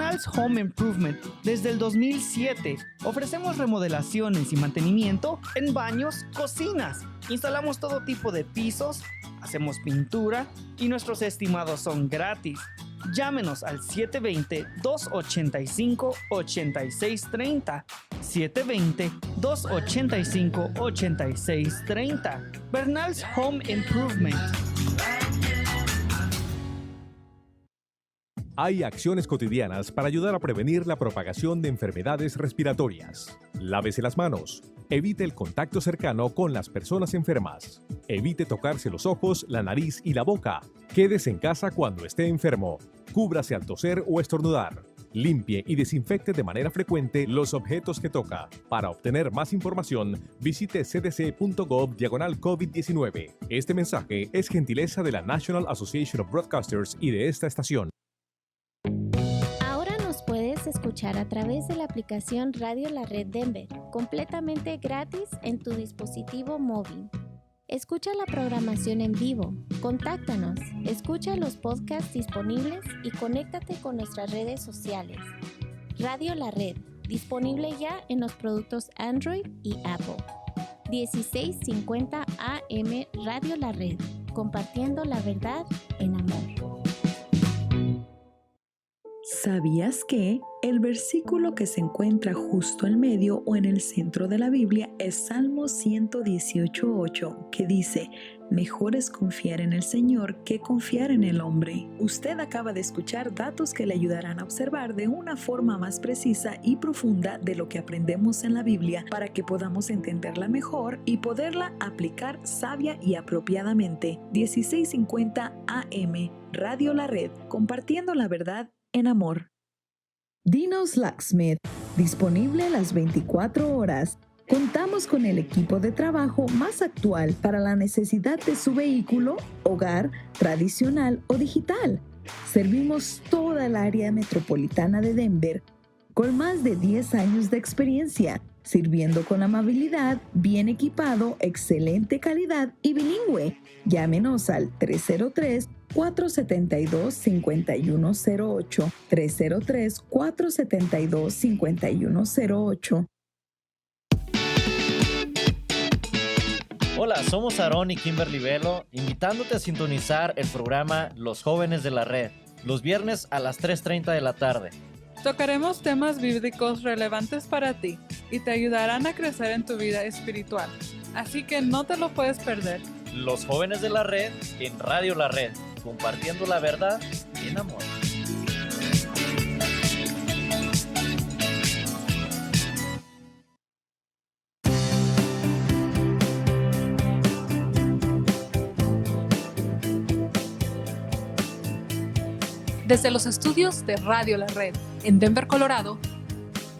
Bernal's Home Improvement. Desde el 2007 ofrecemos remodelaciones y mantenimiento en baños, cocinas. Instalamos todo tipo de pisos, hacemos pintura y nuestros estimados son gratis. Llámenos al 720-285-8630. 720-285-8630. Bernal's Home Improvement. Hay acciones cotidianas para ayudar a prevenir la propagación de enfermedades respiratorias. Lávese las manos. Evite el contacto cercano con las personas enfermas. Evite tocarse los ojos, la nariz y la boca. Quédese en casa cuando esté enfermo. Cúbrase al toser o estornudar. Limpie y desinfecte de manera frecuente los objetos que toca. Para obtener más información, visite cdc.gov/COVID-19. Este mensaje es gentileza de la National Association of Broadcasters y de esta estación. Ahora nos puedes escuchar a través de la aplicación Radio La Red Denver, completamente gratis en tu dispositivo móvil. Escucha la programación en vivo, contáctanos, escucha los podcasts disponibles y conéctate con nuestras redes sociales. Radio La Red, disponible ya en los productos Android y Apple. 1650 AM Radio La Red, compartiendo la verdad en amor. ¿Sabías que el versículo que se encuentra justo en medio o en el centro de la Biblia es Salmo 118:8, que dice: mejor es confiar en el Señor que confiar en el hombre? Usted acaba de escuchar datos que le ayudarán a observar de una forma más precisa y profunda de lo que aprendemos en la Biblia para que podamos entenderla mejor y poderla aplicar sabia y apropiadamente. 1650 AM, Radio La Red, compartiendo la verdad en amor. Dino's Locksmith, disponible las 24 horas. Contamos con el equipo de trabajo más actual para la necesidad de su vehículo, hogar, tradicional o digital. Servimos toda el área metropolitana de Denver con más de 10 años de experiencia, sirviendo con amabilidad, bien equipado, excelente calidad y bilingüe. Llámenos al 303-472-5108, 303-472-5108. Hola, somos Aarón y Kimberly Velo, invitándote a sintonizar el programa Los Jóvenes de la Red, los viernes a las 3:30 de la tarde. Tocaremos temas bíblicos relevantes para ti y te ayudarán a crecer en tu vida espiritual. Así que no te lo puedes perder. Los Jóvenes de la Red en Radio La Red, compartiendo la verdad en amor. Desde los estudios de Radio La Red en Denver, Colorado,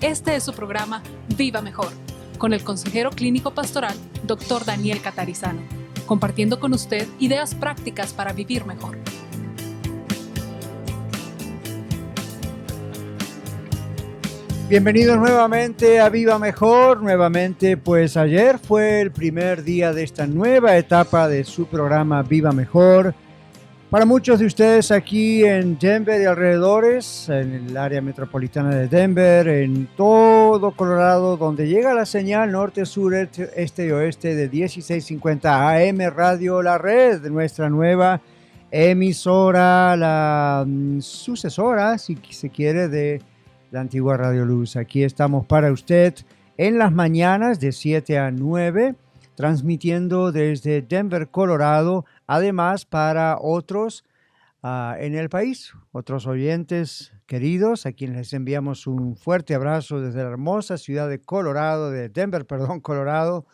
este es su programa Viva Mejor, con el consejero clínico pastoral Dr. Daniel Catarizano, compartiendo con usted ideas prácticas para vivir mejor. Bienvenidos nuevamente a Viva Mejor. Nuevamente, pues ayer fue el primer día de esta nueva etapa de su programa Viva Mejor. Para muchos de ustedes aquí en Denver y alrededores, en el área metropolitana de Denver, en todo Colorado, donde llega la señal norte, sur, este y oeste de 1650 AM Radio La Red, nuestra nueva emisora, la sucesora, si se quiere, de la antigua Radio Luz. Aquí estamos para usted en las mañanas de 7 a 9, transmitiendo desde Denver, Colorado, además para otros en el país, otros oyentes queridos, a quienes les enviamos un fuerte abrazo desde la hermosa ciudad de Denver, Colorado,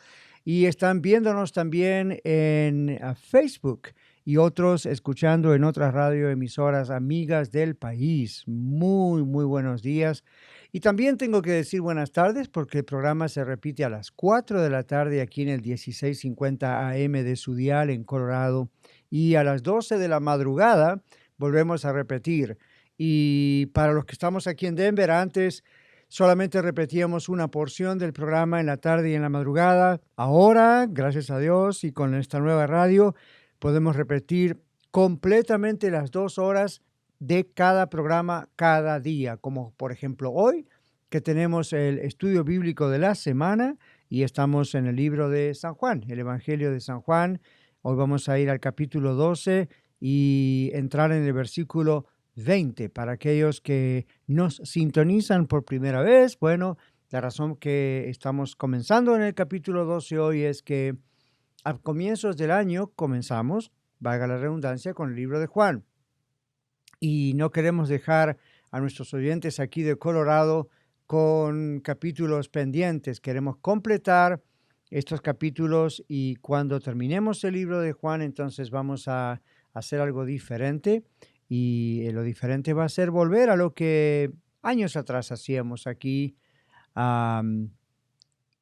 y están viéndonos también en Facebook y otros escuchando en otras radioemisoras amigas del país. Muy, muy buenos días. Y también tengo que decir buenas tardes porque el programa se repite a las 4 de la tarde aquí en el 1650 AM de su dial en Colorado, y a las 12 de la madrugada volvemos a repetir. Y para los que estamos aquí en Denver, antes solamente repetíamos una porción del programa en la tarde y en la madrugada. Ahora, gracias a Dios y con esta nueva radio, podemos repetir completamente las 2 horas de cada programa cada día, como por ejemplo hoy, que tenemos el estudio bíblico de la semana y estamos en el libro de San Juan, el Evangelio de San Juan. Hoy vamos a ir al capítulo 12 y entrar en el versículo 20. Para aquellos que nos sintonizan por primera vez, bueno, la razón que estamos comenzando en el capítulo 12 hoy es que a comienzos del año comenzamos, valga la redundancia, con el libro de Juan. Y no queremos dejar a nuestros oyentes aquí de Colorado con capítulos pendientes. Queremos completar estos capítulos y cuando terminemos el libro de Juan, entonces vamos a hacer algo diferente. Y lo diferente va a ser volver a lo que años atrás hacíamos aquí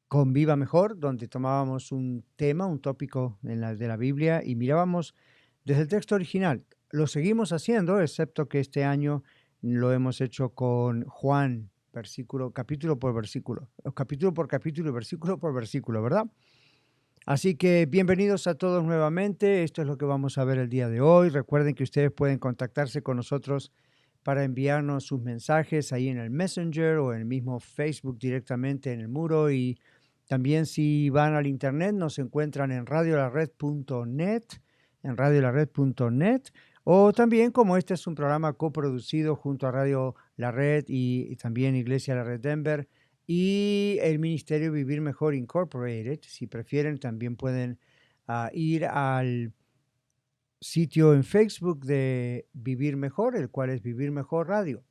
con Viva Mejor, donde tomábamos un tema, un tópico de la Biblia y mirábamos desde el texto original. Lo seguimos haciendo, excepto que este año lo hemos hecho con Juan, capítulo por versículo, capítulo por capítulo y versículo por versículo, ¿verdad? Así que bienvenidos a todos nuevamente. Esto es lo que vamos a ver el día de hoy. Recuerden que ustedes pueden contactarse con nosotros para enviarnos sus mensajes ahí en el Messenger o en el mismo Facebook directamente en el muro. Y también si van al internet nos encuentran en radiolared.net, o también como este es un programa coproducido junto a Radio La Red y también Iglesia La Red Denver y el Ministerio Vivir Mejor Incorporated. Si prefieren, también pueden ir al sitio en Facebook de Vivir Mejor, el cual es Vivir Mejor Radio.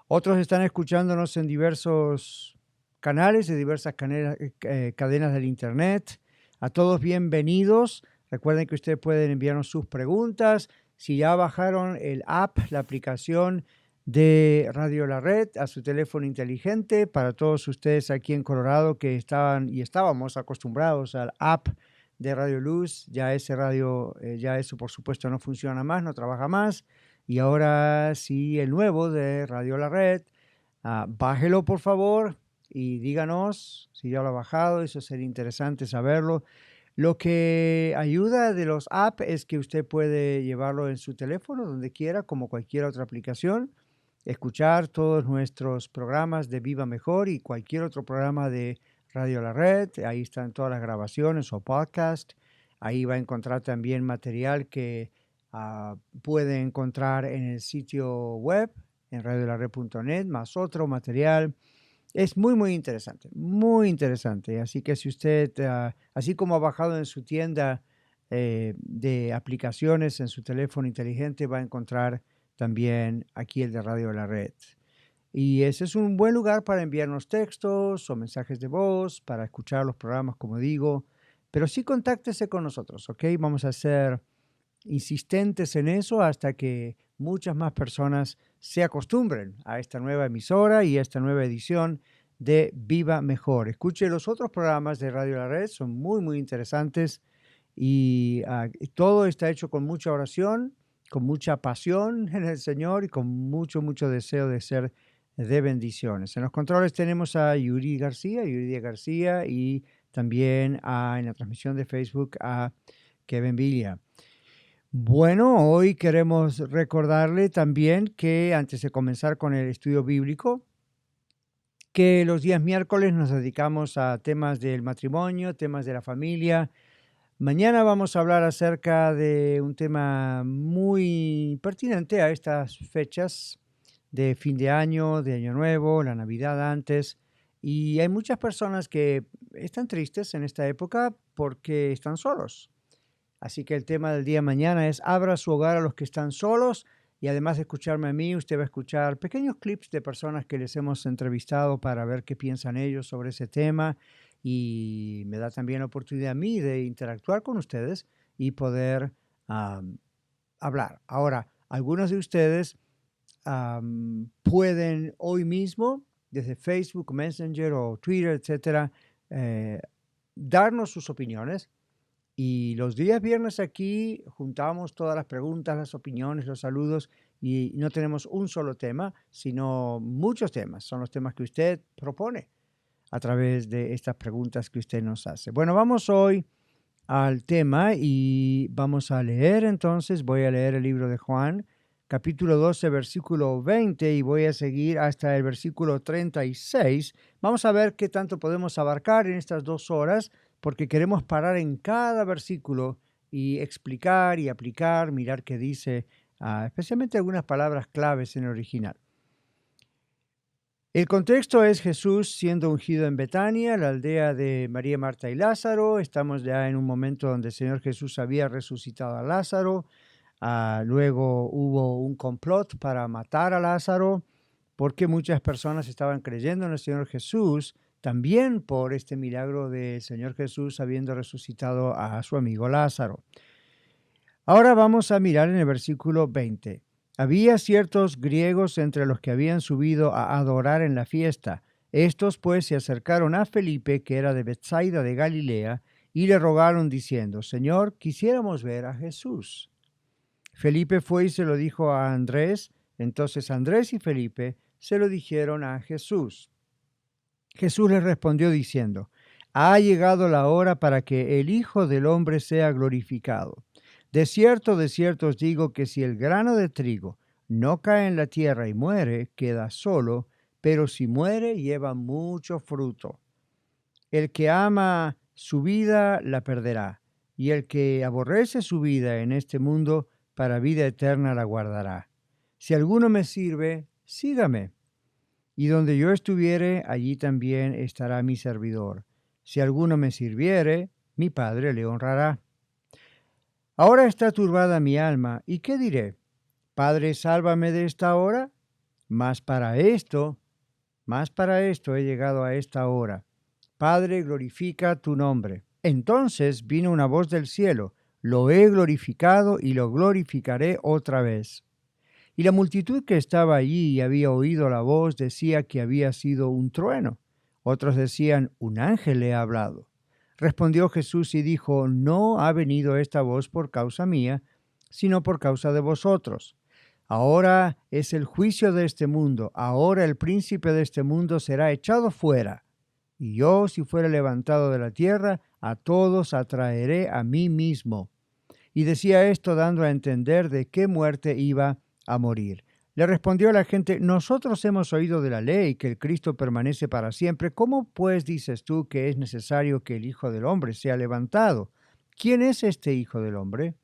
Otros están escuchándonos en diversos canales, de diversas cadenas del Internet. A todos bienvenidos. Recuerden que ustedes pueden enviarnos sus preguntas. Si ya bajaron el app, la aplicación de Radio La Red a su teléfono inteligente, para todos ustedes aquí en Colorado que estábamos acostumbrados al app de Radio Luz, ya eso por supuesto no funciona más, no trabaja más, y ahora sí el nuevo de Radio La Red, bájelo por favor y díganos si ya lo ha bajado, eso sería interesante saberlo. Lo que ayuda de los apps es que usted puede llevarlo en su teléfono donde quiera, como cualquier otra aplicación, escuchar todos nuestros programas de Viva Mejor y cualquier otro programa de Radio La Red. Ahí están todas las grabaciones o podcast. Ahí va a encontrar también material que puede encontrar en el sitio web, en radiolared.net, más otro material. Es muy, muy interesante, muy interesante. Así que si usted, así como ha bajado en su tienda de aplicaciones en su teléfono inteligente, va a encontrar también aquí el de Radio La Red. Y ese es un buen lugar para enviarnos textos o mensajes de voz, para escuchar los programas, como digo. Pero sí contáctese con nosotros, ¿ok? Vamos a ser insistentes en eso hasta que muchas más personas se acostumbren a esta nueva emisora y a esta nueva edición de Viva Mejor. Escuche los otros programas de Radio La Red, son muy, muy interesantes y todo está hecho con mucha oración, con mucha pasión en el Señor y con mucho, mucho deseo de ser de bendiciones. En los controles tenemos a Yuridia García y también en la transmisión de Facebook a Kevin Villa. Bueno, hoy queremos recordarle también que antes de comenzar con el estudio bíblico, que los días miércoles nos dedicamos a temas del matrimonio, temas de la familia. Mañana vamos a hablar acerca de un tema muy pertinente a estas fechas de fin de año nuevo, la Navidad antes. Y hay muchas personas que están tristes en esta época porque están solos. Así que el tema del día de mañana es abra su hogar a los que están solos y además de escucharme a mí, usted va a escuchar pequeños clips de personas que les hemos entrevistado para ver qué piensan ellos sobre ese tema y me da también la oportunidad a mí de interactuar con ustedes y poder hablar. Ahora, algunos de ustedes pueden hoy mismo, desde Facebook, Messenger o Twitter, etcétera, darnos sus opiniones. Y los días viernes aquí juntamos todas las preguntas, las opiniones, los saludos y no tenemos un solo tema, sino muchos temas. Son los temas que usted propone a través de estas preguntas que usted nos hace. Bueno, vamos hoy al tema y vamos a leer entonces. Voy a leer el libro de Juan, capítulo 12, versículo 20, y voy a seguir hasta el versículo 36. Vamos a ver qué tanto podemos abarcar en estas 2 horas, porque queremos parar en cada versículo y explicar y aplicar, mirar qué dice, especialmente algunas palabras claves en el original. El contexto es Jesús siendo ungido en Betania, la aldea de María, Marta y Lázaro. Estamos ya en un momento donde el Señor Jesús había resucitado a Lázaro. Luego hubo un complot para matar a Lázaro, porque muchas personas estaban creyendo en el Señor Jesús, también por este milagro del Señor Jesús habiendo resucitado a su amigo Lázaro. Ahora vamos a mirar en el versículo 20. Había ciertos griegos entre los que habían subido a adorar en la fiesta. Estos pues se acercaron a Felipe, que era de Betsaida de Galilea, y le rogaron diciendo: Señor, quisiéramos ver a Jesús. Felipe fue y se lo dijo a Andrés. Entonces Andrés y Felipe se lo dijeron a Jesús. Jesús les respondió diciendo: Ha llegado la hora para que el Hijo del Hombre sea glorificado. De cierto os digo que si el grano de trigo no cae en la tierra y muere, queda solo, pero si muere, lleva mucho fruto. El que ama su vida la perderá, y el que aborrece su vida en este mundo, para vida eterna la guardará. Si alguno me sirve, sígame. Y donde yo estuviere, allí también estará mi servidor. Si alguno me sirviere, mi Padre le honrará. Ahora está turbada mi alma, ¿y qué diré? Padre, sálvame de esta hora. Mas para esto he llegado a esta hora. Padre, glorifica tu nombre. Entonces vino una voz del cielo: Lo he glorificado y lo glorificaré otra vez. Y la multitud que estaba allí y había oído la voz decía que había sido un trueno. Otros decían: un ángel le ha hablado. Respondió Jesús y dijo: No ha venido esta voz por causa mía, sino por causa de vosotros. Ahora es el juicio de este mundo. Ahora el príncipe de este mundo será echado fuera. Y yo, si fuera levantado de la tierra, a todos atraeré a mí mismo. Y decía esto dando a entender de qué muerte iba a morir. Le respondió la gente: Nosotros hemos oído de la ley que el Cristo permanece para siempre. ¿Cómo pues dices tú que es necesario que el Hijo del Hombre sea levantado? ¿Quién es este Hijo del Hombre?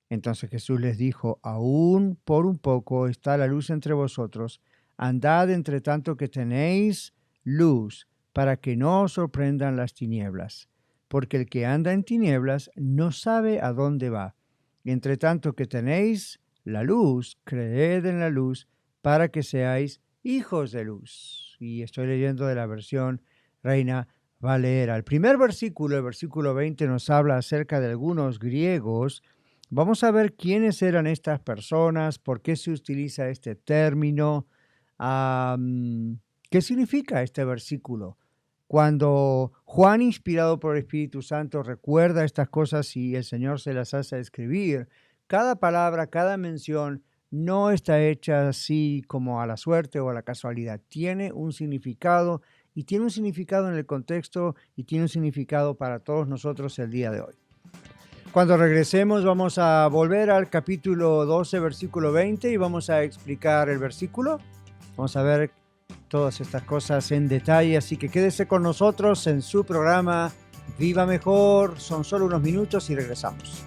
Entonces Jesús les dijo: Aún por un poco está la luz entre vosotros. Andad entre tanto que tenéis luz, para que no os sorprendan las tinieblas. Porque el que anda en tinieblas no sabe a dónde va. Entre tanto que tenéis la luz, creed en la luz, para que seáis hijos de luz. Y estoy leyendo de la versión Reina Valera. El primer versículo, el versículo 20, nos habla acerca de algunos griegos. Vamos a ver quiénes eran estas personas, por qué se utiliza este término, qué significa este versículo. Cuando Juan, inspirado por el Espíritu Santo, recuerda estas cosas y el Señor se las hace escribir, cada palabra, cada mención no está hecha así como a la suerte o a la casualidad. Tiene un significado, y tiene un significado en el contexto, y tiene un significado para todos nosotros el día de hoy. Cuando regresemos vamos a volver al capítulo 12, versículo 20, y vamos a explicar el versículo. Vamos a ver todas estas cosas en detalle, así que quédese con nosotros en su programa Viva Mejor. Son solo unos minutos y regresamos.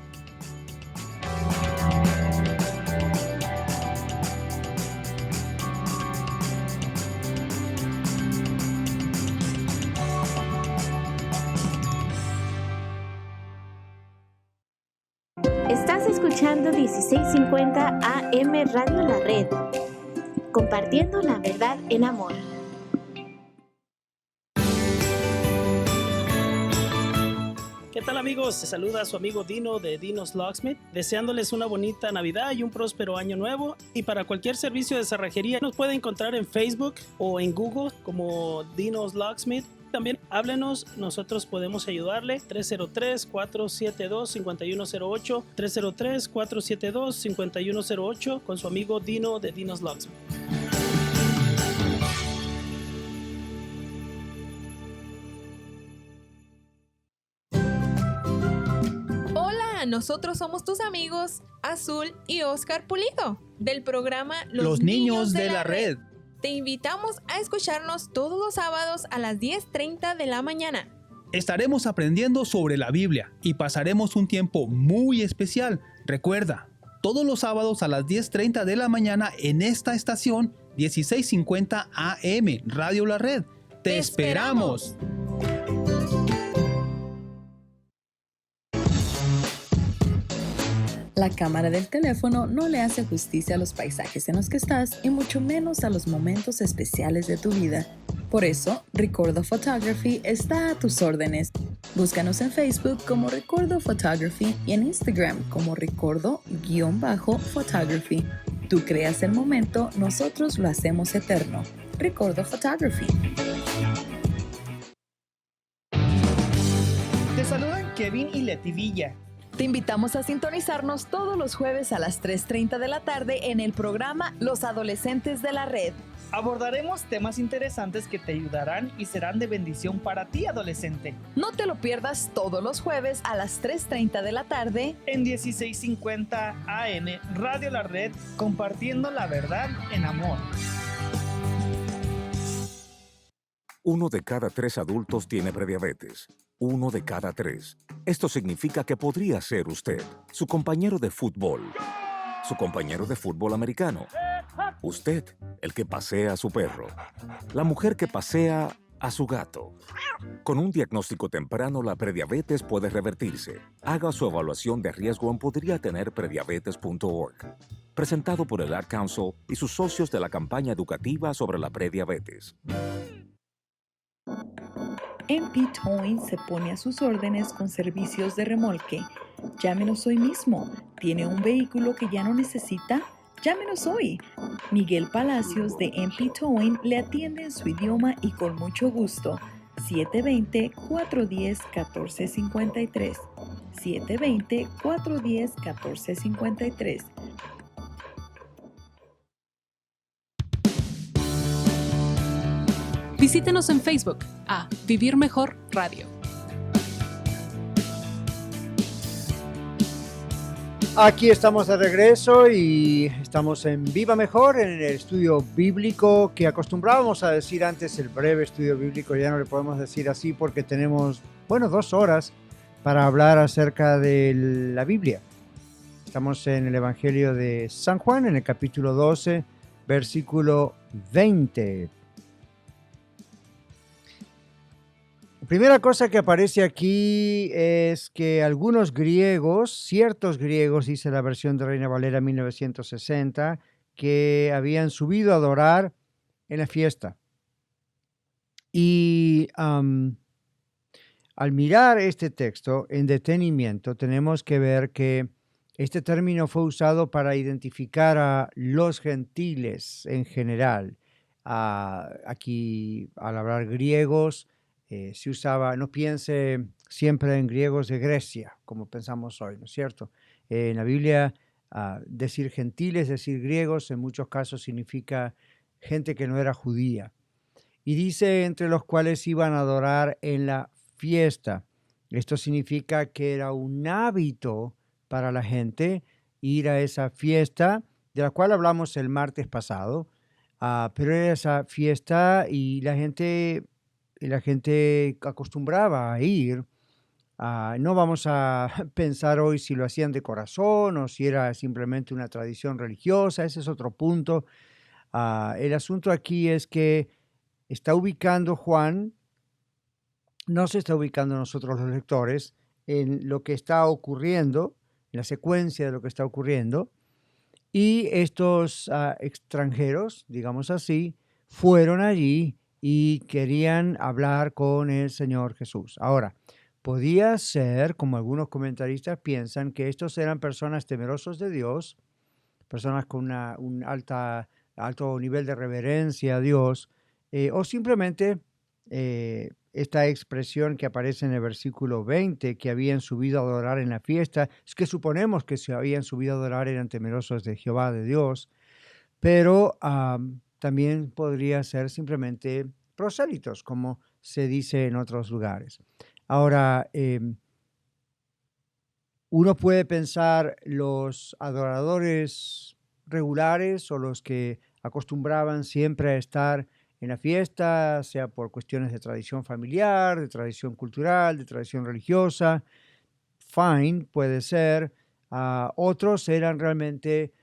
Estás escuchando 1650 AM Radio La Red, compartiendo la verdad en amor. ¿Qué tal, amigos? Se saluda a su amigo Dino de Dino's Locksmith, deseándoles una bonita Navidad y un próspero año nuevo. Y para cualquier servicio de cerrajería nos puede encontrar en Facebook o en Google como Dino's Locksmith. También háblenos, nosotros podemos ayudarle. 303-472-5108, 303-472-5108, con su amigo Dino de Dino's Locksmith. Nosotros somos tus amigos Azul y Oscar Pulido. del programa Los Niños de la Red. Te invitamos a escucharnos todos los sábados a las 10:30 de la mañana. Estaremos aprendiendo sobre la Biblia y pasaremos un tiempo muy especial. Recuerda, todos los sábados a las 10:30 de la mañana en esta estación 1650 AM, Radio La Red. ¡Te esperamos! La cámara del teléfono no le hace justicia a los paisajes en los que estás y mucho menos a los momentos especiales de tu vida. Por eso, Recordo Photography está a tus órdenes. Búscanos en Facebook como Recordo Photography y en Instagram como Recordo_Photography. Tú creas el momento, nosotros lo hacemos eterno. Recordo Photography. Te saludan Kevin y Leti Villa. Te invitamos a sintonizarnos todos los jueves a las 3:30 de la tarde en el programa Los Adolescentes de la Red. Abordaremos temas interesantes que te ayudarán y serán de bendición para ti, adolescente. No te lo pierdas todos los jueves a las 3:30 de la tarde en 1650 AM, Radio La Red, compartiendo la verdad en amor. 1 de cada 3 adultos tiene prediabetes. 1 de cada 3. Esto significa que podría ser usted, su compañero de fútbol, su compañero de fútbol americano, usted, el que pasea a su perro, la mujer que pasea a su gato. Con un diagnóstico temprano, la prediabetes puede revertirse. Haga su evaluación de riesgo en podriatenerprediabetes.org. Presentado por el Ad Council y sus socios de la campaña educativa sobre la prediabetes. MP Towing se pone a sus órdenes con servicios de remolque. Llámenos hoy mismo. ¿Tiene un vehículo que ya no necesita? Llámenos hoy. Miguel Palacios de MP Towing le atiende en su idioma y con mucho gusto. 720-410-1453. 720-410-1453. Visítenos en Facebook a Vivir Mejor Radio. Aquí estamos de regreso y estamos en Viva Mejor, en el estudio bíblico que acostumbrábamos a decir antes, el breve estudio bíblico. Ya no le podemos decir así porque tenemos, 2 horas para hablar acerca de la Biblia. Estamos en el Evangelio de San Juan, en el capítulo 12, versículo 20. La primera cosa que aparece aquí es que algunos griegos, ciertos griegos, dice la versión de Reina Valera 1960, que habían subido a adorar en la fiesta. Y al mirar este texto en detenimiento, tenemos que ver que este término fue usado para identificar a los gentiles en general. Aquí, al hablar griegos, se usaba, no piense siempre en griegos de Grecia, como pensamos hoy, ¿no es cierto? En la Biblia, decir gentiles, decir griegos, en muchos casos significa gente que no era judía. Y dice, entre los cuales iban a adorar en la fiesta. Esto significa que era un hábito para la gente ir a esa fiesta, de la cual hablamos el martes pasado, pero era esa fiesta y la gente acostumbraba a ir. No vamos a pensar hoy si lo hacían de corazón o si era simplemente una tradición religiosa. Ese es otro punto. El asunto aquí es que está ubicando Juan, no se está ubicando nosotros los lectores, en lo que está ocurriendo, en la secuencia de lo que está ocurriendo. Y estos extranjeros, digamos así, fueron allí y querían hablar con el Señor Jesús. Ahora, podía ser, como algunos comentaristas piensan, que estos eran personas temerosas de Dios, personas con un alto nivel de reverencia a Dios, o simplemente esta expresión que aparece en el versículo 20, que habían subido a adorar en la fiesta, es que suponemos que se habían subido a adorar, eran temerosos de Jehová, de Dios, pero también podría ser simplemente prosélitos, como se dice en otros lugares. Ahora, uno puede pensar los adoradores regulares o los que acostumbraban siempre a estar en la fiesta, sea por cuestiones de tradición familiar, de tradición cultural, de tradición religiosa. Fine, puede ser. Otros eran realmente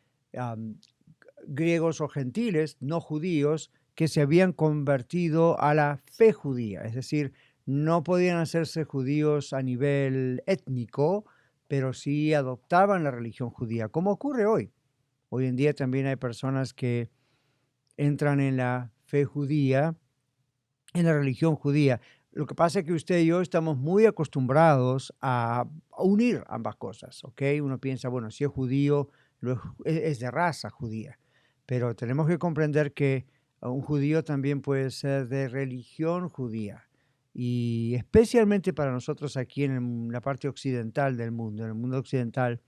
griegos o gentiles, no judíos, que se habían convertido a la fe judía, es decir, no podían hacerse judíos a nivel étnico, pero sí adoptaban la religión judía, como ocurre hoy. Hoy en día también hay personas que entran en la fe judía, en la religión judía. Lo que pasa es que usted y yo estamos muy acostumbrados a unir ambas cosas, ¿ok? Uno piensa, bueno, si es judío, es de raza judía, pero tenemos que comprender que un judío también puede ser de religión judía. Y especialmente para nosotros aquí en la parte occidental del mundo, en el mundo occidental,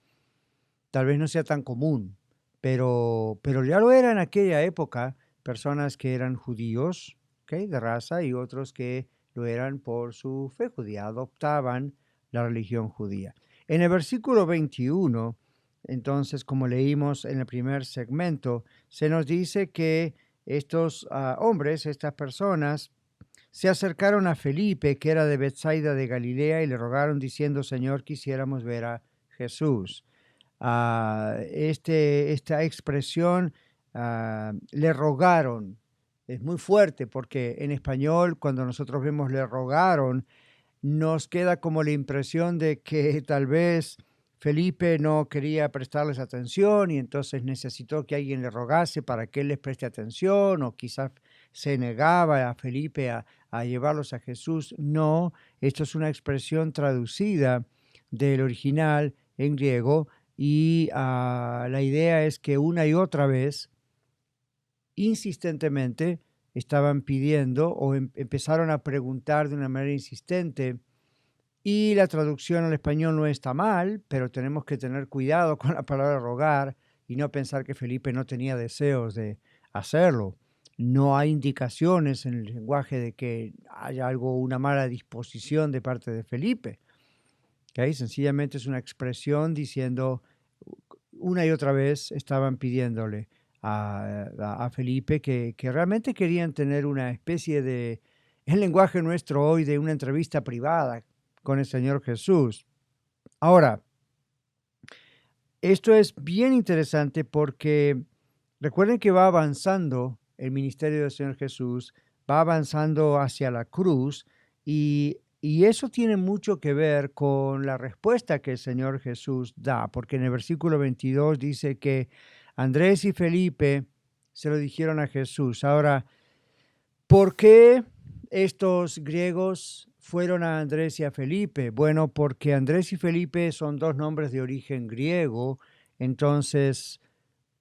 tal vez no sea tan común, pero ya lo era en aquella época, personas que eran judíos, ¿okay?, de raza, y otros que lo eran por su fe judía, adoptaban la religión judía. En el versículo 21, entonces, como leímos en el primer segmento, se nos dice que estos hombres, estas personas, se acercaron a Felipe, que era de Betsaida de Galilea, y le rogaron diciendo, Señor, quisiéramos ver a Jesús. Esta expresión, le rogaron, es muy fuerte porque en español cuando nosotros vemos le rogaron, nos queda como la impresión de que tal vez Felipe no quería prestarles atención y entonces necesitó que alguien le rogase para que él les preste atención, o quizás se negaba a Felipe a llevarlos a Jesús. No, esto es una expresión traducida del original en griego, y la idea es que una y otra vez, insistentemente, estaban pidiendo o empezaron a preguntar de una manera insistente. Y la traducción al español no está mal, pero tenemos que tener cuidado con la palabra rogar y no pensar que Felipe no tenía deseos de hacerlo. No hay indicaciones en el lenguaje de que haya una mala disposición de parte de Felipe. ¿Okay? Sencillamente es una expresión diciendo, una y otra vez estaban pidiéndole a Felipe que realmente querían tener una especie de, en lenguaje nuestro hoy, de una entrevista privada con el Señor Jesús. Ahora, esto es bien interesante porque recuerden que va avanzando el ministerio del Señor Jesús, va avanzando hacia la cruz, y eso tiene mucho que ver con la respuesta que el Señor Jesús da, porque en el versículo 22 dice que Andrés y Felipe se lo dijeron a Jesús. Ahora, ¿por qué estos griegos fueron a Andrés y a Felipe? Bueno, porque Andrés y Felipe son dos nombres de origen griego, entonces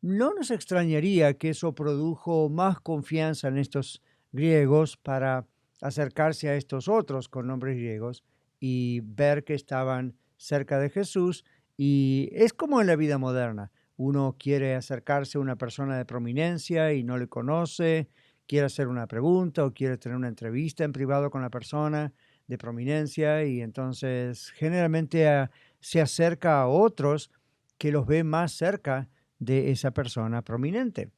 no nos extrañaría que eso produjo más confianza en estos griegos para acercarse a estos otros con nombres griegos y ver que estaban cerca de Jesús. Y es como en la vida moderna. Uno quiere acercarse a una persona de prominencia y no le conoce, quiere hacer una pregunta o quiere tener una entrevista en privado con la persona de prominencia, y entonces generalmente se acerca a otros que los ve más cerca de esa persona prominente,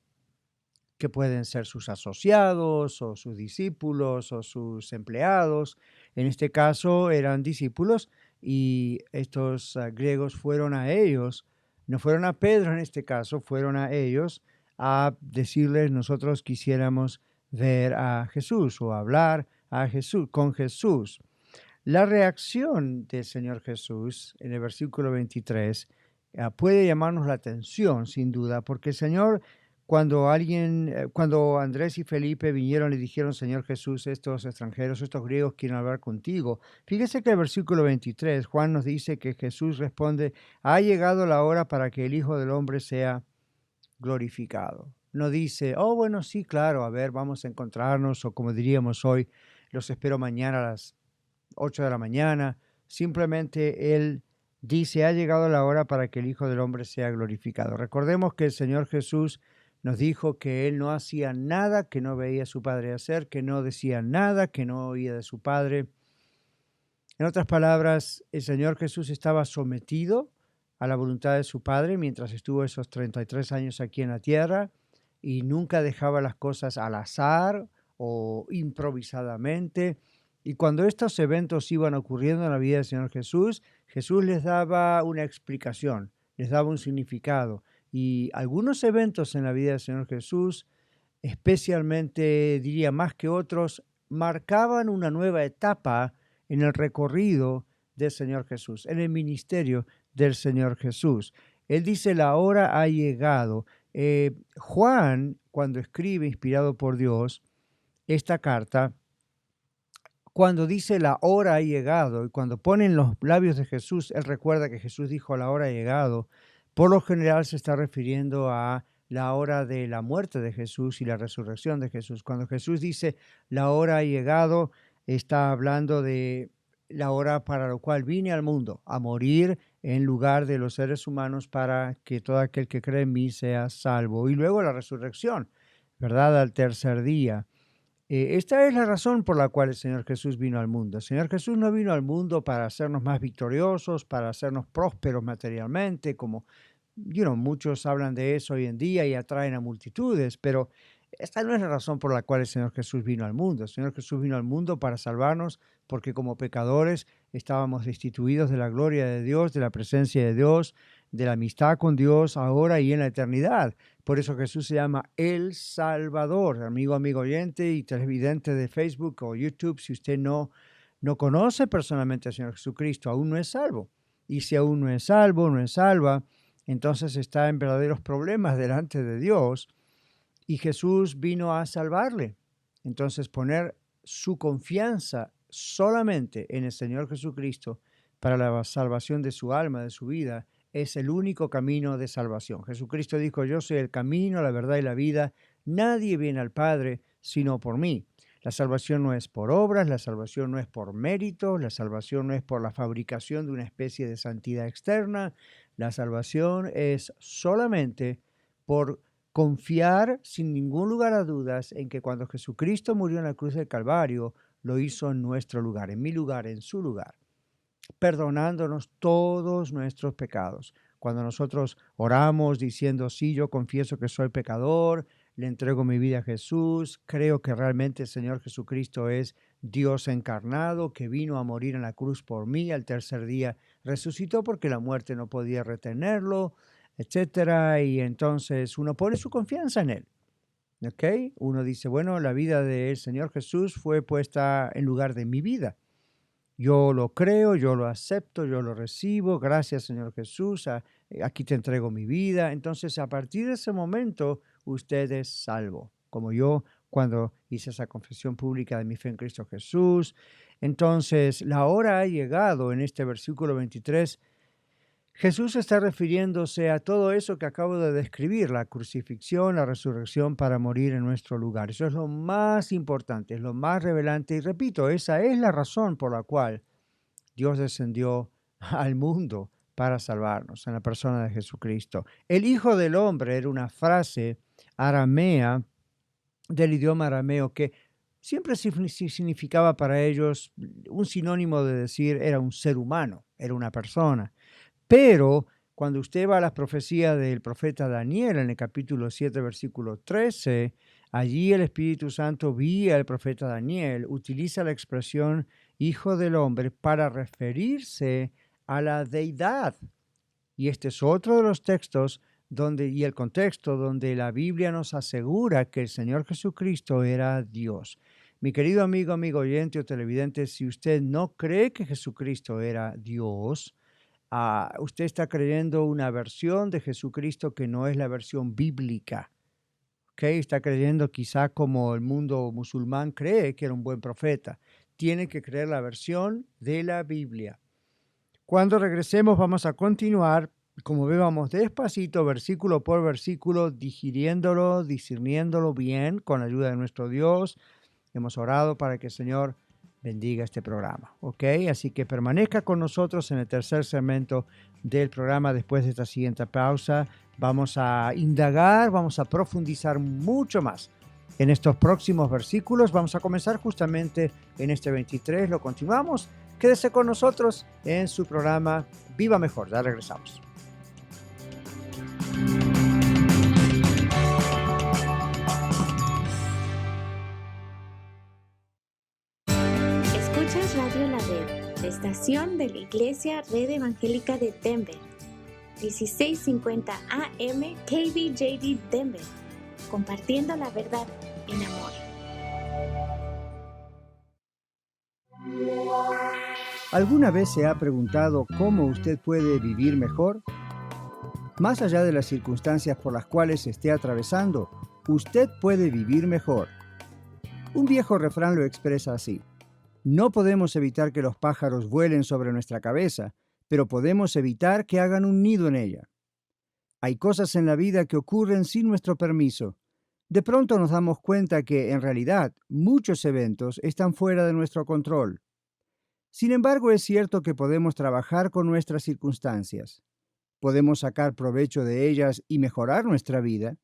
que pueden ser sus asociados o sus discípulos o sus empleados. En este caso eran discípulos, y estos griegos fueron a ellos, no fueron a Pedro en este caso, fueron a ellos a decirles, nosotros quisiéramos ver a Jesús o hablar a Jesús, con Jesús. La reacción del Señor Jesús en el versículo 23 puede llamarnos la atención, sin duda, porque el Señor, cuando Andrés y Felipe vinieron, le dijeron, Señor Jesús, estos extranjeros, estos griegos quieren hablar contigo. Fíjese que el versículo 23, Juan nos dice que Jesús responde, ha llegado la hora para que el Hijo del Hombre sea glorificado. No dice, oh, bueno, sí, claro, a ver, vamos a encontrarnos, o como diríamos hoy, los espero mañana a las 8 de la mañana. Simplemente Él dice, ha llegado la hora para que el Hijo del Hombre sea glorificado. Recordemos que el Señor Jesús nos dijo que Él no hacía nada que no veía a su Padre hacer, que no decía nada que no oía de su Padre. En otras palabras, el Señor Jesús estaba sometido a la voluntad de su Padre mientras estuvo esos 33 años aquí en la tierra y nunca dejaba las cosas al azar o improvisadamente. Y cuando estos eventos iban ocurriendo en la vida del Señor Jesús, Jesús les daba una explicación, les daba un significado. Y algunos eventos en la vida del Señor Jesús, especialmente diría más que otros, marcaban una nueva etapa en el recorrido del Señor Jesús, en el ministerio del Señor Jesús. Él dice, la hora ha llegado. Juan, cuando escribe, inspirado por Dios, esta carta, cuando dice la hora ha llegado y cuando pone en los labios de Jesús, él recuerda que Jesús dijo la hora ha llegado, por lo general se está refiriendo a la hora de la muerte de Jesús y la resurrección de Jesús. Cuando Jesús dice la hora ha llegado, está hablando de la hora para lo cual vine al mundo, a morir en lugar de los seres humanos para que todo aquel que cree en mí sea salvo. Y luego la resurrección, ¿verdad? Al tercer día. Esta es la razón por la cual el Señor Jesús vino al mundo. El Señor Jesús no vino al mundo para hacernos más victoriosos, para hacernos prósperos materialmente, como muchos hablan de eso hoy en día y atraen a multitudes, pero esta no es la razón por la cual el Señor Jesús vino al mundo. El Señor Jesús vino al mundo para salvarnos porque como pecadores estábamos destituidos de la gloria de Dios, de la presencia de Dios, de la amistad con Dios ahora y en la eternidad. Por eso Jesús se llama El Salvador. Amigo oyente y televidente de Facebook o YouTube, si usted no conoce personalmente al Señor Jesucristo, aún no es salvo. Y si aún no es salvo, no es salva, entonces está en verdaderos problemas delante de Dios. Y Jesús vino a salvarle. Entonces poner su confianza solamente en el Señor Jesucristo para la salvación de su alma, de su vida, es el único camino de salvación. Jesucristo dijo, yo soy el camino, la verdad y la vida. Nadie viene al Padre sino por mí. La salvación no es por obras, la salvación no es por mérito, la salvación no es por la fabricación de una especie de santidad externa. La salvación es solamente por confiar sin ningún lugar a dudas en que cuando Jesucristo murió en la cruz del Calvario, lo hizo en nuestro lugar, en mi lugar, en su lugar, perdonándonos todos nuestros pecados. Cuando nosotros oramos diciendo, sí, yo confieso que soy pecador, le entrego mi vida a Jesús, creo que realmente el Señor Jesucristo es Dios encarnado, que vino a morir en la cruz por mí, al tercer día resucitó porque la muerte no podía retenerlo, etcétera, y entonces uno pone su confianza en Él. ¿Ok? Uno dice, bueno, la vida del Señor Jesús fue puesta en lugar de mi vida. Yo lo creo, yo lo acepto, yo lo recibo. Gracias, Señor Jesús. Aquí te entrego mi vida. Entonces, a partir de ese momento, usted es salvo. Como yo, cuando hice esa confesión pública de mi fe en Cristo Jesús. Entonces, la hora ha llegado en este versículo 23. Jesús está refiriéndose a todo eso que acabo de describir, la crucifixión, la resurrección para morir en nuestro lugar. Eso es lo más importante, es lo más revelante. Y repito, esa es la razón por la cual Dios descendió al mundo para salvarnos en la persona de Jesucristo. El Hijo del Hombre era una frase aramea, del idioma arameo, que siempre significaba para ellos un sinónimo de decir era un ser humano, era una persona. Pero cuando usted va a las profecías del profeta Daniel en el capítulo 7, versículo 13, allí el Espíritu Santo vía al profeta Daniel, utiliza la expresión Hijo del Hombre para referirse a la deidad. Y este es otro de los textos y el contexto donde la Biblia nos asegura que el Señor Jesucristo era Dios. Mi querido amigo oyente o televidente, si usted no cree que Jesucristo era Dios, usted está creyendo una versión de Jesucristo que no es la versión bíblica. ¿Okay? Está creyendo quizá como el mundo musulmán cree que era un buen profeta. Tiene que creer la versión de la Biblia. Cuando regresemos vamos a continuar, como vemos, despacito, versículo por versículo, digiriéndolo, discerniéndolo bien con la ayuda de nuestro Dios. Hemos orado para que el Señor bendiga este programa, ¿ok? Así que permanezca con nosotros en el tercer segmento del programa. Después de esta siguiente pausa, vamos a indagar, vamos a profundizar mucho más en estos próximos versículos. Vamos a comenzar justamente en este 23, lo continuamos. Quédese con nosotros en su programa Viva Mejor, ya regresamos. la estación de la Iglesia Red Evangélica de Denver, 1650 AM KBJD Denver, compartiendo la verdad en amor. ¿Alguna vez se ha preguntado cómo usted puede vivir mejor? Más allá de las circunstancias por las cuales esté atravesando, usted puede vivir mejor. Un viejo refrán lo expresa así: no podemos evitar que los pájaros vuelen sobre nuestra cabeza, pero podemos evitar que hagan un nido en ella. Hay cosas en la vida que ocurren sin nuestro permiso. De pronto nos damos cuenta que, en realidad, muchos eventos están fuera de nuestro control. Sin embargo, es cierto que podemos trabajar con nuestras circunstancias. Podemos sacar provecho de ellas y mejorar nuestra vida,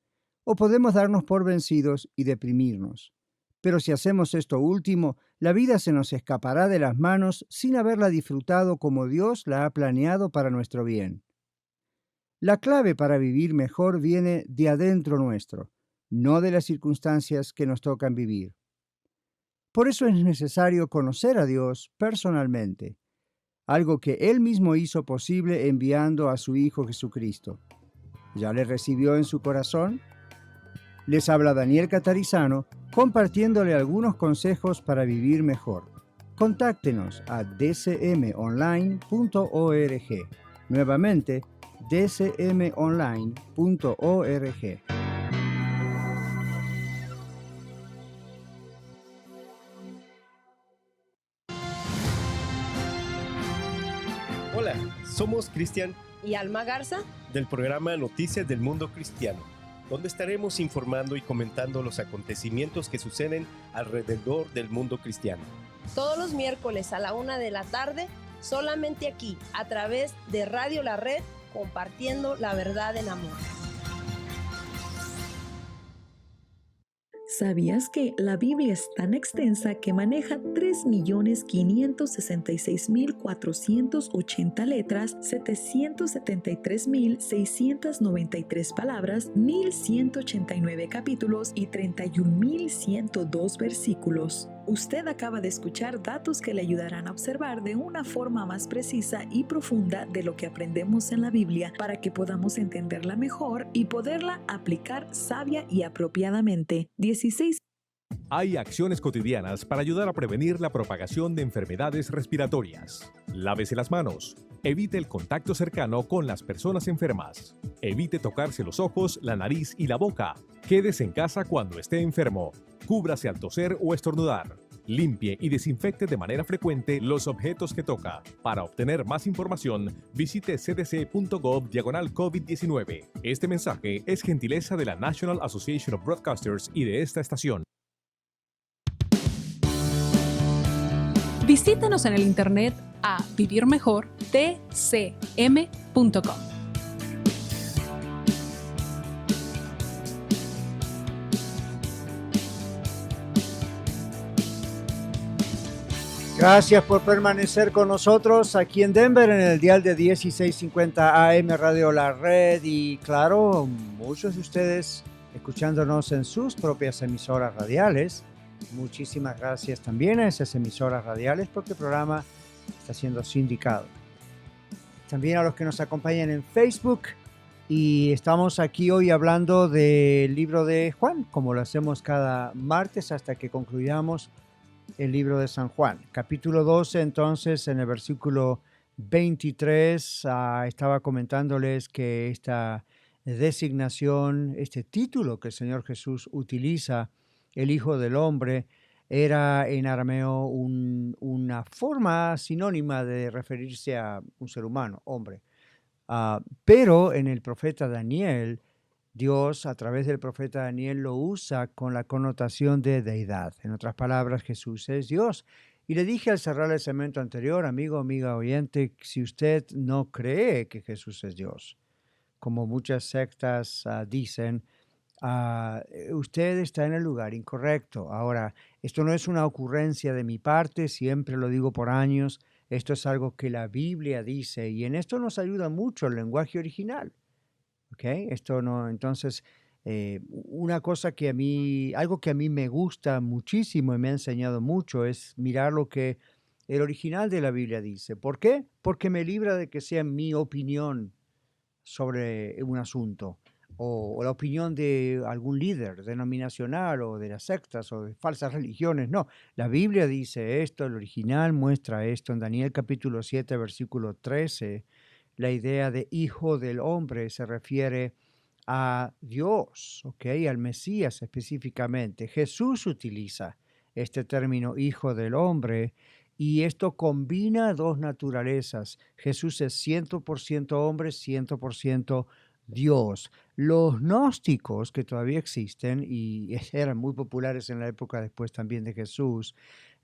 o podemos darnos por vencidos y deprimirnos. Pero si hacemos esto último, la vida se nos escapará de las manos sin haberla disfrutado como Dios la ha planeado para nuestro bien. La clave para vivir mejor viene de adentro nuestro, no de las circunstancias que nos tocan vivir. Por eso es necesario conocer a Dios personalmente, algo que Él mismo hizo posible enviando a su Hijo Jesucristo. ¿Ya le recibió en su corazón? Les habla Daniel Catarizano, compartiéndole algunos consejos para vivir mejor. Contáctenos a dcmonline.org. Nuevamente, dcmonline.org. Hola, somos Cristian y Alma Garza del programa Noticias del Mundo Cristiano, donde estaremos informando y comentando los acontecimientos que suceden alrededor del mundo cristiano. Todos los miércoles a la 1 de la tarde, solamente aquí, a través de Radio La Red, compartiendo la verdad en amor. ¿Sabías que la Biblia es tan extensa que maneja 3.566.480 letras, 773.693 palabras, 1.189 capítulos y 31.102 versículos? Usted acaba de escuchar datos que le ayudarán a observar de una forma más precisa y profunda de lo que aprendemos en la Biblia para que podamos entenderla mejor y poderla aplicar sabia y apropiadamente. 16. Hay acciones cotidianas para ayudar a prevenir la propagación de enfermedades respiratorias. Lávese las manos. Evite el contacto cercano con las personas enfermas. Evite tocarse los ojos, la nariz y la boca. Quédese en casa cuando esté enfermo. Cúbrase al toser o estornudar. Limpie y desinfecte de manera frecuente los objetos que toca. Para obtener más información, visite cdc.gov/COVID-19. Este mensaje es gentileza de la National Association of Broadcasters y de esta estación. Visítanos en el internet a vivirmejortcm.com. Gracias por permanecer con nosotros aquí en Denver en el dial de 1650 AM Radio La Red y claro, muchos de ustedes escuchándonos en sus propias emisoras radiales. Muchísimas gracias también a esas emisoras radiales porque el programa está siendo sindicado. También a los que nos acompañan en Facebook y estamos aquí hoy hablando del libro de Juan, como lo hacemos cada martes hasta que concluyamos el libro de San Juan. Capítulo 12, entonces, en el versículo 23, estaba comentándoles que esta designación, este título que el Señor Jesús utiliza, el Hijo del Hombre, era en arameo una forma sinónima de referirse a un ser humano, hombre. Pero en el profeta Daniel, Dios, a través del profeta Daniel, lo usa con la connotación de deidad. En otras palabras, Jesús es Dios. Y le dije al cerrar el segmento anterior, amigo, amiga oyente, si usted no cree que Jesús es Dios, como muchas sectas dicen, usted está en el lugar incorrecto. Ahora, esto no es una ocurrencia de mi parte, siempre lo digo por años, esto es algo que la Biblia dice y en esto nos ayuda mucho el lenguaje original. ¿Okay? Esto no, entonces, una cosa que algo que a mí me gusta muchísimo y me ha enseñado mucho es mirar lo que El original de la Biblia dice. ¿Por qué? Porque me libra de que sea mi opinión sobre un asunto o la opinión de algún líder denominacional o de las sectas o de falsas religiones. No, la Biblia dice esto, el original muestra esto. En Daniel capítulo 7, versículo 13, la idea de hijo del hombre se refiere a Dios, ¿ok? Al Mesías específicamente. Jesús utiliza este término hijo del hombre y esto combina dos naturalezas. Jesús es 100% hombre, 100% Dios. Los gnósticos que todavía existen y eran muy populares en la época después también de Jesús,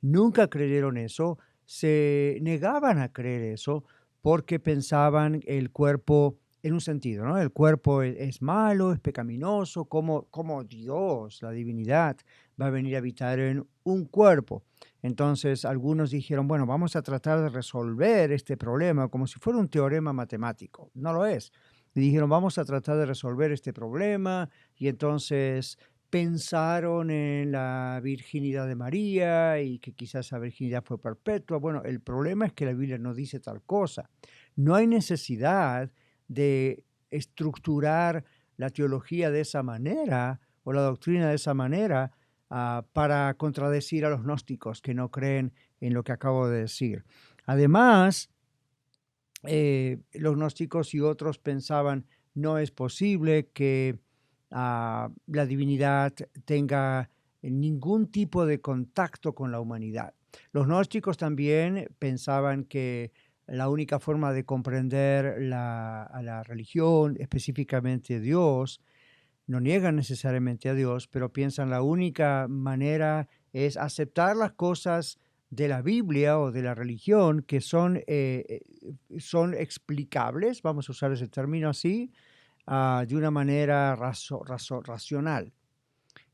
nunca creyeron eso, se negaban a creer eso porque pensaban el cuerpo en un sentido, ¿no? El cuerpo es malo, es pecaminoso, como Dios, la divinidad, va a venir a habitar en un cuerpo. Entonces algunos dijeron, bueno, vamos a tratar de resolver este problema como si fuera un teorema matemático. No lo es. Y dijeron, vamos a tratar de resolver este problema, y entonces pensaron en la virginidad de María y que quizás esa virginidad fue perpetua. Bueno, el problema es que la Biblia no dice tal cosa. No hay necesidad de estructurar la teología de esa manera o la doctrina de esa manera para contradecir a los gnósticos que no creen en lo que acabo de decir. Además, los gnósticos y otros pensaban no es posible que la divinidad tenga ningún tipo de contacto con la humanidad. Los gnósticos también pensaban que la única forma de comprender a la religión, específicamente Dios, no niegan necesariamente a Dios, pero piensan la única manera es aceptar las cosas de la Biblia o de la religión que son explicables, vamos a usar ese término así, de una manera racional.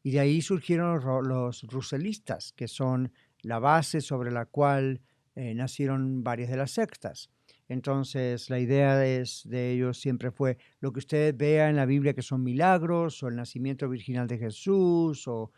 Y de ahí surgieron los russellistas, que son la base sobre la cual nacieron varias de las sectas. Entonces, la idea de ellos siempre fue lo que usted vea en la Biblia que son milagros o el nacimiento virginal de Jesús o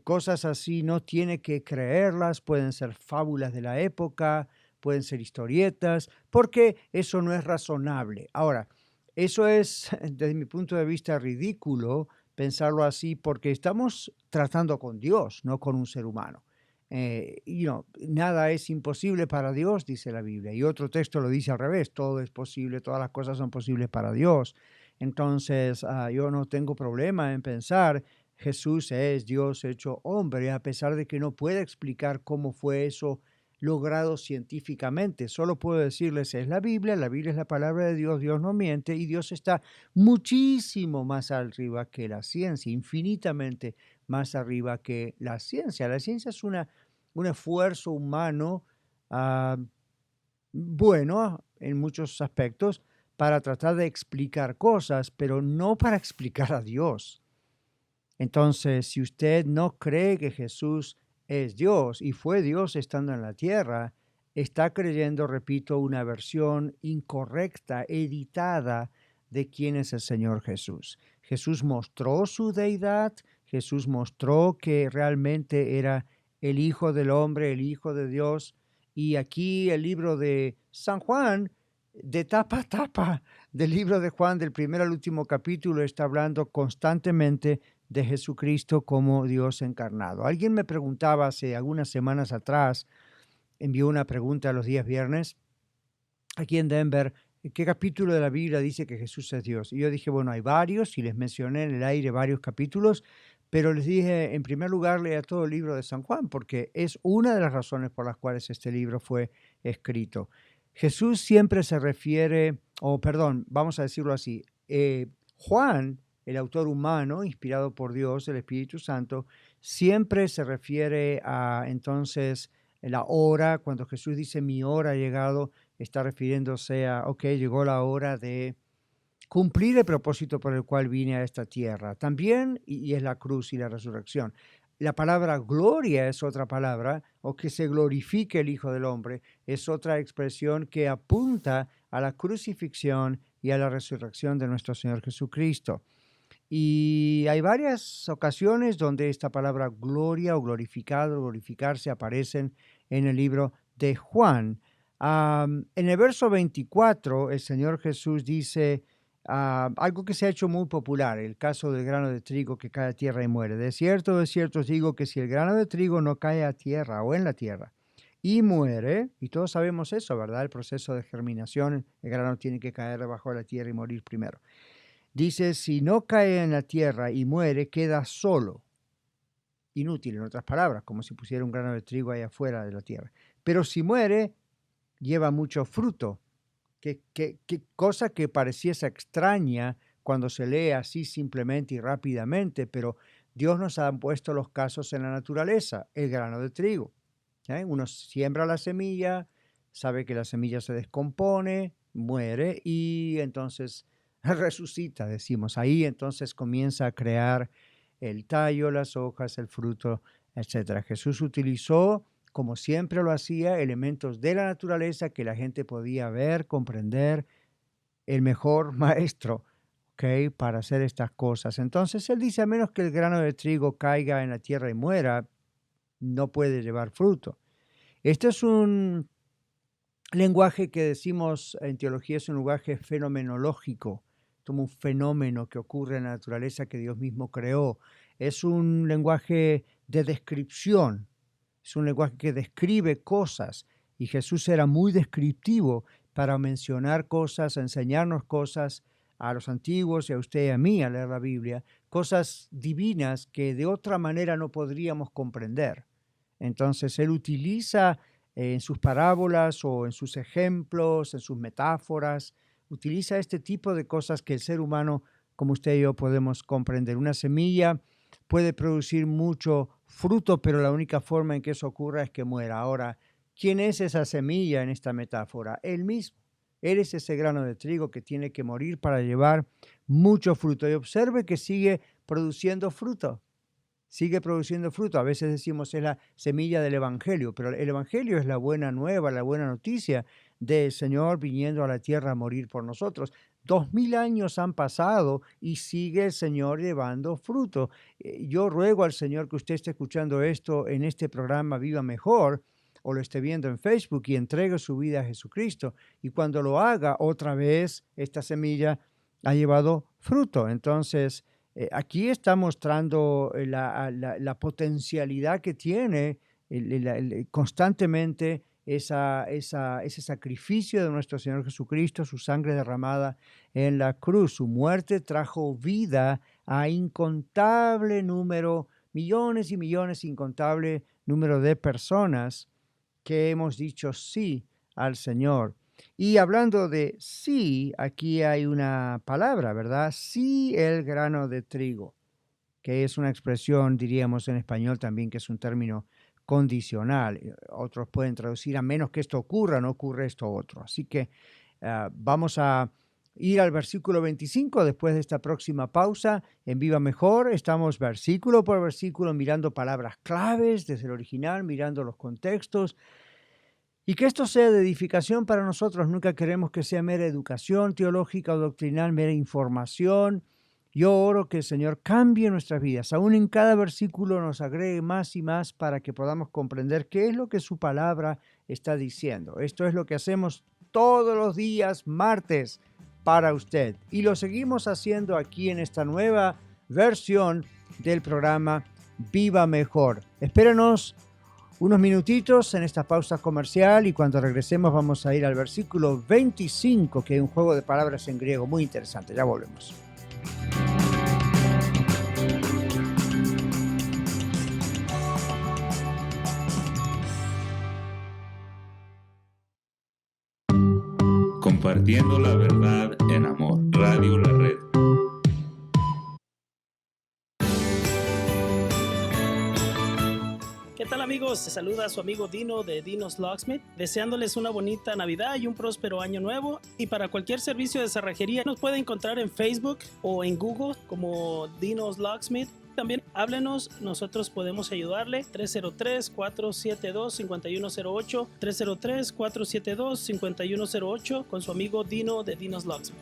cosas así, no tiene que creerlas, pueden ser fábulas de la época, pueden ser historietas, porque eso no es razonable. Ahora, eso es, desde mi punto de vista, ridículo pensarlo así porque estamos tratando con Dios, no con un ser humano. Nada es imposible para Dios, dice la Biblia, y otro texto lo dice al revés, todo es posible, todas las cosas son posibles para Dios. Entonces, yo no tengo problema en pensar Jesús es Dios hecho hombre, a pesar de que no pueda explicar cómo fue eso logrado científicamente. Solo puedo decirles, es la Biblia es la palabra de Dios, Dios no miente, y Dios está muchísimo más arriba que la ciencia, infinitamente más arriba que la ciencia. La ciencia es un esfuerzo humano, bueno, en muchos aspectos, para tratar de explicar cosas, pero no para explicar a Dios. Entonces, si usted no cree que Jesús es Dios y fue Dios estando en la tierra, está creyendo, repito, una versión incorrecta, editada de quién es el Señor Jesús. Jesús mostró su deidad, Jesús mostró que realmente era el Hijo del Hombre, el Hijo de Dios, y aquí el libro de San Juan, de tapa a tapa del libro de Juan, del primero al último capítulo, está hablando constantemente de Jesucristo como Dios encarnado. Alguien me preguntaba hace algunas semanas atrás, envió una pregunta los días viernes, aquí en Denver, ¿qué capítulo de la Biblia dice que Jesús es Dios? Y yo dije, bueno, hay varios, y les mencioné en el aire varios capítulos, pero les dije, en primer lugar, lea todo el libro de San Juan, porque es una de las razones por las cuales este libro fue escrito. Jesús siempre se refiere, vamos a decirlo así, Juan, el autor humano, inspirado por Dios, el Espíritu Santo, siempre se refiere a entonces la hora, cuando Jesús dice mi hora ha llegado, está refiriéndose a, llegó la hora de cumplir el propósito por el cual vine a esta tierra. También, y es la cruz y la resurrección. La palabra gloria es otra palabra, o que se glorifique el Hijo del Hombre, es otra expresión que apunta a la crucifixión y a la resurrección de nuestro Señor Jesucristo. Y hay varias ocasiones donde esta palabra gloria o glorificado, glorificarse aparecen en el libro de Juan. En el verso 24, el Señor Jesús dice algo que se ha hecho muy popular, el caso del grano de trigo que cae a tierra y muere. De cierto os digo que si el grano de trigo no cae a tierra o en la tierra y muere, y todos sabemos eso, ¿verdad? El proceso de germinación, el grano tiene que caer debajo de la tierra y morir primero. Dice, si no cae en la tierra y muere, queda solo. Inútil, en otras palabras, como si pusiera un grano de trigo ahí afuera de la tierra. Pero si muere, lleva mucho fruto. Qué cosa que pareciese extraña cuando se lee así simplemente y rápidamente, pero Dios nos ha puesto los casos en la naturaleza, el grano de trigo. Uno siembra la semilla, sabe que la semilla se descompone, muere y entonces resucita, decimos. Ahí entonces comienza a crear el tallo, las hojas, el fruto, etc. Jesús utilizó, como siempre lo hacía, elementos de la naturaleza que la gente podía ver, comprender, el mejor maestro, ¿okay?, para hacer estas cosas. Entonces él dice, a menos que el grano de trigo caiga en la tierra y muera, no puede llevar fruto. Este es un lenguaje que decimos en teología, es un lenguaje fenomenológico, como un fenómeno que ocurre en la naturaleza que Dios mismo creó. Es un lenguaje de descripción, es un lenguaje que describe cosas, y Jesús era muy descriptivo para mencionar cosas, enseñarnos cosas a los antiguos y a usted y a mí a leer la Biblia, cosas divinas que de otra manera no podríamos comprender. Entonces él utiliza en sus parábolas o en sus ejemplos, en sus metáforas, utiliza este tipo de cosas que el ser humano, como usted y yo, podemos comprender. Una semilla puede producir mucho fruto, pero la única forma en que eso ocurra es que muera. Ahora, ¿quién es esa semilla en esta metáfora? Él mismo. Él es ese grano de trigo que tiene que morir para llevar mucho fruto. Y observe que sigue produciendo fruto. Sigue produciendo fruto. A veces decimos es la semilla del Evangelio, pero el Evangelio es la buena nueva, la buena noticia del Señor viniendo a la tierra a morir por nosotros. 2000 años han pasado y sigue el Señor llevando fruto. Yo ruego al Señor que usted esté escuchando esto en este programa Viva Mejor, o lo esté viendo en Facebook, y entregue su vida a Jesucristo. Y cuando lo haga, otra vez esta semilla ha llevado fruto. Entonces, aquí está mostrando la potencialidad que tiene constantemente ese sacrificio de nuestro Señor Jesucristo, su sangre derramada en la cruz. Su muerte trajo vida a incontable número, millones y millones, incontable número de personas que hemos dicho sí al Señor. Y hablando de sí, aquí hay una palabra, ¿verdad? Sí, el grano de trigo, que es una expresión, diríamos en español también, que es un término condicional. Otros pueden traducir, a menos que esto ocurra, no ocurre esto otro. Así que vamos a ir al versículo 25 después de esta próxima pausa. En Viva Mejor estamos versículo por versículo mirando palabras claves desde el original, mirando los contextos. Y que esto sea de edificación para nosotros. Nunca queremos que sea mera educación teológica o doctrinal, mera información. Yo oro que el Señor cambie nuestras vidas. Aún en cada versículo nos agregue más y más para que podamos comprender qué es lo que su palabra está diciendo. Esto es lo que hacemos todos los días, martes, para usted. Y lo seguimos haciendo aquí en esta nueva versión del programa Viva Mejor. Espérenos unos minutitos en esta pausa comercial y cuando regresemos vamos a ir al versículo 25, que es un juego de palabras en griego muy interesante. Ya volvemos. Compartiendo la verdad en amor. Radio La Red. ¿Qué tal, amigos? Se saluda a su amigo Dino de Dino's Locksmith, deseándoles una bonita Navidad y un próspero año nuevo. Y para cualquier servicio de cerrajería nos puede encontrar en Facebook o en Google como Dino's Locksmith. También háblenos, nosotros podemos ayudarle. 303-472-5108, 303-472-5108 con su amigo Dino de Dino's Locksmith.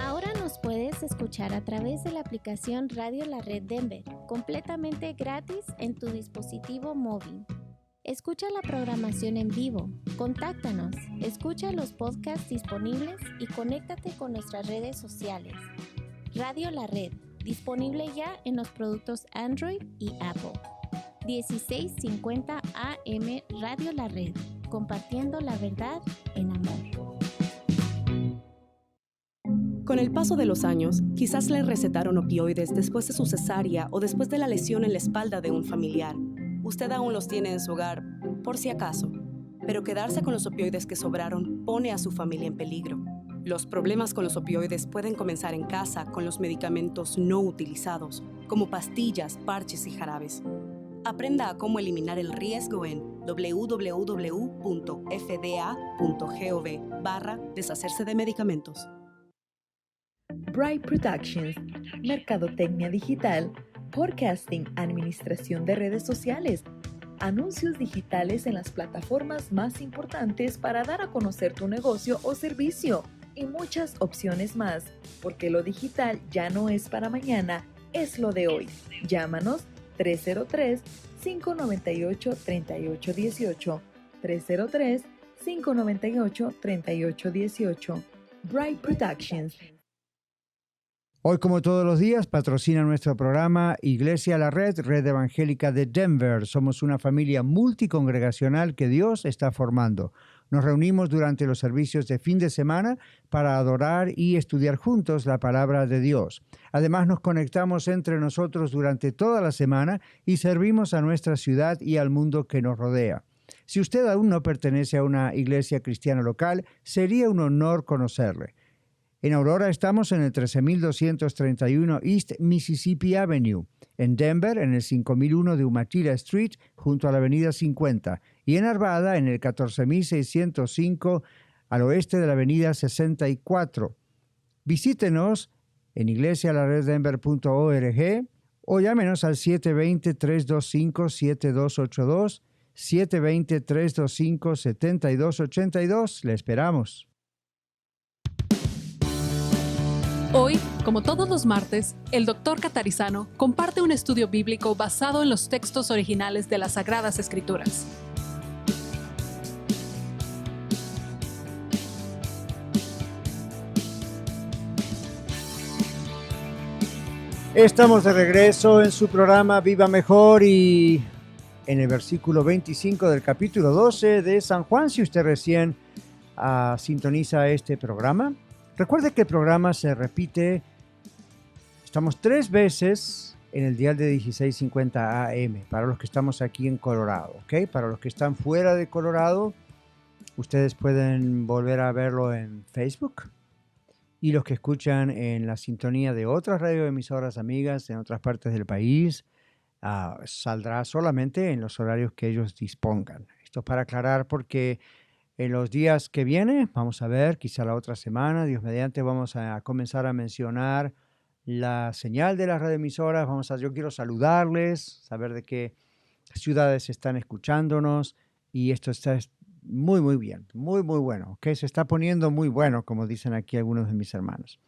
Ahora nos puedes puedes escuchar a través de la aplicación Radio La Red Denver, completamente gratis en tu dispositivo móvil. Escucha la programación en vivo, contáctanos, escucha los podcasts disponibles y conéctate con nuestras redes sociales. Radio La Red, disponible ya en los productos Android y Apple. 1650 AM Radio La Red, compartiendo la verdad en amor. Con el paso de los años, quizás le recetaron opioides después de su cesárea o después de la lesión en la espalda de un familiar. Usted aún los tiene en su hogar, por si acaso. Pero quedarse con los opioides que sobraron pone a su familia en peligro. Los problemas con los opioides pueden comenzar en casa con los medicamentos no utilizados, como pastillas, parches y jarabes. Aprenda a cómo eliminar el riesgo en www.fda.gov/deshacerse de medicamentos. Bright Productions, mercadotecnia digital, podcasting, administración de redes sociales, anuncios digitales en las plataformas más importantes para dar a conocer tu negocio o servicio y muchas opciones más, porque lo digital ya no es para mañana, es lo de hoy. Llámanos 303-598-3818, 303-598-3818. Bright Productions. Hoy, como todos los días, patrocina nuestro programa Iglesia La Red, Red Evangélica de Denver. Somos una familia multicongregacional que Dios está formando. Nos reunimos durante los servicios de fin de semana para adorar y estudiar juntos la palabra de Dios. Además, nos conectamos entre nosotros durante toda la semana y servimos a nuestra ciudad y al mundo que nos rodea. Si usted aún no pertenece a una iglesia cristiana local, sería un honor conocerle. En Aurora estamos en el 13231 East Mississippi Avenue. En Denver, en el 5001 de Umatilla Street, junto a la avenida 50. Y en Arvada, en el 14605, al oeste de la avenida 64. Visítenos en iglesialareddenver.org o llámenos al 720-325-7282, 720-325-7282. Le esperamos. Hoy, como todos los martes, el Dr. Catarizano comparte un estudio bíblico basado en los textos originales de las Sagradas Escrituras. Estamos de regreso en su programa Viva Mejor y en el versículo 25 del capítulo 12 de San Juan, si usted recién sintoniza este programa. Recuerde que el programa se repite, estamos 3 veces en el dial de 1650 AM, para los que estamos aquí en Colorado, ¿ok? Para los que están fuera de Colorado, ustedes pueden volver a verlo en Facebook. Y los que escuchan en la sintonía de otras radioemisoras amigas en otras partes del país, saldrá solamente en los horarios que ellos dispongan. Esto es para aclarar porque en los días que vienen, vamos a ver, quizá la otra semana, Dios mediante, vamos a comenzar a mencionar la señal de las radioemisoras. Yo quiero saludarles, saber de qué ciudades están escuchándonos, y esto está muy, muy bien, muy, muy bueno, que se está poniendo muy bueno, como dicen aquí algunos de mis hermanos.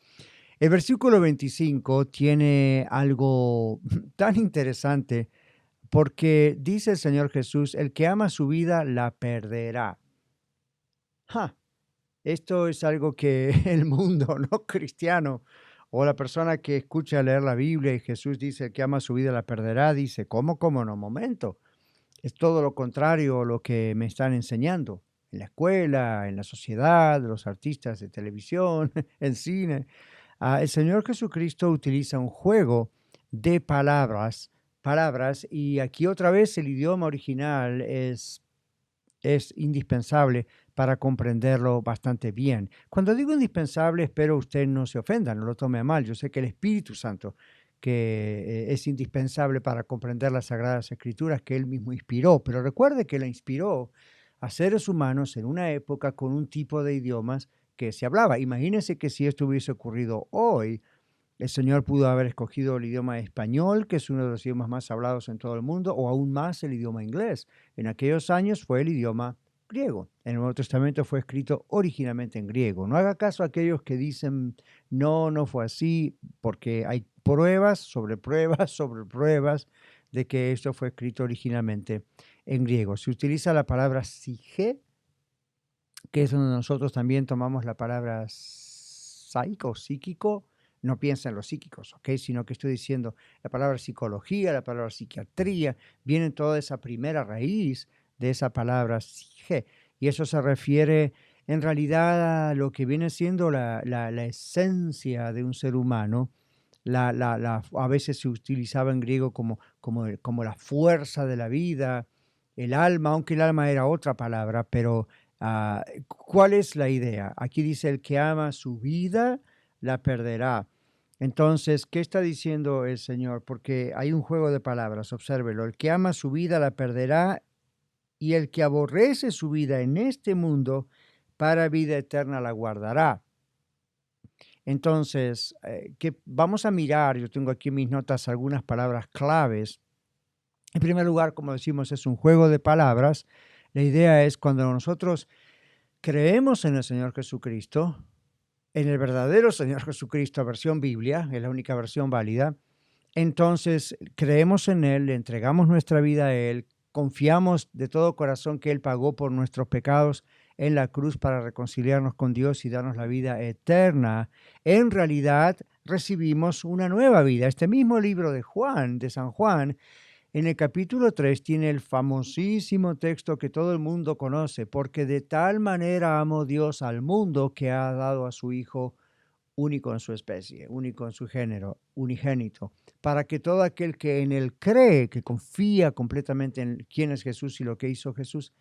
El versículo 25 tiene algo tan interesante porque dice el Señor Jesús, el que ama su vida la perderá. Esto es algo que el mundo no cristiano o la persona que escucha leer la Biblia y Jesús dice, el que ama su vida la perderá, dice, ¿cómo no? Momento. Es todo lo contrario a lo que me están enseñando en la escuela, en la sociedad, los artistas de televisión, en cine. El Señor Jesucristo utiliza un juego de palabras, y aquí otra vez el idioma original es indispensable para comprenderlo bastante bien. Cuando digo indispensable, espero usted no se ofenda, no lo tome a mal. Yo sé que el Espíritu Santo, que es indispensable para comprender las Sagradas Escrituras que Él mismo inspiró, pero recuerde que la inspiró a seres humanos en una época con un tipo de idiomas que se hablaba. Imagínense que si esto hubiese ocurrido hoy, el Señor pudo haber escogido el idioma español, que es uno de los idiomas más hablados en todo el mundo, o aún más el idioma inglés. En aquellos años fue el idioma griego. En el Nuevo Testamento fue escrito originalmente en griego. No haga caso a aquellos que dicen, no fue así, porque hay pruebas sobre pruebas sobre pruebas de que esto fue escrito originalmente en griego. Se utiliza la palabra psique, que es donde nosotros también tomamos la palabra psíquico. No piensa en los psíquicos, ¿ok? Sino que estoy diciendo la palabra psicología, la palabra psiquiatría, viene toda esa primera raíz de esa palabra psique. Y eso se refiere en realidad a lo que viene siendo la esencia de un ser humano. A veces se utilizaba en griego como la fuerza de la vida, el alma, aunque el alma era otra palabra, pero ¿cuál es la idea? Aquí dice, el que ama su vida la perderá. Entonces, ¿qué está diciendo el Señor? Porque hay un juego de palabras, obsérvelo. El que ama su vida la perderá, y el que aborrece su vida en este mundo, para vida eterna la guardará. Entonces, vamos a mirar, yo tengo aquí en mis notas algunas palabras claves. En primer lugar, como decimos, es un juego de palabras. La idea es cuando nosotros creemos en el Señor Jesucristo, en el verdadero Señor Jesucristo, versión Biblia, es la única versión válida, entonces creemos en Él, le entregamos nuestra vida a Él, confiamos de todo corazón que Él pagó por nuestros pecados en la cruz para reconciliarnos con Dios y darnos la vida eterna. En realidad recibimos una nueva vida. Este mismo libro de San Juan, en el capítulo 3 tiene el famosísimo texto que todo el mundo conoce, porque de tal manera amó Dios al mundo que ha dado a su Hijo único en su especie, único en su género, unigénito, para que todo aquel que en Él cree, que confía completamente en quién es Jesús y lo que hizo Jesús,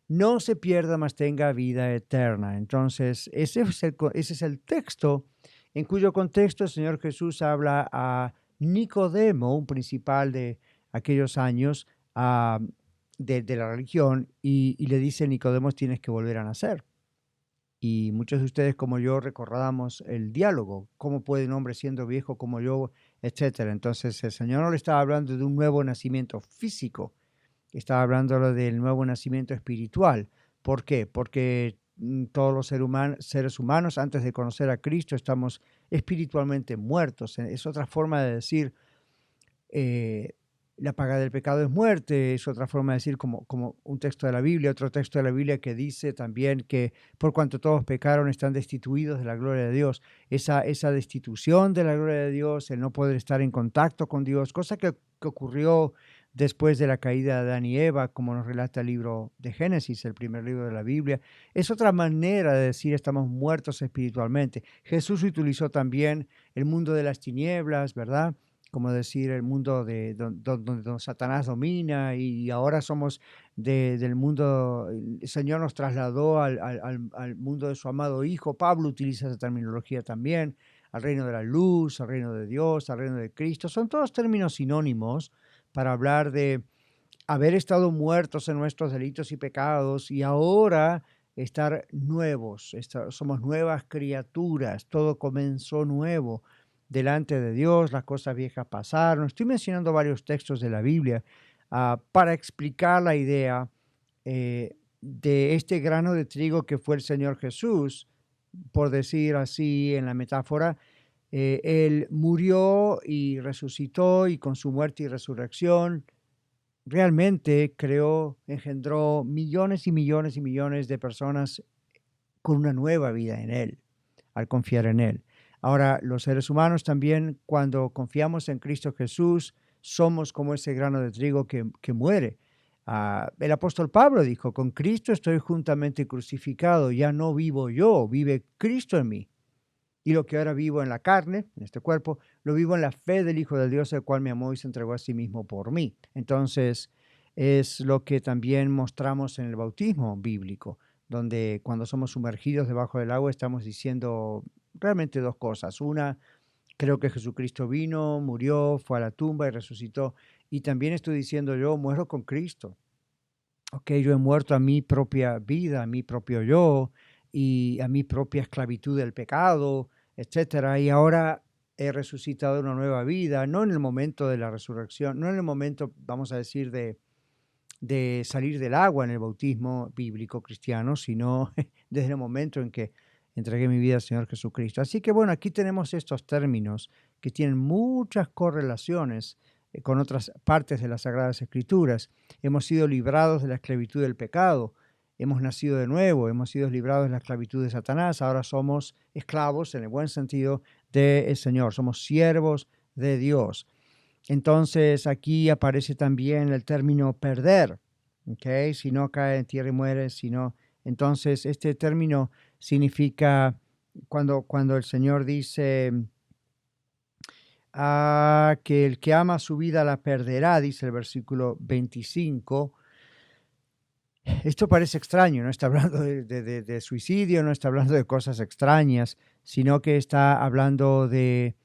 no se pierda, mas tenga vida eterna. Entonces, ese es el texto en cuyo contexto el Señor Jesús habla a Nicodemo, un principal de aquellos años de la religión, y le dice, Nicodemo, tienes que volver a nacer. Y muchos de ustedes como yo recordamos el diálogo, cómo puede un hombre siendo viejo como yo, etcétera. Entonces el Señor no le estaba hablando de un nuevo nacimiento físico, estaba hablando del nuevo nacimiento espiritual. ¿Por qué? Porque todos los seres humanos antes de conocer a Cristo estamos espiritualmente muertos. Es otra forma de decir, la paga del pecado es muerte, es otra forma de decir como un texto de la Biblia, otro texto de la Biblia que dice también que por cuanto todos pecaron están destituidos de la gloria de Dios. Esa destitución de la gloria de Dios, el no poder estar en contacto con Dios, cosa que ocurrió después de la caída de Adán y Eva, como nos relata el libro de Génesis, el primer libro de la Biblia, es otra manera de decir estamos muertos espiritualmente. Jesús utilizó también el mundo de las tinieblas, ¿verdad? Como decir el mundo donde Satanás domina, y ahora somos del mundo, el Señor nos trasladó al mundo de su amado Hijo. Pablo utiliza esa terminología también, al reino de la luz, al reino de Dios, al reino de Cristo. Son todos términos sinónimos para hablar de haber estado muertos en nuestros delitos y pecados y ahora estar nuevos, somos nuevas criaturas, todo comenzó nuevo. Delante de Dios, las cosas viejas pasaron. Estoy mencionando varios textos de la Biblia para explicar la idea de este grano de trigo que fue el Señor Jesús, por decir así en la metáfora. Él murió y resucitó, y con su muerte y resurrección realmente engendró millones y millones y millones de personas con una nueva vida en Él, al confiar en Él. Ahora, los seres humanos también, cuando confiamos en Cristo Jesús, somos como ese grano de trigo que muere. El apóstol Pablo dijo, con Cristo estoy juntamente crucificado, ya no vivo yo, vive Cristo en mí. Y lo que ahora vivo en la carne, en este cuerpo, lo vivo en la fe del Hijo de Dios, el cual me amó y se entregó a sí mismo por mí. Entonces, es lo que también mostramos en el bautismo bíblico, donde cuando somos sumergidos debajo del agua estamos diciendo realmente dos cosas. Una, creo que Jesucristo vino, murió, fue a la tumba y resucitó. Y también estoy diciendo, yo muero con Cristo. Ok, yo he muerto a mi propia vida, a mi propio yo y a mi propia esclavitud del pecado, etcétera. Y ahora he resucitado una nueva vida, no en el momento de la resurrección, no en el momento, vamos a decir, de de salir del agua en el bautismo bíblico cristiano, sino desde el momento en que entregué mi vida al Señor Jesucristo. Así que bueno, aquí tenemos estos términos que tienen muchas correlaciones con otras partes de las Sagradas Escrituras. Hemos sido librados de la esclavitud del pecado, hemos nacido de nuevo, hemos sido librados de la esclavitud de Satanás, ahora somos esclavos en el buen sentido del Señor, somos siervos de Dios. Entonces aquí aparece también el término perder, ¿okay? Si no cae en tierra y muere, si no. Entonces este término significa cuando el Señor dice que el que ama su vida la perderá, dice el versículo 25. Esto parece extraño, no está hablando de suicidio, no está hablando de cosas extrañas, sino que está hablando de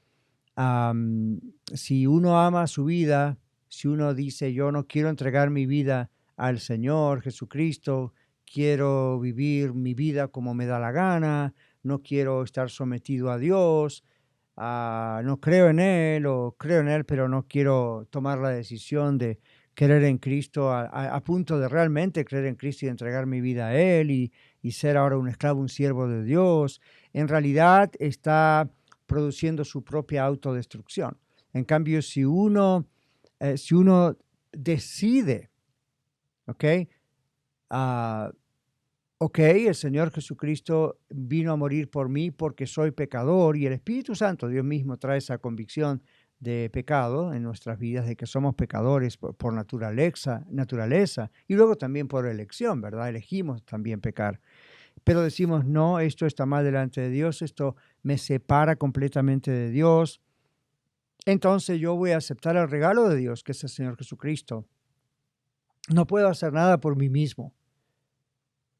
si uno ama su vida, si uno dice yo no quiero entregar mi vida al Señor Jesucristo, quiero vivir mi vida como me da la gana, no quiero estar sometido a Dios, no creo en Él o creo en Él pero no quiero tomar la decisión de creer en Cristo a punto de realmente creer en Cristo y entregar mi vida a Él y ser ahora un esclavo, un siervo de Dios. En realidad está produciendo su propia autodestrucción. En cambio, si uno decide, el Señor Jesucristo vino a morir por mí porque soy pecador y el Espíritu Santo, Dios mismo, trae esa convicción de pecado en nuestras vidas, de que somos pecadores por naturaleza y luego también por elección, ¿verdad? Elegimos también pecar. Pero decimos, no, esto está mal delante de Dios, esto me separa completamente de Dios. Entonces yo voy a aceptar el regalo de Dios, que es el Señor Jesucristo. No puedo hacer nada por mí mismo.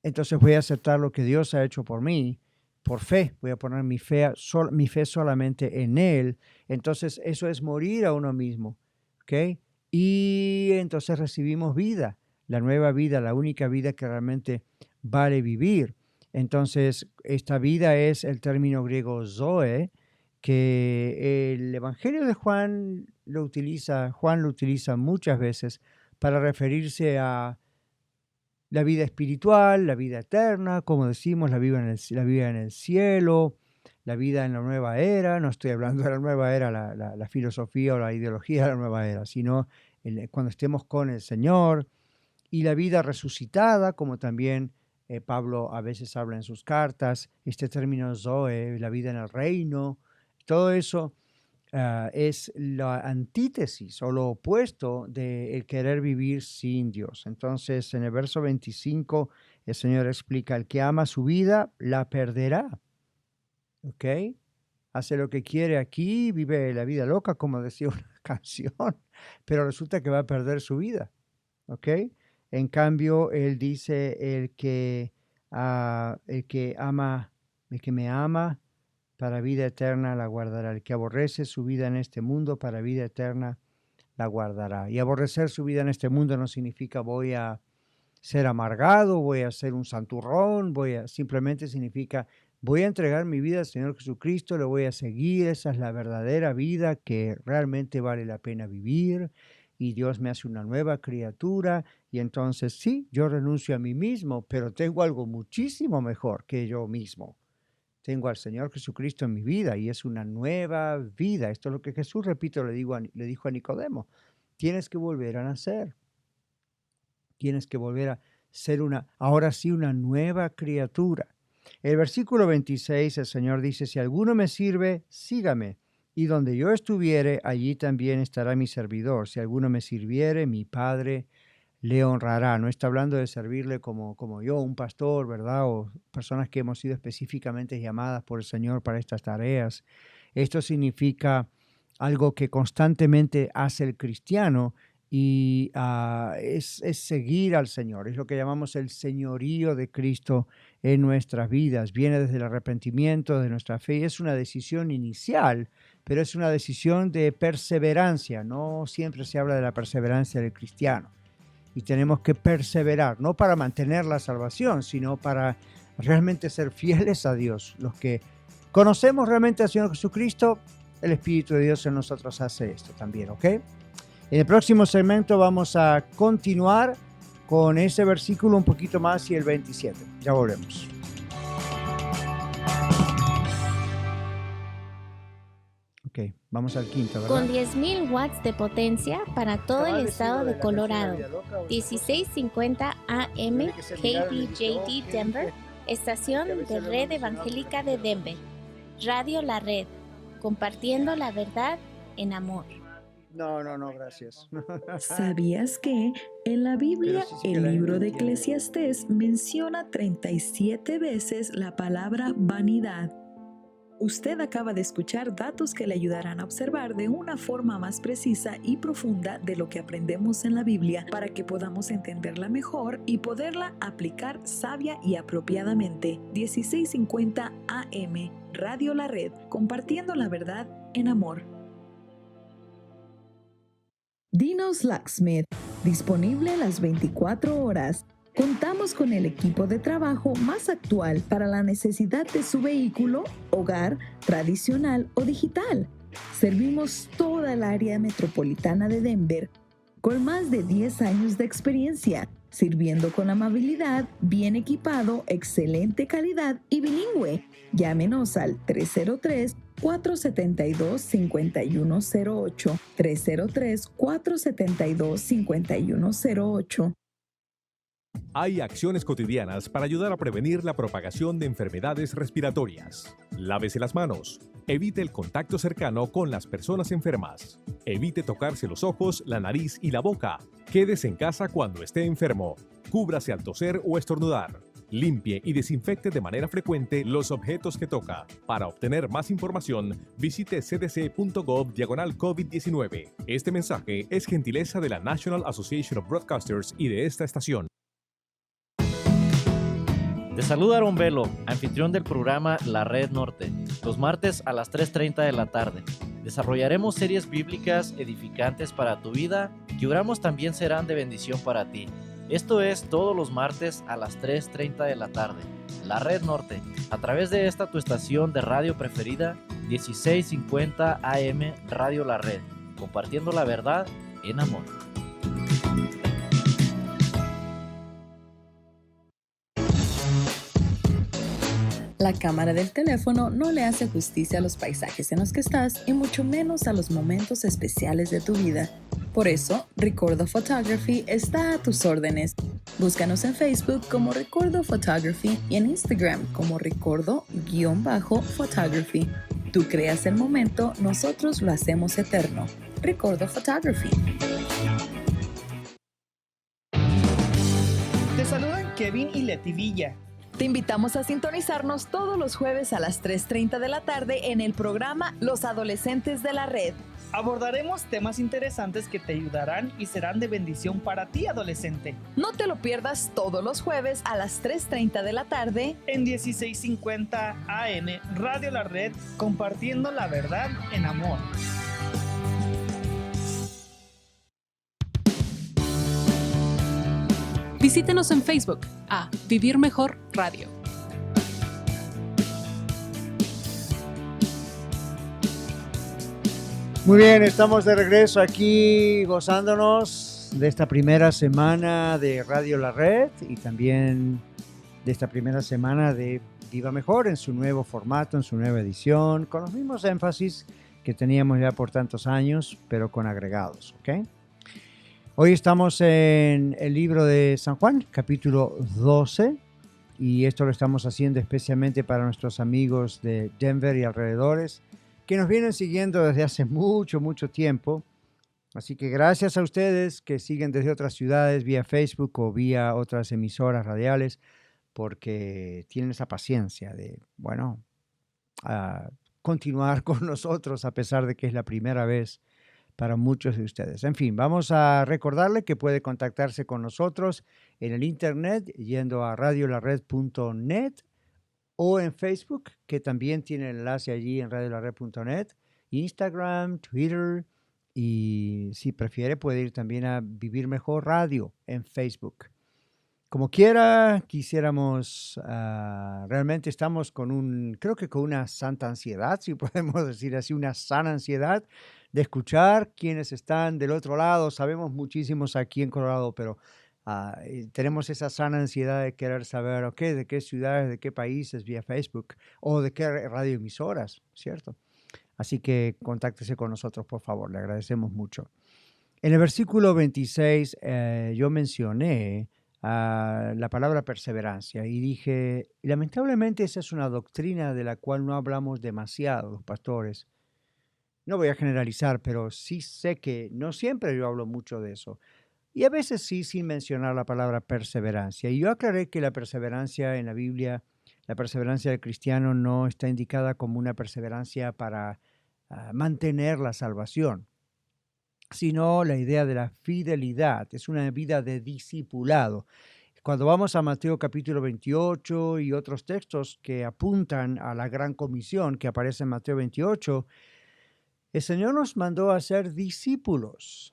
Entonces voy a aceptar lo que Dios ha hecho por mí, por fe. Voy a poner mi fe solamente en Él. Entonces eso es morir a uno mismo. ¿Okay? Y entonces recibimos vida, la nueva vida, la única vida que realmente vale vivir. Entonces, esta vida es el término griego zoe, que el Evangelio de Juan lo utiliza muchas veces para referirse a la vida espiritual, la vida eterna, como decimos, la vida en el cielo, la vida en la nueva era. No estoy hablando de la nueva era, la filosofía o la ideología de la nueva era, sino cuando estemos con el Señor, y la vida resucitada, como también Pablo a veces habla en sus cartas, este término zoe, la vida en el reino. Todo eso es la antítesis o lo opuesto del querer vivir sin Dios. Entonces, en el verso 25, el Señor explica, el que ama su vida, la perderá. ¿Ok? Hace lo que quiere aquí, vive la vida loca, como decía una canción, pero resulta que va a perder su vida. ¿Ok? En cambio, Él dice, el que me ama, para vida eterna la guardará. El que aborrece su vida en este mundo, para vida eterna la guardará. Y aborrecer su vida en este mundo no significa voy a ser amargado, voy a ser un santurrón, simplemente significa voy a entregar mi vida al Señor Jesucristo, le voy a seguir. Esa es la verdadera vida que realmente vale la pena vivir. Y Dios me hace una nueva criatura. Y entonces sí, yo renuncio a mí mismo, pero tengo algo muchísimo mejor que yo mismo. Tengo al Señor Jesucristo en mi vida y es una nueva vida. Esto es lo que Jesús, repito, le dijo a Nicodemo. Tienes que volver a nacer. Tienes que volver a ser ahora sí, una nueva criatura. El versículo 26, el Señor dice, si alguno me sirve, sígame. Y donde yo estuviere, allí también estará mi servidor. Si alguno me sirviere, mi Padre le honrará. No está hablando de servirle como yo, un pastor, ¿verdad? O personas que hemos sido específicamente llamadas por el Señor para estas tareas. Esto significa algo que constantemente hace el cristiano y es seguir al Señor. Es lo que llamamos el señorío de Cristo en nuestras vidas. Viene desde el arrepentimiento de nuestra fe y es una decisión inicial, pero es una decisión de perseverancia. No siempre se habla de la perseverancia del cristiano. Y tenemos que perseverar, no para mantener la salvación, sino para realmente ser fieles a Dios. Los que conocemos realmente al Señor Jesucristo, el Espíritu de Dios en nosotros hace esto también, ¿ok? En el próximo segmento vamos a continuar con ese versículo un poquito más y el 27. Ya volvemos. Ok, vamos al quinto, ¿verdad? Con 10.000 watts de potencia para todo el estado de Colorado. 1650 AM KBJD Denver, estación de Red Evangélica de Denver. Radio La Red, compartiendo la verdad en amor. No, gracias. ¿Sabías que en la Biblia Pero sí que el la libro gente de entiende. Eclesiastés menciona 37 veces la palabra vanidad? Usted acaba de escuchar datos que le ayudarán a observar de una forma más precisa y profunda de lo que aprendemos en la Biblia para que podamos entenderla mejor y poderla aplicar sabia y apropiadamente. 1650 AM, Radio La Red, compartiendo la verdad en amor. Dino's Locksmith, disponible las 24 horas. Contamos con el equipo de trabajo más actual para la necesidad de su vehículo, hogar, tradicional o digital. Servimos toda el área metropolitana de Denver con más de 10 años de experiencia, sirviendo con amabilidad, bien equipado, excelente calidad y bilingüe. Llámenos al 303-472-5108, 303-472-5108. Hay acciones cotidianas para ayudar a prevenir la propagación de enfermedades respiratorias. Lávese las manos. Evite el contacto cercano con las personas enfermas. Evite tocarse los ojos, la nariz y la boca. Quédese en casa cuando esté enfermo. Cúbrase al toser o estornudar. Limpie y desinfecte de manera frecuente los objetos que toca. Para obtener más información, visite cdc.gov/COVID-19. Este mensaje es gentileza de la National Association of Broadcasters y de esta estación. Te saluda Aaron Velo, anfitrión del programa La Red Norte, los martes a las 3:30 de la tarde. Desarrollaremos series bíblicas edificantes para tu vida que oramos también serán de bendición para ti. Esto es todos los martes a las 3:30 de la tarde. La Red Norte, a través de esta tu estación de radio preferida, 1650 AM Radio La Red, compartiendo la verdad en amor. La cámara del teléfono no le hace justicia a los paisajes en los que estás y mucho menos a los momentos especiales de tu vida. Por eso, Recordo Photography está a tus órdenes. Búscanos en Facebook como Recordo Photography y en Instagram como Recordo_Photography. Tú creas el momento, nosotros lo hacemos eterno. Recordo Photography. Te saludan Kevin y Leti Villa. Te invitamos a sintonizarnos todos los jueves a las 3:30 de la tarde en el programa Los Adolescentes de la Red. Abordaremos temas interesantes que te ayudarán y serán de bendición para ti, adolescente. No te lo pierdas todos los jueves a las 3:30 de la tarde en 1650 AM Radio La Red, compartiendo la verdad en amor. Visítenos en Facebook a Vivir Mejor Radio. Muy bien, estamos de regreso aquí gozándonos de esta primera semana de Radio La Red y también de esta primera semana de Viva Mejor en su nuevo formato, en su nueva edición, con los mismos énfasis que teníamos ya por tantos años, pero con agregados, ¿ok? Hoy estamos en el libro de San Juan, capítulo 12, y esto lo estamos haciendo especialmente para nuestros amigos de Denver y alrededores, que nos vienen siguiendo desde hace mucho, mucho tiempo. Así que gracias a ustedes que siguen desde otras ciudades vía Facebook o vía otras emisoras radiales, porque tienen esa paciencia de, bueno, continuar con nosotros a pesar de que es la primera vez para muchos de ustedes. En fin, vamos a recordarle que puede contactarse con nosotros en el internet yendo a radiolared.net o en Facebook, que también tiene el enlace allí en radiolared.net, Instagram, Twitter y si prefiere puede ir también a Vivir Mejor Radio en Facebook. Como quiera, quisiéramos, realmente estamos creo que con una santa ansiedad, si podemos decir así, una sana ansiedad de escuchar quienes están del otro lado. Sabemos muchísimos aquí en Colorado, pero Y tenemos esa sana ansiedad de querer saber, ok, de qué ciudades, de qué países vía Facebook o de qué radioemisoras, ¿cierto? Así que contáctese con nosotros, por favor, le agradecemos mucho. En el versículo 26 yo mencioné la palabra perseverancia y dije, lamentablemente esa es una doctrina de la cual no hablamos demasiado los pastores. No voy a generalizar, pero sí sé que no siempre yo hablo mucho de eso. Y a veces sí, sin mencionar la palabra perseverancia. Y yo aclaré que la perseverancia en la Biblia, la perseverancia del cristiano no está indicada como una perseverancia para mantener la salvación, sino la idea de la fidelidad. Es una vida de discipulado. Cuando vamos a Mateo capítulo 28 y otros textos que apuntan a la gran comisión que aparece en Mateo 28, el Señor nos mandó a ser discípulos.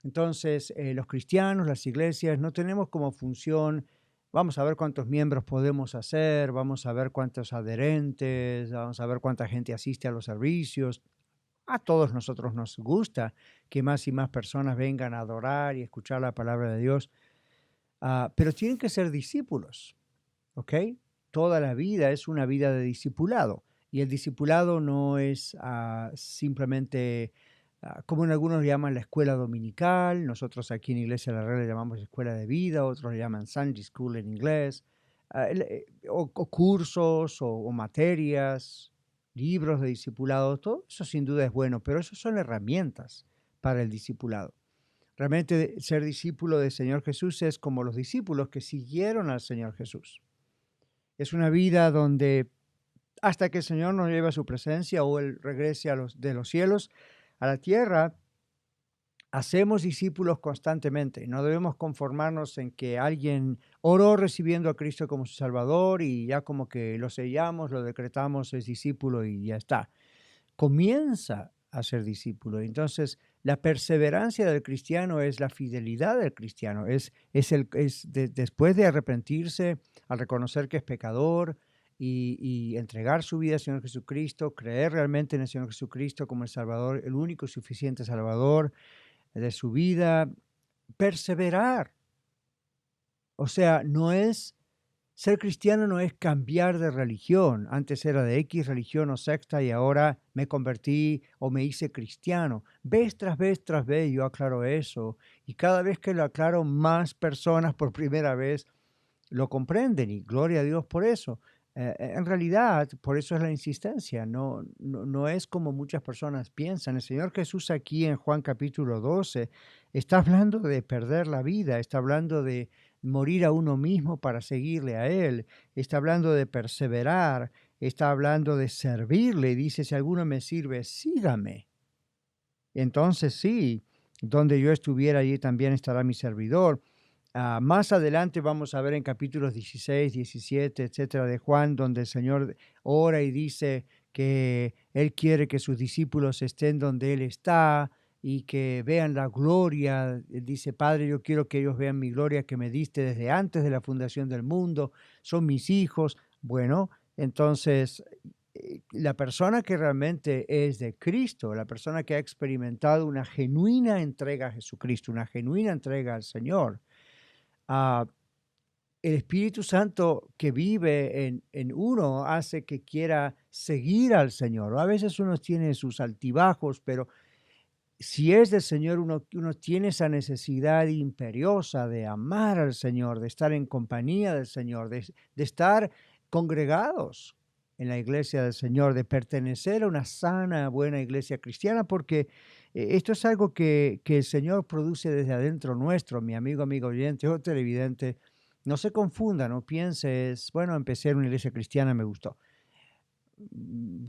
Entonces, los cristianos, las iglesias, no tenemos como función, vamos a ver cuántos miembros podemos hacer, vamos a ver cuántos adherentes, vamos a ver cuánta gente asiste a los servicios. A todos nosotros nos gusta que más y más personas vengan a adorar y escuchar la palabra de Dios, pero tienen que ser discípulos, ¿ok? Toda la vida es una vida de discipulado y el discipulado no es simplemente como en algunos llaman la escuela dominical, nosotros aquí en Iglesia de la Red le llamamos escuela de vida, otros le llaman Sunday School en inglés, o cursos o materias, libros de discipulado, todo eso sin duda es bueno, pero eso son herramientas para el discipulado. Realmente ser discípulo del Señor Jesús es como los discípulos que siguieron al Señor Jesús. Es una vida donde hasta que el Señor nos lleve a su presencia o Él regrese de los cielos a la tierra, hacemos discípulos constantemente. No debemos conformarnos en que alguien oró recibiendo a Cristo como su Salvador y ya como que lo sellamos, lo decretamos, es discípulo y ya está. Comienza a ser discípulo. Entonces, la perseverancia del cristiano es la fidelidad del cristiano. Después de arrepentirse, al reconocer que es pecador, y entregar su vida al Señor Jesucristo, creer realmente en el Señor Jesucristo como el Salvador, el único y suficiente Salvador de su vida, perseverar. O sea, ser cristiano no es cambiar de religión. Antes era de X religión o secta y ahora me convertí o me hice cristiano. Vez tras vez yo aclaro eso y cada vez que lo aclaro más personas por primera vez lo comprenden y gloria a Dios por eso. En realidad, por eso es la insistencia, no es como muchas personas piensan. El Señor Jesús aquí en Juan capítulo 12 está hablando de perder la vida, está hablando de morir a uno mismo para seguirle a Él, está hablando de perseverar, está hablando de servirle. Dice, si alguno me sirve, sígame. Entonces sí, donde yo estuviera, allí también estará mi servidor. Más adelante vamos a ver en capítulos 16, 17, etcétera, de Juan, donde el Señor ora y dice que Él quiere que sus discípulos estén donde Él está y que vean la gloria. Él dice, Padre, yo quiero que ellos vean mi gloria que me diste desde antes de la fundación del mundo. Son mis hijos. Bueno, entonces la persona que realmente es de Cristo, la persona que ha experimentado una genuina entrega a Jesucristo, una genuina entrega al Señor, el Espíritu Santo que vive en uno hace que quiera seguir al Señor. A veces uno tiene sus altibajos, pero si es del Señor, uno tiene esa necesidad imperiosa de amar al Señor, de estar en compañía del Señor, de estar congregados en la iglesia del Señor, de pertenecer a una sana, buena iglesia cristiana, porque esto es algo que el Señor produce desde adentro nuestro, mi amigo oyente o televidente. No se confunda, no pienses, bueno, empecé en una iglesia cristiana, me gustó.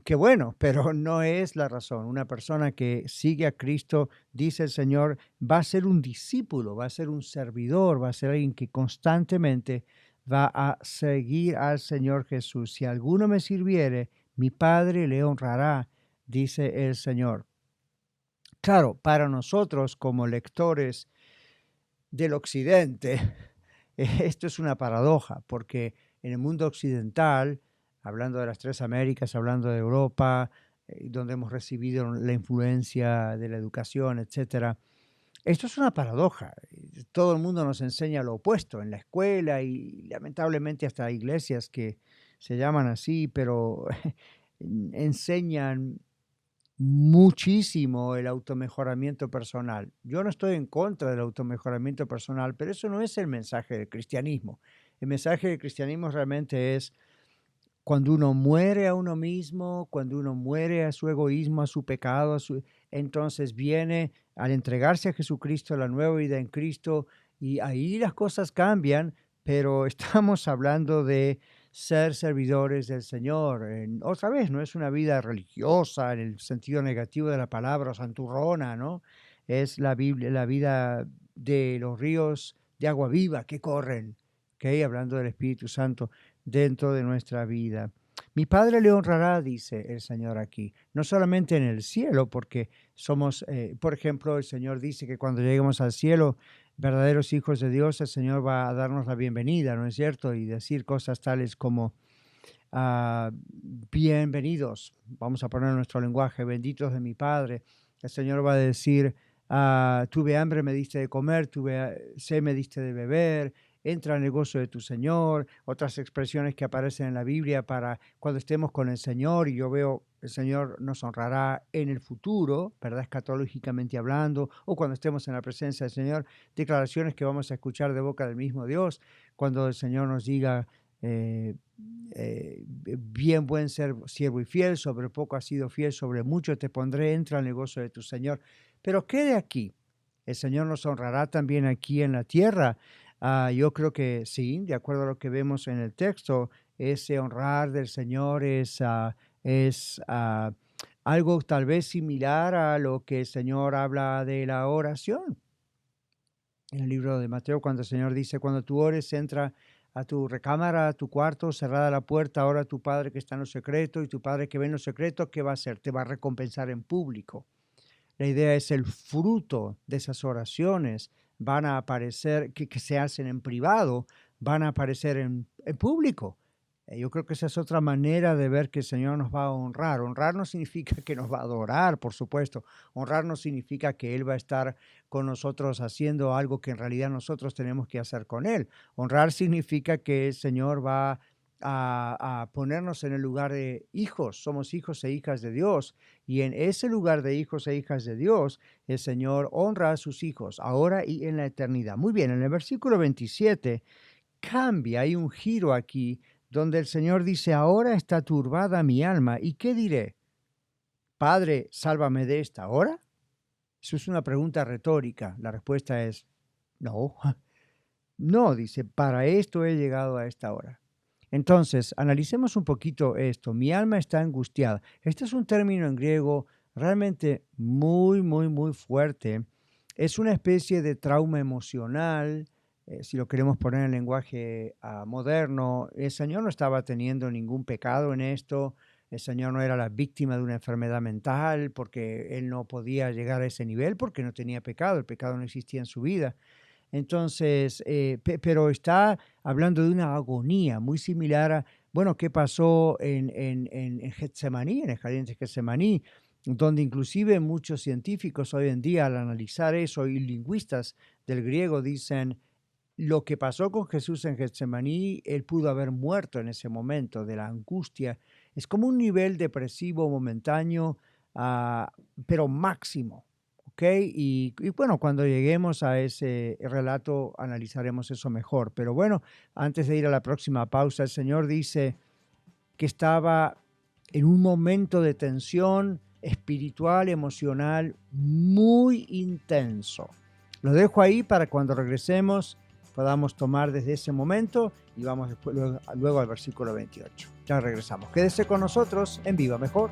Qué bueno, pero no es la razón. Una persona que sigue a Cristo, dice el Señor, va a ser un discípulo, va a ser un servidor, va a ser alguien que constantemente va a seguir al Señor Jesús. Si alguno me sirviere, mi Padre le honrará, dice el Señor. Claro, para nosotros como lectores del occidente, esto es una paradoja, porque en el mundo occidental, hablando de las tres Américas, hablando de Europa, donde hemos recibido la influencia de la educación, etcétera, Esto es una paradoja. Todo el mundo nos enseña lo opuesto en la escuela y lamentablemente hasta iglesias que se llaman así, pero enseñan muchísimo el automejoramiento personal. Yo no estoy en contra del automejoramiento personal, pero eso no es el mensaje del cristianismo. El mensaje del cristianismo realmente es cuando uno muere a uno mismo, cuando uno muere a su egoísmo, a su pecado, entonces viene al entregarse a Jesucristo, la nueva vida en Cristo, y ahí las cosas cambian, pero estamos hablando de ser servidores del Señor. Otra vez, no es una vida religiosa en el sentido negativo de la palabra, santurrona, ¿no? Es la Biblia, la vida de los ríos de agua viva que corren, ¿okay? Hablando del Espíritu Santo dentro de nuestra vida. Mi Padre le honrará, dice el Señor aquí, no solamente en el cielo, porque somos, por ejemplo, el Señor dice que cuando lleguemos al cielo, verdaderos hijos de Dios, el Señor va a darnos la bienvenida, ¿no es cierto? Y decir cosas tales como, bienvenidos, vamos a poner nuestro lenguaje, benditos de mi Padre. El Señor va a decir, tuve hambre, me diste de comer, tuve sed, me diste de beber, entra en el gozo de tu Señor. Otras expresiones que aparecen en la Biblia para cuando estemos con el Señor, y yo veo el Señor nos honrará en el futuro, ¿verdad? Escatológicamente hablando, o cuando estemos en la presencia del Señor, declaraciones que vamos a escuchar de boca del mismo Dios, cuando el Señor nos diga, bien buen siervo y fiel, sobre poco has sido fiel, sobre mucho te pondré, entra en el gozo de tu Señor. Pero quede aquí, el Señor nos honrará también aquí en la tierra. Yo creo que sí, de acuerdo a lo que vemos en el texto, ese honrar del Señor es algo tal vez similar a lo que el Señor habla de la oración. En el libro de Mateo, cuando el Señor dice, cuando tú ores, entra a tu recámara, a tu cuarto, cerrada la puerta, ora a tu Padre que está en lo secreto, y tu Padre que ve en lo secreto, ¿qué va a hacer? Te va a recompensar en público. La idea es el fruto de esas oraciones van a aparecer, que se hacen en privado, van a aparecer en público. Yo creo que esa es otra manera de ver que el Señor nos va a honrar. Honrar no significa que nos va a adorar, por supuesto. Honrar no significa que Él va a estar con nosotros haciendo algo que en realidad nosotros tenemos que hacer con Él. Honrar significa que el Señor va a ponernos en el lugar de hijos. Somos hijos e hijas de Dios. Y en ese lugar de hijos e hijas de Dios, el Señor honra a sus hijos, ahora y en la eternidad. Muy bien, en el versículo 27 cambia, hay un giro aquí, donde el Señor dice, ahora está turbada mi alma, ¿y qué diré? Padre, sálvame de esta hora. Eso es una pregunta retórica. La respuesta es, no. No, dice, para esto he llegado a esta hora. Entonces, analicemos un poquito esto. Mi alma está angustiada. Este es un término en griego realmente muy, muy, muy fuerte. Es una especie de trauma emocional. Si lo queremos poner en lenguaje moderno, el Señor no estaba teniendo ningún pecado en esto. El Señor no era la víctima de una enfermedad mental porque Él no podía llegar a ese nivel porque no tenía pecado. El pecado no existía en su vida. Entonces, pero está hablando de una agonía muy similar a, bueno, qué pasó en Getsemaní, en el jardín de Getsemaní, donde inclusive muchos científicos hoy en día al analizar eso y lingüistas del griego dicen, lo que pasó con Jesús en Getsemaní, Él pudo haber muerto en ese momento de la angustia. Es como un nivel depresivo momentáneo, pero máximo. ¿Okay? Y bueno, cuando lleguemos a ese relato analizaremos eso mejor. Pero bueno, antes de ir a la próxima pausa, el Señor dice que estaba en un momento de tensión espiritual, emocional, muy intenso. Lo dejo ahí para cuando regresemos podamos tomar desde ese momento y vamos después, luego al versículo 28. Ya regresamos. Quédese con nosotros en Viva Mejor.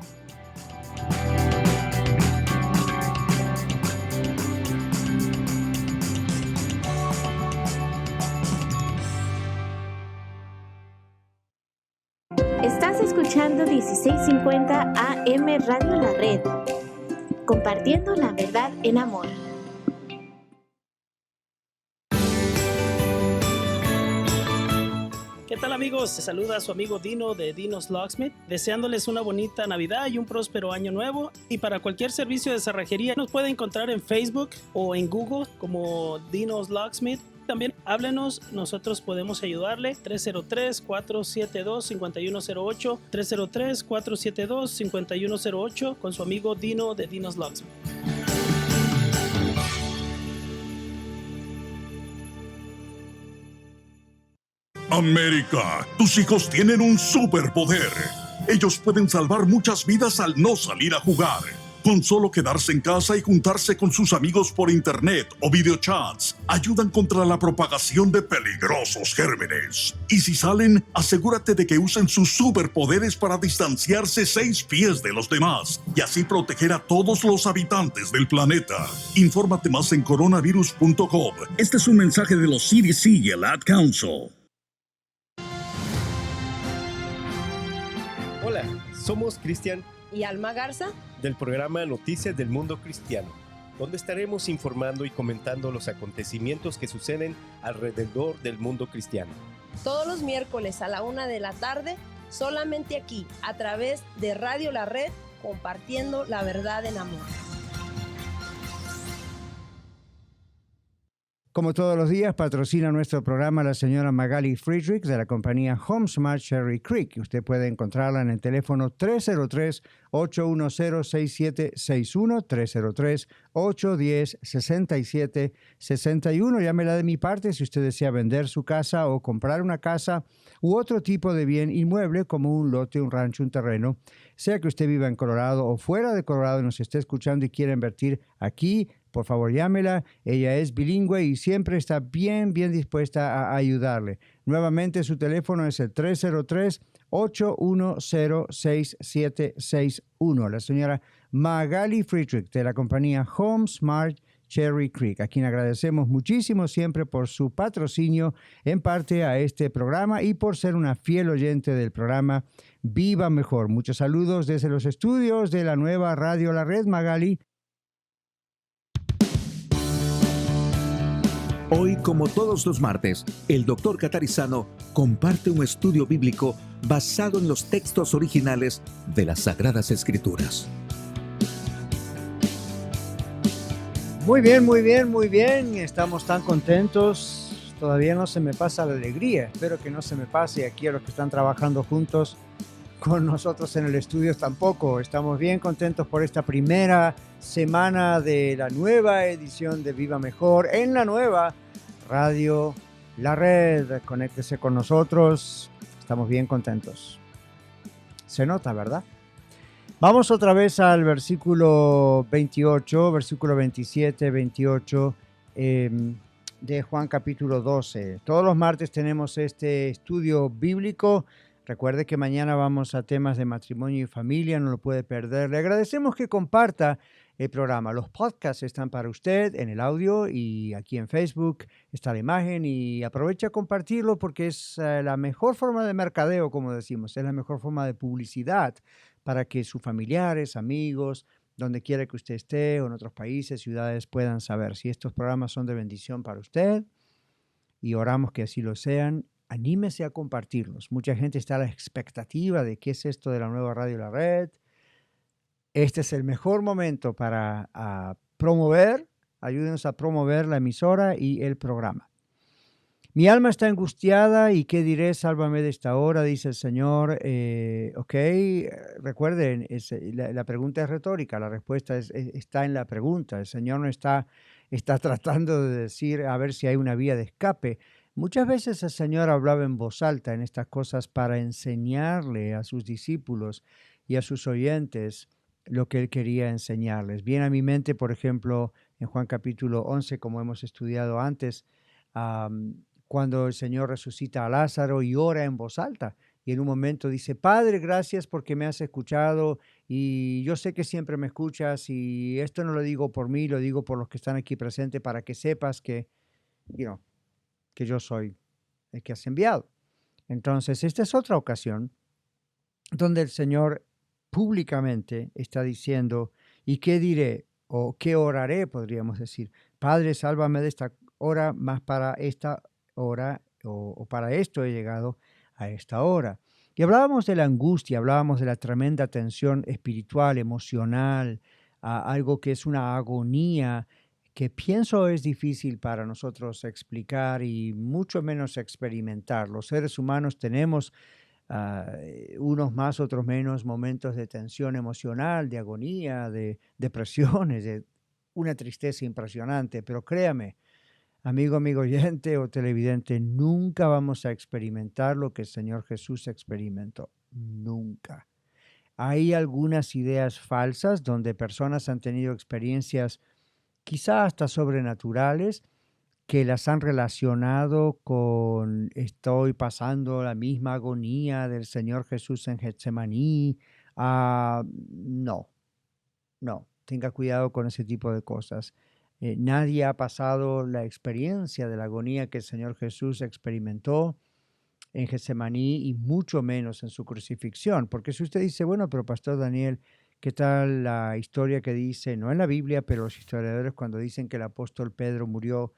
Estás escuchando 1650 AM Radio La Red, compartiendo la verdad en amor. ¿Qué tal amigos? Se saluda a su amigo Dino de Dino's Locksmith, deseándoles una bonita Navidad y un próspero año nuevo. Y para cualquier servicio de cerrajería nos puede encontrar en Facebook o en Google como Dino's Locksmith. También háblenos, nosotros podemos ayudarle. 303-472-5108, 303-472-5108 con su amigo Dino de Dino's Locksmith. América, tus hijos tienen un superpoder. Ellos pueden salvar muchas vidas al no salir a jugar. Con solo quedarse en casa y juntarse con sus amigos por internet o videochats, ayudan contra la propagación de peligrosos gérmenes. Y si salen, asegúrate de que usen sus superpoderes para distanciarse 6 pies de los demás y así proteger a todos los habitantes del planeta. Infórmate más en coronavirus.gov. Este es un mensaje de los CDC y el Ad Council. Hola, somos Cristian y Alma Garza del programa Noticias del Mundo Cristiano, donde estaremos informando y comentando los acontecimientos que suceden alrededor del mundo cristiano. todos los miércoles a la 1:00 p.m, solamente aquí, a través de Radio La Red, compartiendo la verdad en amor. Como todos los días, patrocina nuestro programa la señora Magali Friedrich de la compañía HomeSmart Cherry Creek. Usted puede encontrarla en el teléfono 303-810-6761, 303-810-6761. Llámela de mi parte si usted desea vender su casa o comprar una casa u otro tipo de bien inmueble como un lote, un rancho, un terreno. Sea que usted viva en Colorado o fuera de Colorado y nos esté escuchando y quiera invertir aquí, por favor, llámela. Ella es bilingüe y siempre está bien dispuesta a ayudarle. Nuevamente, su teléfono es el 303-810-6761. La señora Magali Friedrich de la compañía HomeSmart Cherry Creek, a quien agradecemos muchísimo siempre por su patrocinio en parte a este programa y por ser una fiel oyente del programa Viva Mejor. Muchos saludos desde los estudios de la nueva Radio La Red, Magali. Hoy, como todos los martes, el Dr. Catarizano comparte un estudio bíblico basado en los textos originales de las Sagradas Escrituras. Muy bien. Estamos tan contentos. Todavía no se me pasa la alegría. Espero que no se me pase aquí a los que están trabajando juntos con nosotros en el estudio tampoco. Estamos bien contentos por esta primera semana de la nueva edición de Viva Mejor en la nueva Radio La Red. Conéctese con nosotros. Estamos bien contentos. Se nota, ¿verdad? Vamos otra vez al versículo 28, versículo 27, 28 de Juan capítulo 12. Todos los martes tenemos este estudio bíblico. Recuerde que mañana vamos a temas de matrimonio y familia, no lo puede perder. Le agradecemos que comparta el programa. Los podcasts están para usted en el audio y aquí en Facebook está la imagen y aprovecha a compartirlo porque es la mejor forma de mercadeo, como decimos, es la mejor forma de publicidad para que sus familiares, amigos, donde quiera que usted esté o en otros países, ciudades puedan saber si estos programas son de bendición para usted y oramos que así lo sean. Anímese a compartirlos. Mucha gente está a la expectativa de qué es esto de la nueva Radio La Red. Este es el mejor momento para promover, ayúdenos a promover la emisora y el programa. Mi alma está angustiada y qué diré, sálvame de esta hora, dice el Señor. Recuerden, la pregunta es retórica, la respuesta está en la pregunta. El Señor no está tratando de decir a ver si hay una vía de escape. Muchas veces el Señor hablaba en voz alta en estas cosas para enseñarle a sus discípulos y a sus oyentes lo que Él quería enseñarles. Viene a mi mente, por ejemplo, en Juan capítulo 11, como hemos estudiado antes, cuando el Señor resucita a Lázaro y ora en voz alta. Y en un momento dice, Padre, gracias porque me has escuchado y yo sé que siempre me escuchas y esto no lo digo por mí, lo digo por los que están aquí presentes para que sepas que yo soy el que has enviado. Entonces, esta es otra ocasión donde el Señor públicamente está diciendo, ¿y qué diré? O ¿qué oraré? Podríamos decir, Padre, sálvame de esta hora, más para esta hora, o para esto he llegado a esta hora. Y hablábamos de la angustia, hablábamos de la tremenda tensión espiritual, emocional, algo que es una agonía que pienso es difícil para nosotros explicar y mucho menos experimentar. Los seres humanos tenemos unos más, otros menos momentos de tensión emocional, de agonía, de depresiones, de una tristeza impresionante, pero créame, amigo oyente o televidente, nunca vamos a experimentar lo que el Señor Jesús experimentó. Nunca. Hay algunas ideas falsas donde personas han tenido experiencias quizá hasta sobrenaturales que las han relacionado con estoy pasando la misma agonía del Señor Jesús en Getsemaní. No, tenga cuidado con ese tipo de cosas. Nadie ha pasado la experiencia de la agonía que el Señor Jesús experimentó en Getsemaní y mucho menos en su crucifixión. Porque si usted dice, bueno, pero Pastor Daniel, ¿qué tal la historia que dice, no en la Biblia, pero los historiadores cuando dicen que el apóstol Pedro murió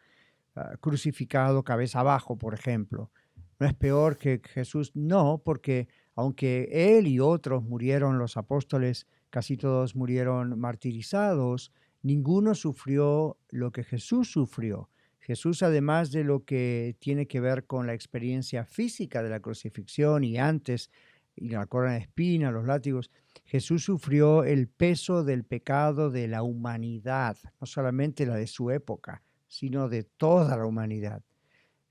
crucificado cabeza abajo, por ejemplo? ¿No es peor que Jesús? No, porque aunque él y otros murieron, los apóstoles, casi todos murieron martirizados, ninguno sufrió lo que Jesús sufrió. Jesús, además de lo que tiene que ver con la experiencia física de la crucifixión y antes, y la corona de espina, los látigos, Jesús sufrió el peso del pecado de la humanidad, no solamente la de su época, sino de toda la humanidad,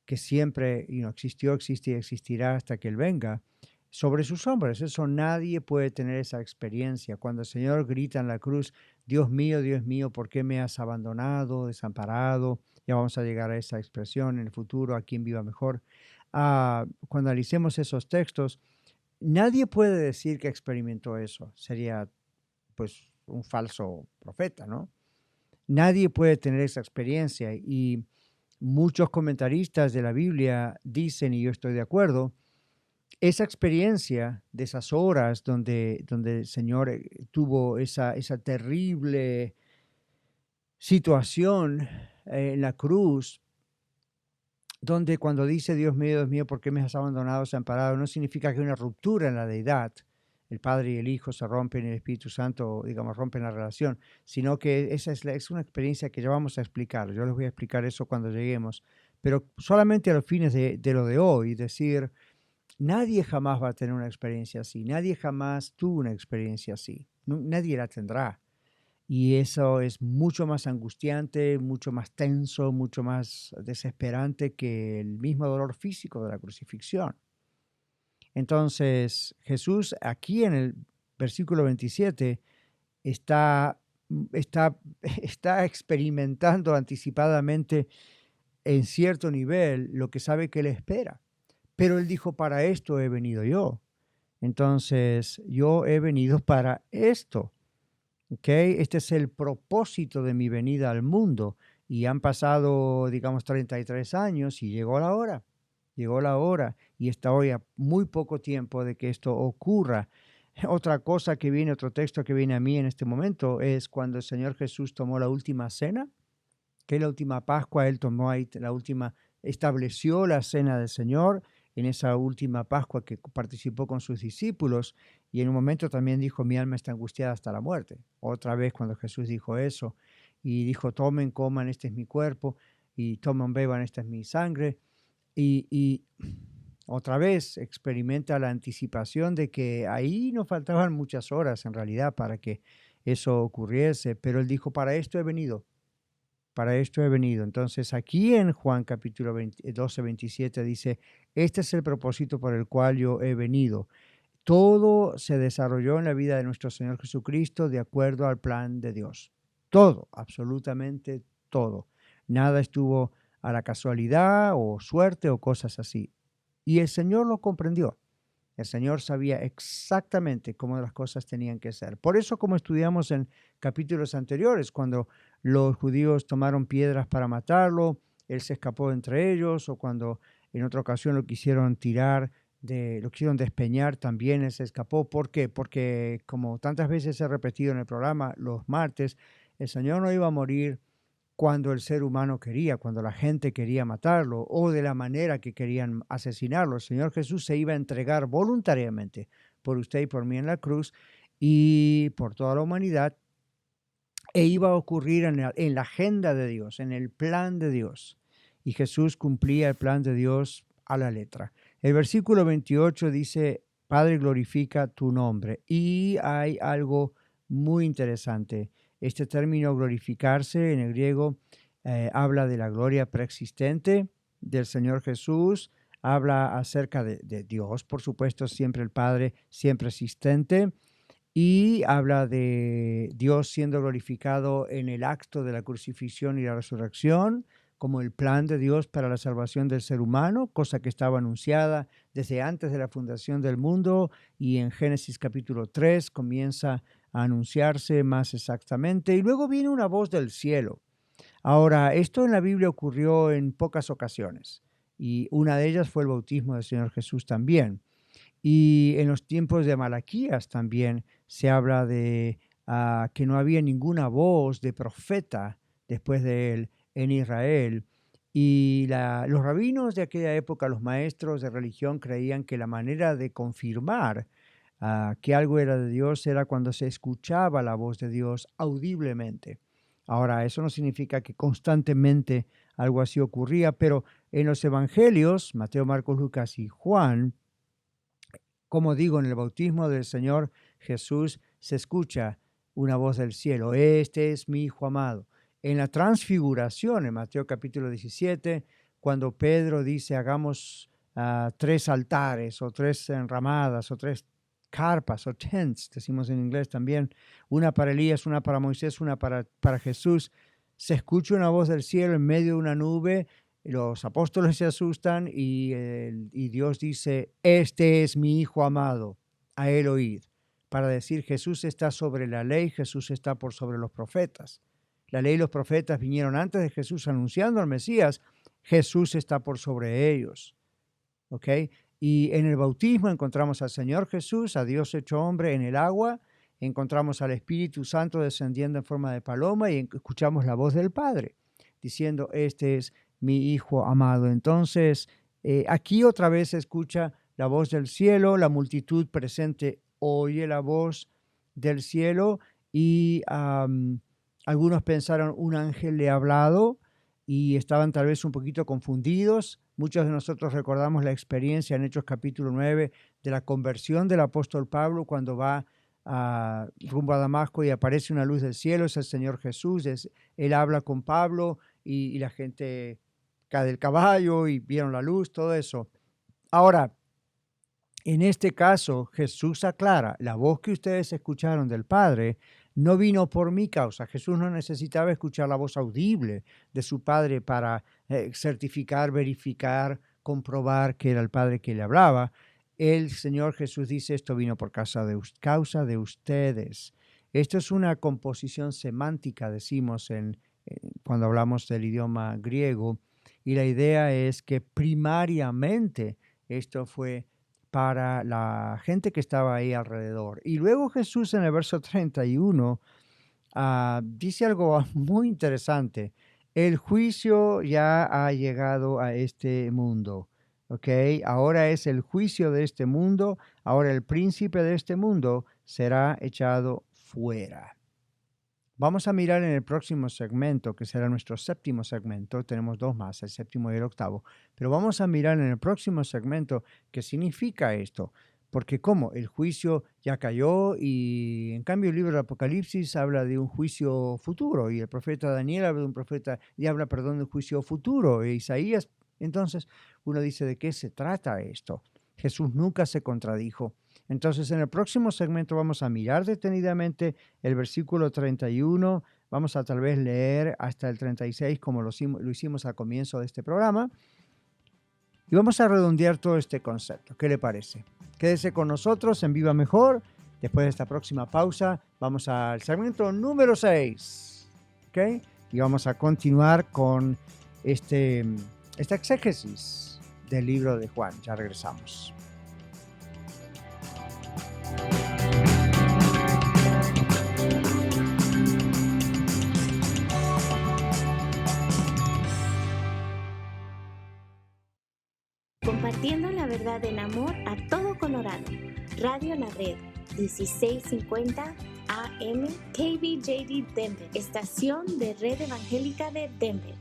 que siempre existió, existe y existirá hasta que Él venga, sobre sus hombros. Eso nadie puede tener esa experiencia. Cuando el Señor grita en la cruz, Dios mío, ¿por qué me has abandonado, desamparado? Ya vamos a llegar a esa expresión en el futuro, a quien viva mejor. Cuando analicemos esos textos, nadie puede decir que experimentó eso. Sería pues un falso profeta, ¿no? Nadie puede tener esa experiencia y muchos comentaristas de la Biblia dicen, y yo estoy de acuerdo, esa experiencia de esas horas donde el Señor tuvo esa terrible situación en la cruz, donde cuando dice Dios mío, ¿por qué me has abandonado, desamparado? No significa que hay una ruptura en la deidad, el Padre y el Hijo se rompen, el Espíritu Santo, digamos, rompen la relación, sino que esa es una experiencia que ya vamos a explicar. Yo les voy a explicar eso cuando lleguemos, pero solamente a los fines de lo de hoy, decir, nadie jamás va a tener una experiencia así, nadie jamás tuvo una experiencia así, nadie la tendrá. Y eso es mucho más angustiante, mucho más tenso, mucho más desesperante que el mismo dolor físico de la crucifixión. Entonces, Jesús aquí en el versículo 27 está experimentando anticipadamente en cierto nivel lo que sabe que le espera. Pero él dijo, para esto he venido yo. Entonces, yo he venido para esto. ¿Okay? Este es el propósito de mi venida al mundo. Y han pasado, digamos, 33 años y llegó la hora. Llegó la hora y está hoy a muy poco tiempo de que esto ocurra. Otra cosa que viene, otro texto que viene a mí en este momento es cuando el Señor Jesús tomó la última cena, que la última Pascua, Él tomó ahí estableció la cena del Señor en esa última Pascua que participó con sus discípulos y en un momento también dijo, mi alma está angustiada hasta la muerte. Otra vez cuando Jesús dijo eso y dijo, tomen, coman, este es mi cuerpo y tomen, beban, esta es mi sangre. Y otra vez experimenta la anticipación de que ahí no faltaban muchas horas en realidad para que eso ocurriese, pero él dijo, para esto he venido, para esto he venido. Entonces aquí en Juan capítulo 12, 27 dice, este es el propósito por el cual yo he venido. Todo se desarrolló en la vida de nuestro Señor Jesucristo de acuerdo al plan de Dios. Todo, absolutamente todo. Nada estuvo a la casualidad o suerte o cosas así. Y el Señor lo comprendió. El Señor sabía exactamente cómo las cosas tenían que ser. Por eso, como estudiamos en capítulos anteriores, cuando los judíos tomaron piedras para matarlo, Él se escapó entre ellos, o cuando en otra ocasión lo quisieron lo quisieron despeñar, también Él se escapó. ¿Por qué? Porque, como tantas veces he repetido en el programa los martes, el Señor no iba a morir cuando el ser humano quería, cuando la gente quería matarlo o de la manera que querían asesinarlo. El Señor Jesús se iba a entregar voluntariamente por usted y por mí en la cruz y por toda la humanidad, e iba a ocurrir en la agenda de Dios, en el plan de Dios. Y Jesús cumplía el plan de Dios a la letra. El versículo 28 dice, Padre, glorifica tu nombre. Y hay algo muy interesante. Este término glorificarse en el griego habla de la gloria preexistente del Señor Jesús, habla acerca de Dios, por supuesto, siempre el Padre, siempre existente, y habla de Dios siendo glorificado en el acto de la crucifixión y la resurrección, como el plan de Dios para la salvación del ser humano, cosa que estaba anunciada desde antes de la fundación del mundo, y en Génesis capítulo 3 comienza a anunciarse más exactamente, y luego viene una voz del cielo. Ahora, esto en la Biblia ocurrió en pocas ocasiones, y una de ellas fue el bautismo del Señor Jesús también. Y en los tiempos de Malaquías también se habla de que no había ninguna voz de profeta después de él en Israel. Y los rabinos de aquella época, los maestros de religión, creían que la manera de confirmar que algo era de Dios era cuando se escuchaba la voz de Dios audiblemente. Ahora, eso no significa que constantemente algo así ocurría, pero en los evangelios, Mateo, Marcos, Lucas y Juan, como digo, en el bautismo del Señor Jesús se escucha una voz del cielo, este es mi Hijo amado. En la transfiguración, en Mateo capítulo 17, cuando Pedro dice hagamos 3 altares o 3 enramadas o 3 carpas o tents, decimos en inglés también, una para Elías, una para Moisés, una para Jesús, se escucha una voz del cielo en medio de una nube. Los apóstoles se asustan y Dios dice, este es mi Hijo amado, a él oíd, para decir Jesús está sobre la ley, Jesús está por sobre los profetas. La ley y los profetas vinieron antes de Jesús anunciando al Mesías, Jesús está por sobre ellos. ¿Ok? Y en el bautismo encontramos al Señor Jesús, a Dios hecho hombre en el agua, encontramos al Espíritu Santo descendiendo en forma de paloma y escuchamos la voz del Padre diciendo, este es mi Hijo amado. Entonces, aquí otra vez se escucha la voz del cielo, la multitud presente oye la voz del cielo y algunos pensaron un ángel le ha hablado y estaban tal vez un poquito confundidos. Muchos de nosotros recordamos la experiencia en Hechos capítulo 9 de la conversión del apóstol Pablo cuando va rumbo a Damasco y aparece una luz del cielo, es el Señor Jesús, él habla con Pablo y la gente cae del caballo y vieron la luz, todo eso. Ahora, en este caso, Jesús aclara, la voz que ustedes escucharon del Padre no vino por mi causa. Jesús no necesitaba escuchar la voz audible de su Padre para certificar, verificar, comprobar que era el Padre que le hablaba. El Señor Jesús dice, esto vino por causa de ustedes. Esto es una composición semántica, decimos cuando hablamos del idioma griego, y la idea es que primariamente esto fue para la gente que estaba ahí alrededor. Y luego Jesús en el verso 31 dice algo muy interesante. El juicio ya ha llegado a este mundo. ¿Ok? Ahora es el juicio de este mundo. Ahora el príncipe de este mundo será echado fuera. Vamos a mirar en el próximo segmento, que será nuestro 7º segmento. Tenemos 2 más, el 7º y el 8º. Pero vamos a mirar en el próximo segmento qué significa esto. Porque como el juicio ya cayó y en cambio el libro del Apocalipsis habla de un juicio futuro y el profeta Daniel habla de un juicio futuro. E Isaías, entonces uno dice, ¿de qué se trata esto? Jesús nunca se contradijo. Entonces, en el próximo segmento vamos a mirar detenidamente el versículo 31, vamos a tal vez leer hasta el 36 como lo hicimos al comienzo de este programa y vamos a redondear todo este concepto. ¿Qué le parece? Quédese con nosotros en Viva Mejor. Después de esta próxima pausa, vamos al segmento número 6. ¿Ok? Y vamos a continuar con esta exégesis del libro de Juan. Ya regresamos. compartiendo la verdad en amor a todo Colorado. Radio La Red, 1650 AM, KBJD Denver, estación de Red Evangélica de Denver.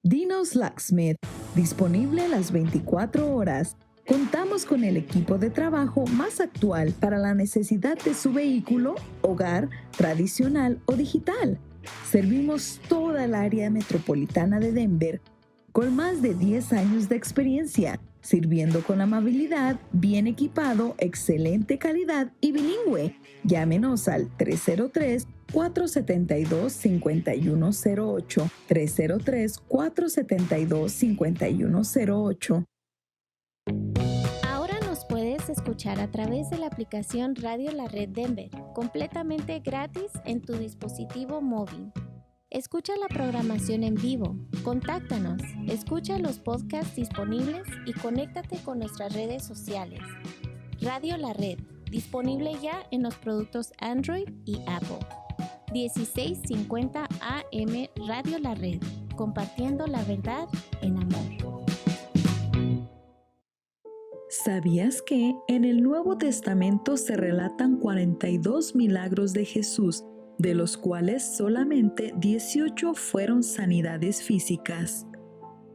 Dino's Locksmith, disponible las 24 horas. Contamos con el equipo de trabajo más actual para la necesidad de su vehículo, hogar, tradicional o digital. Servimos toda el área metropolitana de Denver con más de 10 años de experiencia, sirviendo con amabilidad, bien equipado, excelente calidad y bilingüe. Llámenos al 303-472-5108, 303-472-5108. Ahora nos puedes escuchar a través de la aplicación Radio La Red Denver, completamente gratis en tu dispositivo móvil. Escucha la programación en vivo, contáctanos, escucha los podcasts disponibles y conéctate con nuestras redes sociales. Radio La Red, disponible ya en los productos Android y Apple. 1650 AM Radio La Red, compartiendo la verdad en amor. ¿Sabías que en el Nuevo Testamento se relatan 42 milagros de Jesús, de los cuales solamente 18 fueron sanidades físicas?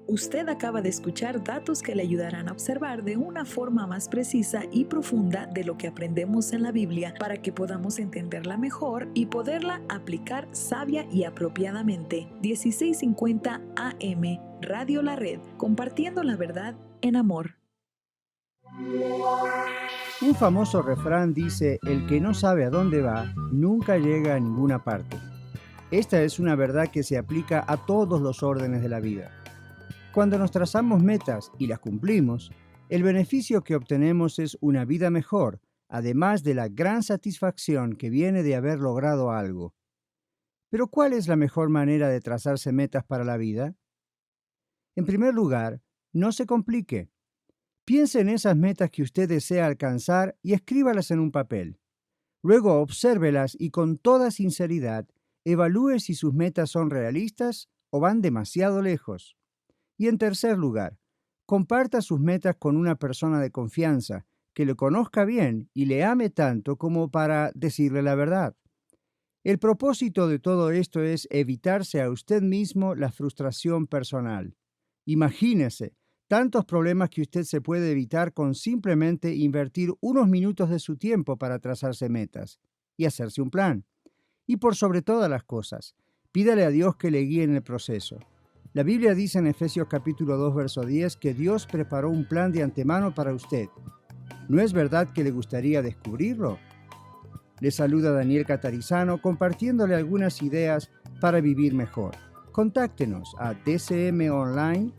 Usted acaba de escuchar datos que le ayudarán a observar de una forma más precisa y profunda de lo que aprendemos en la Biblia para que podamos entenderla mejor y poderla aplicar sabia y apropiadamente. 1650 AM, Radio La Red, compartiendo la verdad en amor. Un famoso refrán dice: el que no sabe a dónde va, nunca llega a ninguna parte. Esta es una verdad que se aplica a todos los órdenes de la vida. Cuando nos trazamos metas y las cumplimos, el beneficio que obtenemos es una vida mejor, además de la gran satisfacción que viene de haber logrado algo. Pero ¿cuál es la mejor manera de trazarse metas para la vida? En primer lugar, no se complique. Piense en esas metas que usted desea alcanzar y escríbalas en un papel. Luego obsérvelas y con toda sinceridad evalúe si sus metas son realistas o van demasiado lejos. Y en tercer lugar, comparta sus metas con una persona de confianza que le conozca bien y le ame tanto como para decirle la verdad. El propósito de todo esto es evitarse a usted mismo la frustración personal. Imagínese tantos problemas que usted se puede evitar con simplemente invertir unos minutos de su tiempo para trazarse metas y hacerse un plan. Y por sobre todas las cosas, pídale a Dios que le guíe en el proceso. La Biblia dice en Efesios capítulo 2, verso 10, que Dios preparó un plan de antemano para usted. ¿No es verdad que le gustaría descubrirlo? Le saluda Daniel Catarizano compartiéndole algunas ideas para vivir mejor. Contáctenos a dcmonline.org.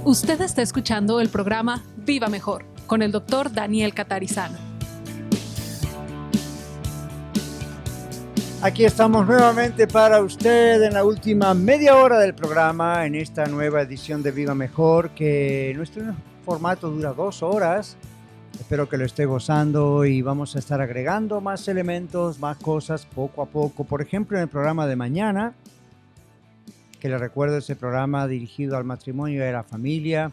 Usted está escuchando el programa Viva Mejor con el Dr. Daniel Catarizano. Aquí estamos nuevamente para usted en la última media hora del programa, en esta nueva edición de Viva Mejor, que nuestro formato dura 2 horas. Espero que lo esté gozando y vamos a estar agregando más elementos, más cosas poco a poco. Por ejemplo, en el programa de mañana, que le recuerdo, ese programa dirigido al matrimonio y a la familia,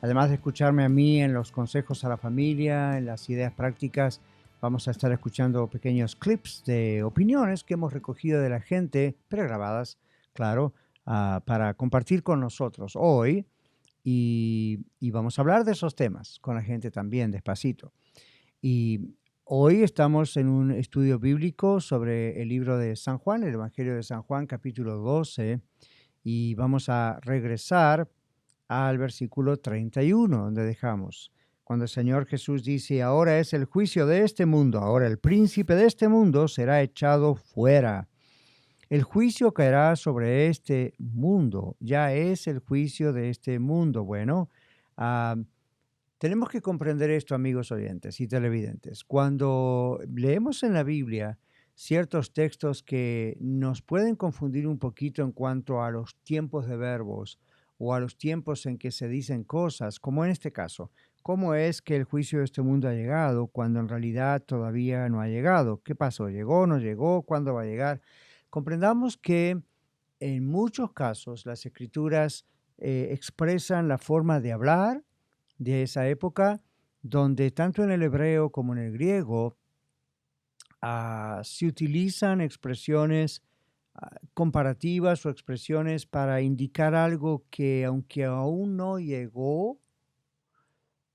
además de escucharme a mí en los consejos a la familia, en las ideas prácticas, vamos a estar escuchando pequeños clips de opiniones que hemos recogido de la gente, pregrabadas, claro, para compartir con nosotros hoy, y vamos a hablar de esos temas con la gente también, despacito. Y hoy estamos en un estudio bíblico sobre el libro de San Juan, el Evangelio de San Juan, capítulo 12, y vamos a regresar al versículo 31, donde dejamos, cuando el Señor Jesús dice: ahora es el juicio de este mundo, ahora el príncipe de este mundo será echado fuera. El juicio caerá sobre este mundo, ya es el juicio de este mundo. Bueno, tenemos que comprender esto, amigos oyentes y televidentes. Cuando leemos en la Biblia ciertos textos que nos pueden confundir un poquito en cuanto a los tiempos de verbos o a los tiempos en que se dicen cosas, como en este caso. ¿Cómo es que el juicio de este mundo ha llegado cuando en realidad todavía no ha llegado? ¿Qué pasó? ¿Llegó? ¿No llegó? ¿Cuándo va a llegar? Comprendamos que en muchos casos las escrituras expresan la forma de hablar de esa época, donde tanto en el hebreo como en el griego se utilizan expresiones comparativas o expresiones para indicar algo que, aunque aún no llegó,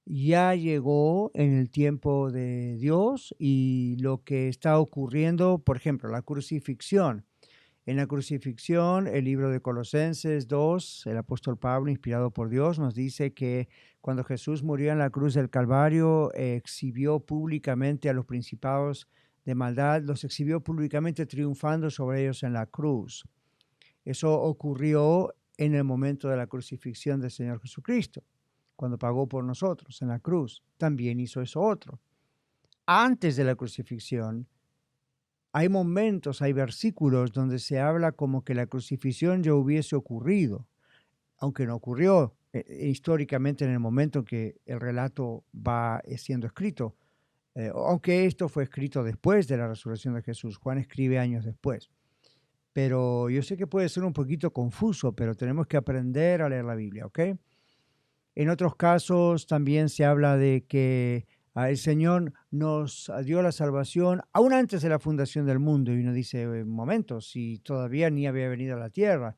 ya llegó en el tiempo de Dios, y lo que está ocurriendo, por ejemplo, la crucifixión. En la crucifixión, el libro de Colosenses 2, el apóstol Pablo, inspirado por Dios, nos dice que cuando Jesús murió en la cruz del Calvario, exhibió públicamente a los principados de maldad, los exhibió públicamente triunfando sobre ellos en la cruz. Eso ocurrió en el momento de la crucifixión del Señor Jesucristo, cuando pagó por nosotros en la cruz. También hizo eso otro. Antes de la crucifixión, hay momentos, hay versículos donde se habla como que la crucifixión ya hubiese ocurrido, aunque no ocurrió históricamente en el momento en que el relato va siendo escrito, aunque esto fue escrito después de la resurrección de Jesús. Juan escribe años después. Pero yo sé que puede ser un poquito confuso, pero tenemos que aprender a leer la Biblia, ¿ok? En otros casos también se habla de que el Señor nos dio la salvación aún antes de la fundación del mundo, y uno dice, un momento, si todavía ni había venido a la tierra.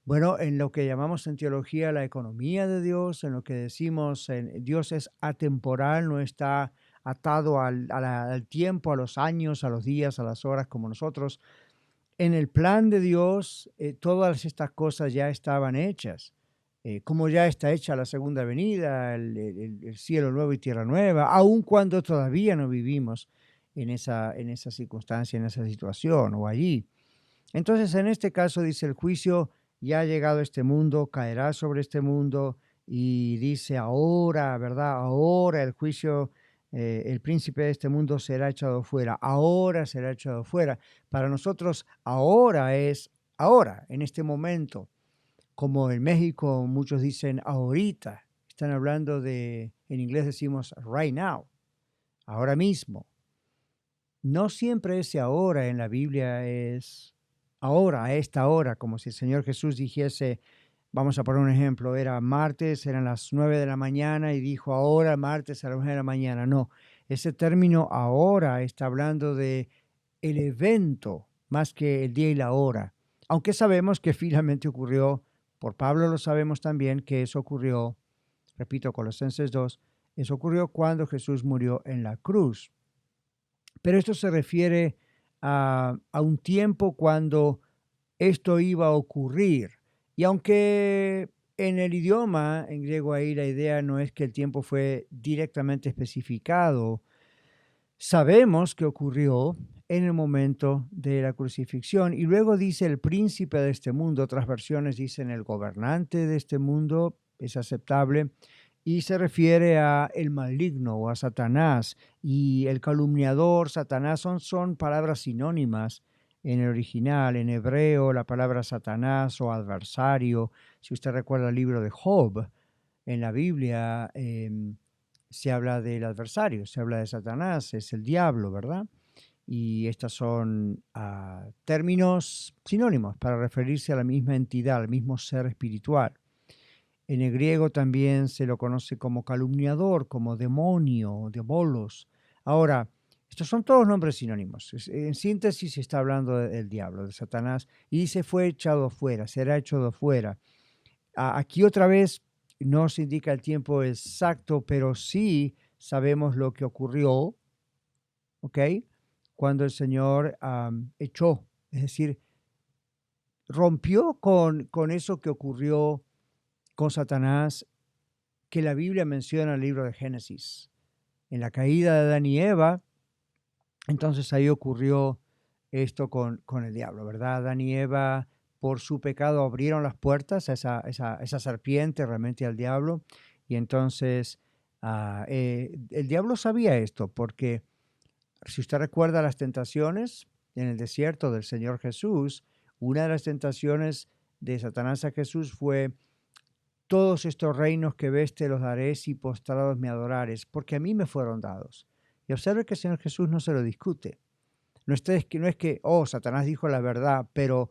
Bueno, en lo que llamamos en teología la economía de Dios, en lo que decimos Dios es atemporal, no está atado al tiempo, a los años, a los días, a las horas como nosotros. En el plan de Dios, todas estas cosas ya estaban hechas. Como ya está hecha la segunda venida, el cielo nuevo y tierra nueva, aun cuando todavía no vivimos en esa circunstancia, en esa situación o allí. Entonces, en este caso dice, el juicio ya ha llegado a este mundo, caerá sobre este mundo, y dice ahora, ¿verdad? Ahora el juicio, el príncipe de este mundo será echado fuera, ahora será echado fuera. Para nosotros ahora es ahora, en este momento. Como en México muchos dicen ahorita, están hablando de, en inglés decimos right now, ahora mismo. No siempre ese ahora en la Biblia es ahora, a esta hora, como si el Señor Jesús dijese, vamos a poner un ejemplo, era martes, eran las 9 de la mañana y dijo ahora martes a las 9 de la mañana. No, ese término ahora está hablando de el evento más que el día y la hora. Aunque sabemos que finalmente ocurrió, por Pablo lo sabemos también, que eso ocurrió, repito, Colosenses 2, eso ocurrió cuando Jesús murió en la cruz. Pero esto se refiere a un tiempo cuando esto iba a ocurrir. Y aunque en el idioma, en griego ahí, la idea no es que el tiempo fue directamente especificado, sabemos que ocurrió en el momento de la crucifixión. Y luego dice el príncipe de este mundo, otras versiones dicen el gobernante de este mundo, es aceptable, y se refiere a el maligno o a Satanás. Y el calumniador, Satanás, son palabras sinónimas en el original. En hebreo, la palabra Satanás o adversario, si usted recuerda el libro de Job, en la Biblia se habla del adversario, se habla de Satanás, es el diablo, ¿verdad? Y estos son términos sinónimos para referirse a la misma entidad, al mismo ser espiritual. En el griego también se lo conoce como calumniador, como demonio, diabolos. Ahora, estos son todos nombres sinónimos. En síntesis se está hablando del diablo, de Satanás, y dice fue echado fuera, será echado fuera. Aquí otra vez no se indica el tiempo exacto, pero sí sabemos lo que ocurrió, ¿ok? Cuando el Señor echó, es decir, rompió con eso que ocurrió con Satanás, que la Biblia menciona en el libro de Génesis. En la caída de Adán y Eva, entonces ahí ocurrió esto con el diablo, ¿verdad? Adán y Eva, por su pecado, abrieron las puertas a esa serpiente, realmente al diablo, y entonces el diablo sabía esto, porque si usted recuerda las tentaciones en el desierto del Señor Jesús, una de las tentaciones de Satanás a Jesús fue todos estos reinos que ves te los daré si postrados me adorares, porque a mí me fueron dados. Y observe que el Señor Jesús no se lo discute. No es que, Satanás dijo la verdad, pero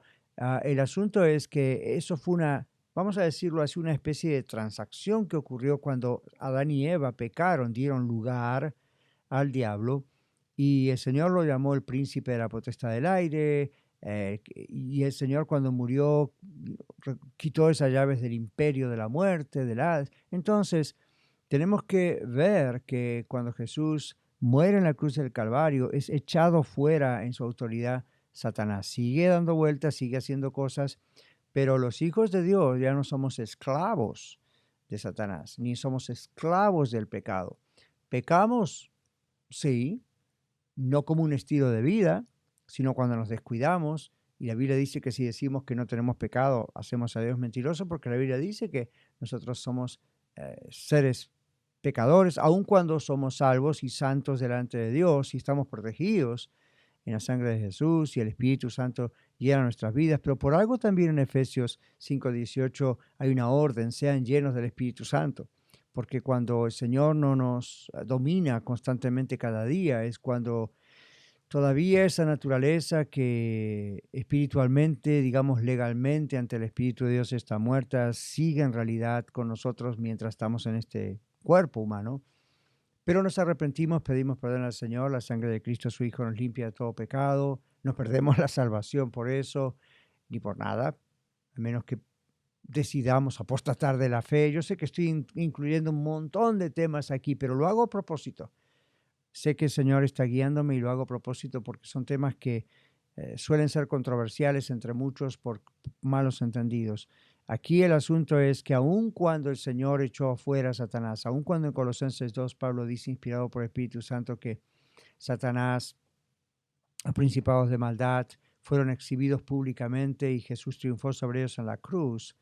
el asunto es que eso fue vamos a decirlo así, una especie de transacción que ocurrió cuando Adán y Eva pecaron, dieron lugar al diablo, y el Señor lo llamó el príncipe de la potestad del aire, y el Señor cuando murió quitó esas llaves del imperio de la muerte, del Hades. Entonces, tenemos que ver que cuando Jesús muere en la cruz del Calvario, es echado fuera en su autoridad Satanás. Sigue dando vueltas, sigue haciendo cosas, pero los hijos de Dios ya no somos esclavos de Satanás, ni somos esclavos del pecado. Pecamos, sí, no como un estilo de vida, sino cuando nos descuidamos. Y la Biblia dice que si decimos que no tenemos pecado, hacemos a Dios mentiroso, porque la Biblia dice que nosotros somos seres pecadores, aun cuando somos salvos y santos delante de Dios y estamos protegidos en la sangre de Jesús y el Espíritu Santo llena nuestras vidas. Pero por algo también en Efesios 5:18 hay una orden: sean llenos del Espíritu Santo. Porque cuando el Señor no nos domina constantemente cada día, es cuando todavía esa naturaleza que espiritualmente, digamos legalmente, ante el Espíritu de Dios está muerta, sigue en realidad con nosotros mientras estamos en este cuerpo humano. Pero nos arrepentimos, pedimos perdón al Señor, la sangre de Cristo, su Hijo, nos limpia de todo pecado, no perdemos la salvación por eso, ni por nada, a menos que decidamos apostatar de la fe. Yo sé que estoy incluyendo un montón de temas aquí, pero lo hago a propósito. Sé que el Señor está guiándome y lo hago a propósito porque son temas que suelen ser controversiales entre muchos por malos entendidos. Aquí el asunto es que aun cuando el Señor echó afuera a Satanás, aun cuando en Colosenses 2 Pablo dice, inspirado por el Espíritu Santo, que Satanás, los principados de maldad, fueron exhibidos públicamente y Jesús triunfó sobre ellos en la cruz,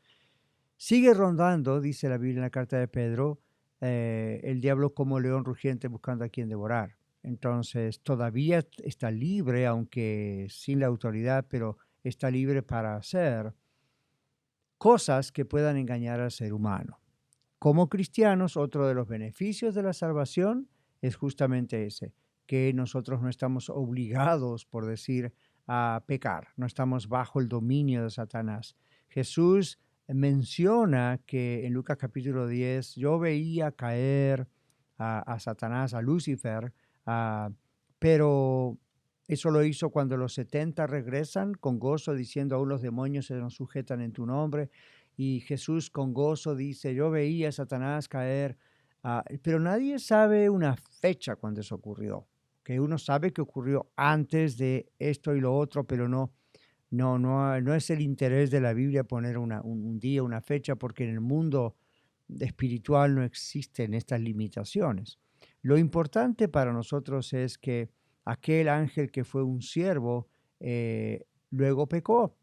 sigue rondando, dice la Biblia en la carta de Pedro, el diablo como león rugiente buscando a quien devorar. Entonces todavía está libre, aunque sin la autoridad, pero está libre para hacer cosas que puedan engañar al ser humano. Como cristianos, otro de los beneficios de la salvación es justamente ese, que nosotros no estamos obligados, por decir, a pecar, no estamos bajo el dominio de Satanás. Jesús menciona que en Lucas capítulo 10, yo veía caer a Satanás, a Lucifer, pero eso lo hizo cuando los 70 regresan con gozo, diciendo aún los demonios se nos sujetan en tu nombre. Y Jesús con gozo dice, yo veía a Satanás caer, pero nadie sabe una fecha cuando eso ocurrió. Que uno sabe que ocurrió antes de esto y lo otro, pero no es el interés de la Biblia poner un día, una fecha, porque en el mundo espiritual no existen estas limitaciones. Lo importante para nosotros es que aquel ángel que fue un siervo, luego pecó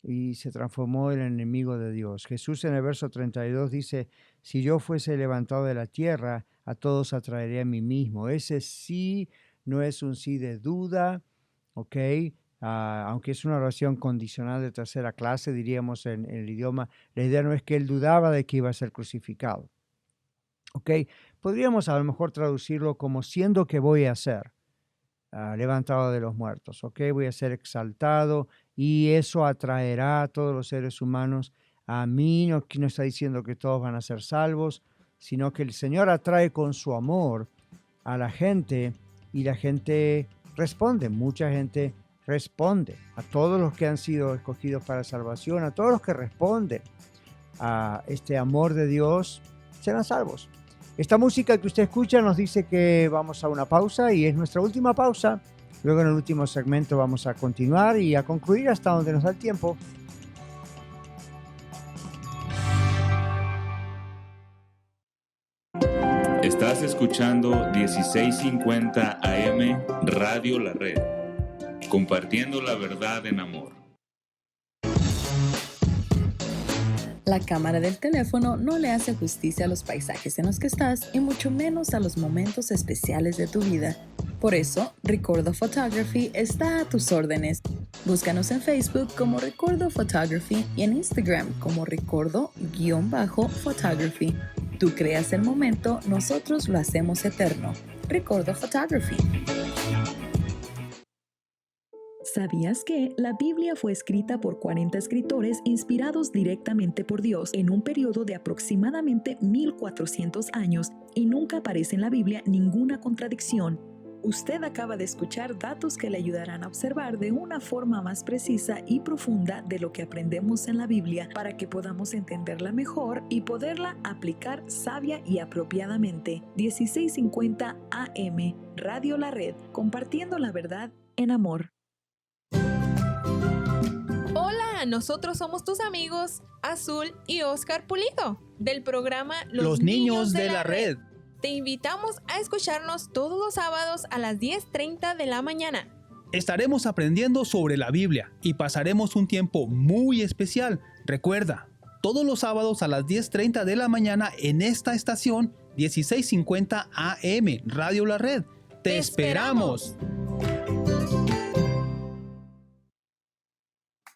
y se transformó en el enemigo de Dios. Jesús en el verso 32 dice, si yo fuese levantado de la tierra, a todos atraeré a mí mismo. Ese sí no es un sí de duda, ¿ok? Aunque es una oración condicional de tercera clase, diríamos en el idioma, la idea no es que él dudaba de que iba a ser crucificado. ¿Ok? Podríamos a lo mejor traducirlo como siendo que voy a ser levantado de los muertos. ¿Ok? Voy a ser exaltado y eso atraerá a todos los seres humanos a mí. No está diciendo que todos van a ser salvos, sino que el Señor atrae con su amor a la gente y la gente responde. Mucha gente responde. A todos los que han sido escogidos para salvación, a todos los que responden a este amor de Dios, serán salvos. Esta música que usted escucha nos dice que vamos a una pausa y es nuestra última pausa. Luego en el último segmento vamos a continuar y a concluir hasta donde nos da el tiempo. Estás escuchando 1650 AM Radio La Red, compartiendo la verdad en amor. La cámara del teléfono no le hace justicia a los paisajes en los que estás y mucho menos a los momentos especiales de tu vida. Por eso, Recordo Photography está a tus órdenes. Búscanos en Facebook como Recordo Photography y en Instagram como Recordo_Photography. Tú creas el momento, nosotros lo hacemos eterno. Recordo Photography. ¿Sabías que la Biblia fue escrita por 40 escritores inspirados directamente por Dios en un periodo de aproximadamente 1400 años y nunca aparece en la Biblia ninguna contradicción? Usted acaba de escuchar datos que le ayudarán a observar de una forma más precisa y profunda de lo que aprendemos en la Biblia para que podamos entenderla mejor y poderla aplicar sabia y apropiadamente. 1650 AM, Radio La Red, compartiendo la verdad en amor. Hola, nosotros somos tus amigos Azul y Oscar Pulido del programa Los Niños de la Red. Te invitamos a escucharnos todos los sábados a las 10:30 de la mañana. Estaremos aprendiendo sobre la Biblia y pasaremos un tiempo muy especial. Recuerda, todos los sábados a las 10:30 de la mañana en esta estación 1650 AM, Radio La Red. ¡Te esperamos!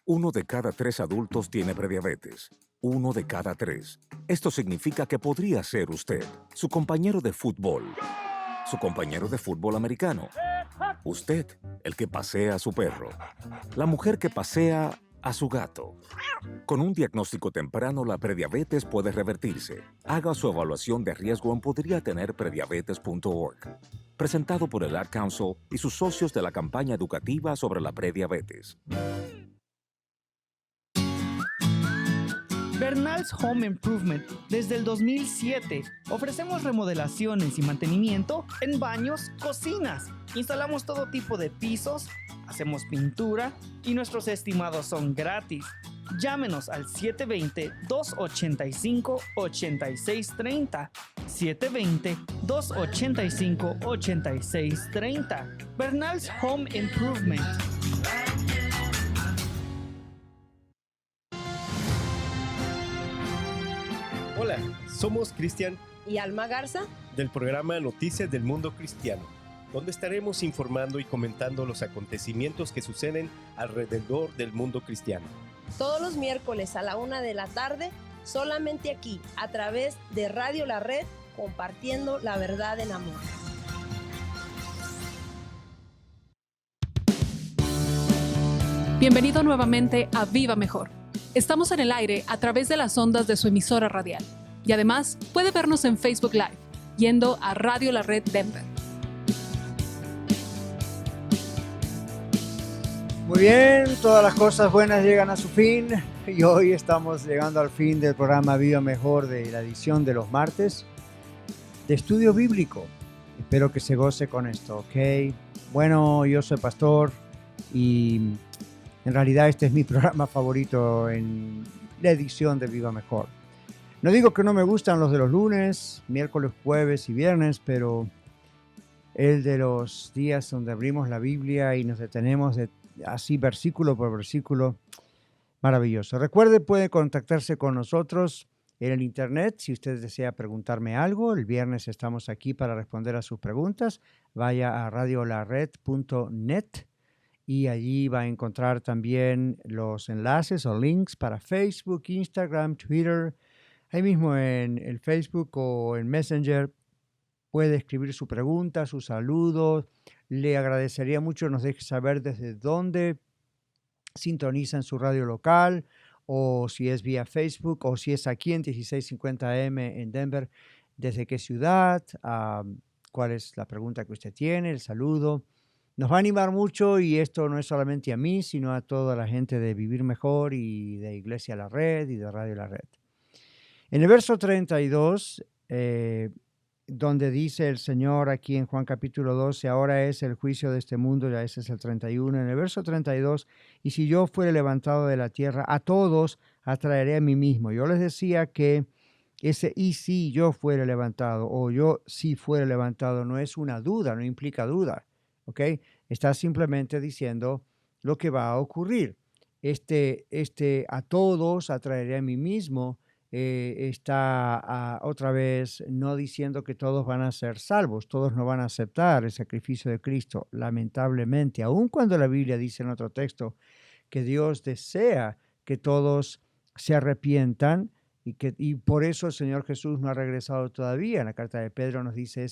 1 de cada 3 adultos tiene prediabetes. 1 de cada 3. Esto significa que podría ser usted, su compañero de fútbol, su compañero de fútbol americano, usted, el que pasea a su perro, la mujer que pasea a su gato. Con un diagnóstico temprano, la prediabetes puede revertirse. Haga su evaluación de riesgo en podriatenerprediabetes.org. Presentado por el Ad Council y sus socios de la campaña educativa sobre la prediabetes. Bernal's Home Improvement. Desde el 2007 ofrecemos remodelaciones y mantenimiento en baños, cocinas. Instalamos todo tipo de pisos, hacemos pintura y nuestros estimados son gratis. Llámenos al 720-285-8630. 720-285-8630. Bernal's Home Improvement. Hola, somos Cristian y Alma Garza del programa Noticias del Mundo Cristiano, donde estaremos informando y comentando los acontecimientos que suceden alrededor del mundo cristiano. todos los miércoles a la 1 de la tarde, solamente aquí, a través de Radio La Red, compartiendo la verdad en amor. Bienvenido nuevamente a Viva Mejor. Estamos en el aire a través de las ondas de su emisora radial. Y además puede vernos en Facebook Live, yendo a Radio La Red Denver. Muy bien, todas las cosas buenas llegan a su fin y hoy estamos llegando al fin del programa Viva Mejor de la edición de los martes de Estudio Bíblico. Espero que se goce con esto, ¿ok? Bueno, yo soy pastor y en realidad este es mi programa favorito en la edición de Viva Mejor. No digo que no me gustan los de los lunes, miércoles, jueves y viernes, pero el de los días donde abrimos la Biblia y nos detenemos así versículo por versículo, maravilloso. Recuerde, puede contactarse con nosotros en el internet si usted desea preguntarme algo. El viernes estamos aquí para responder a sus preguntas. Vaya a radiolared.net. Y allí va a encontrar también los enlaces o links para Facebook, Instagram, Twitter. Ahí mismo en el Facebook o en Messenger puede escribir su pregunta, su saludo. Le agradecería mucho nos deje saber desde dónde sintonizan su radio local o si es vía Facebook o si es aquí en 1650 AM en Denver, desde qué ciudad, cuál es la pregunta que usted tiene, el saludo. Nos va a animar mucho y esto no es solamente a mí, sino a toda la gente de Vivir Mejor y de Iglesia La Red y de Radio La Red. En el verso 32, donde dice el Señor aquí en Juan capítulo 12, ahora es el juicio de este mundo, ya ese es el 31. En el verso 32, y si yo fuere levantado de la tierra, a todos atraeré a mí mismo. Yo les decía que ese y si yo fuere levantado o yo si fuere levantado no es una duda, no implica duda. ¿Okay? Está simplemente diciendo lo que va a ocurrir. A todos atraeré a mí mismo está otra vez no diciendo que todos van a ser salvos, todos no van a aceptar el sacrificio de Cristo, lamentablemente, aun cuando la Biblia dice en otro texto que Dios desea que todos se arrepientan y por eso el Señor Jesús no ha regresado todavía. En la carta de Pedro nos dice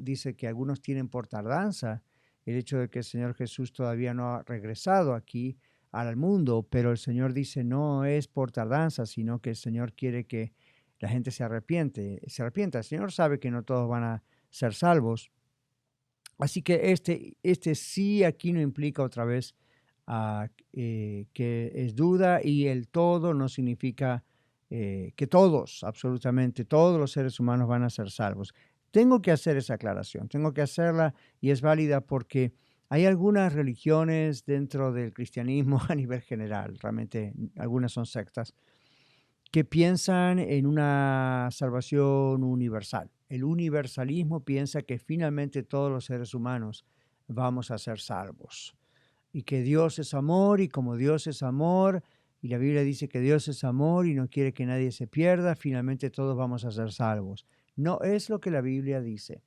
dice que algunos tienen por tardanza el hecho de que el Señor Jesús todavía no ha regresado aquí al mundo, pero el Señor dice no es por tardanza, sino que el Señor quiere que la gente se arrepienta. El Señor sabe que no todos van a ser salvos. Así que este sí aquí no implica otra vez que es duda, y el todo no significa que todos, absolutamente todos los seres humanos van a ser salvos. Tengo que hacer esa aclaración, tengo que hacerla, y es válida porque hay algunas religiones dentro del cristianismo a nivel general, realmente algunas son sectas, que piensan en una salvación universal. El universalismo piensa que finalmente todos los seres humanos vamos a ser salvos y que Dios es amor, y como Dios es amor, y la Biblia dice que Dios es amor y no quiere que nadie se pierda, finalmente todos vamos a ser salvos. No es lo que la Biblia dice.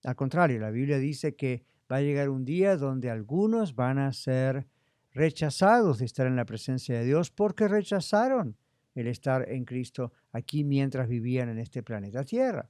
Al contrario, la Biblia dice que va a llegar un día donde algunos van a ser rechazados de estar en la presencia de Dios porque rechazaron el estar en Cristo aquí mientras vivían en este planeta Tierra.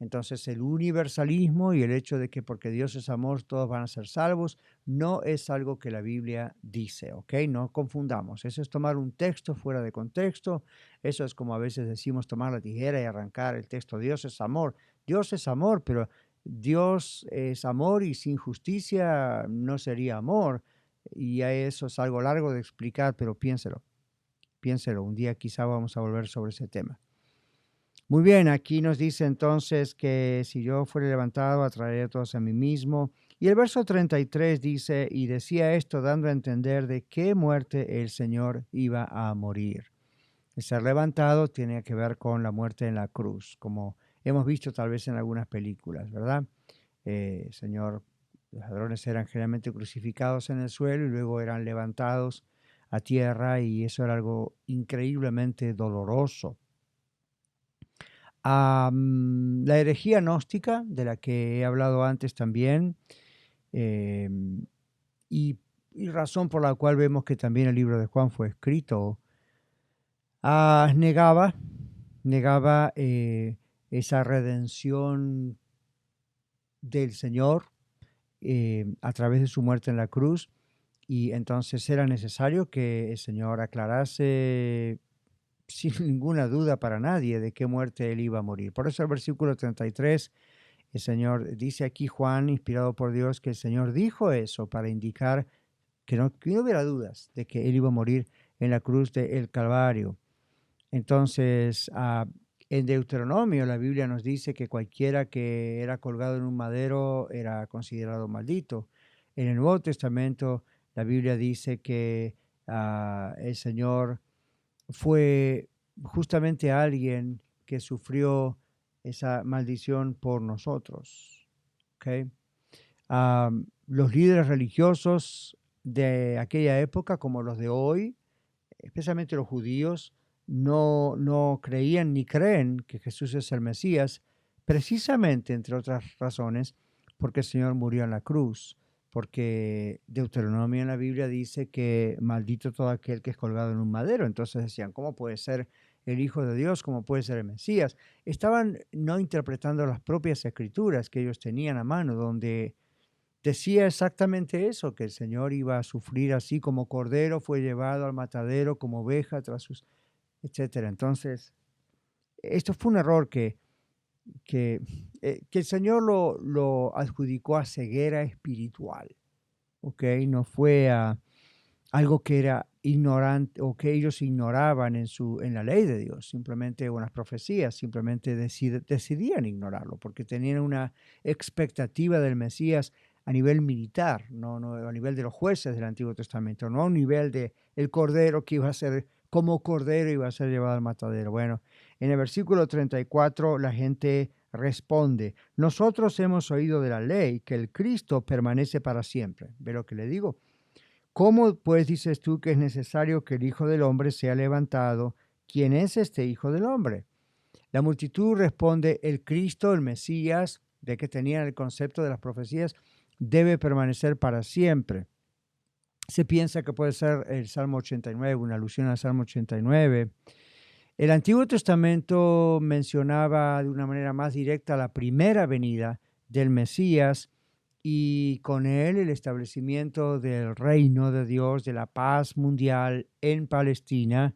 Entonces el universalismo y el hecho de que porque Dios es amor todos van a ser salvos no es algo que la Biblia dice, ¿ok? No confundamos. Eso es tomar un texto fuera de contexto. Eso es como a veces decimos tomar la tijera y arrancar el texto. Dios es amor. Dios es amor, pero Dios es amor y sin justicia no sería amor. Y eso es algo largo de explicar, pero piénselo. Piénselo. Un día quizá vamos a volver sobre ese tema. Muy bien, aquí nos dice entonces que si yo fuera levantado, atraeré a todos a mí mismo. Y el verso 33 dice, y decía esto dando a entender de qué muerte el Señor iba a morir. El ser levantado tiene que ver con la muerte en la cruz, como hemos visto tal vez en algunas películas, ¿verdad? Señor, los ladrones eran generalmente crucificados en el suelo y luego eran levantados a tierra, y eso era algo increíblemente doloroso. La herejía gnóstica, de la que he hablado antes también, y razón por la cual vemos que también el libro de Juan fue escrito, negaba esa redención del Señor a través de su muerte en la cruz, y entonces era necesario que el Señor aclarase sin ninguna duda para nadie de qué muerte él iba a morir. Por eso el versículo 33, el Señor dice aquí, Juan, inspirado por Dios, que el Señor dijo eso para indicar que no hubiera dudas de que él iba a morir en la cruz del Calvario. Entonces, en Deuteronomio la Biblia nos dice que cualquiera que era colgado en un madero era considerado maldito. En el Nuevo Testamento la Biblia dice que el Señor fue justamente alguien que sufrió esa maldición por nosotros. ¿Okay? Los líderes religiosos de aquella época, como los de hoy, especialmente los judíos, no creían ni creen que Jesús es el Mesías, precisamente, entre otras razones, porque el Señor murió en la cruz. Porque Deuteronomio en la Biblia dice que maldito todo aquel que es colgado en un madero. Entonces decían, ¿cómo puede ser el Hijo de Dios? ¿Cómo puede ser el Mesías? Estaban no interpretando las propias escrituras que ellos tenían a mano, donde decía exactamente eso, que el Señor iba a sufrir así como cordero, fue llevado al matadero como oveja tras sus, etcétera. Entonces, esto fue un error que el Señor lo adjudicó a ceguera espiritual, ¿ok? No fue a algo que era ignorante o que ellos ignoraban en la ley de Dios, simplemente unas profecías, simplemente decidían ignorarlo porque tenían una expectativa del Mesías a nivel militar, no a nivel de los jueces del Antiguo Testamento, no a un nivel de el cordero que iba a ser como cordero iba a ser llevado al matadero. Bueno, en el versículo 34 la gente responde, nosotros hemos oído de la ley que el Cristo permanece para siempre. ¿Ve lo que le digo? ¿Cómo pues dices tú que es necesario que el Hijo del Hombre sea levantado? ¿quién es este Hijo del Hombre? La multitud responde, el Cristo, el Mesías, de que tenían el concepto de las profecías, debe permanecer para siempre. Se piensa que puede ser el Salmo 89, una alusión al Salmo 89. El Antiguo Testamento mencionaba de una manera más directa la primera venida del Mesías y con él el establecimiento del reino de Dios, de la paz mundial en Palestina.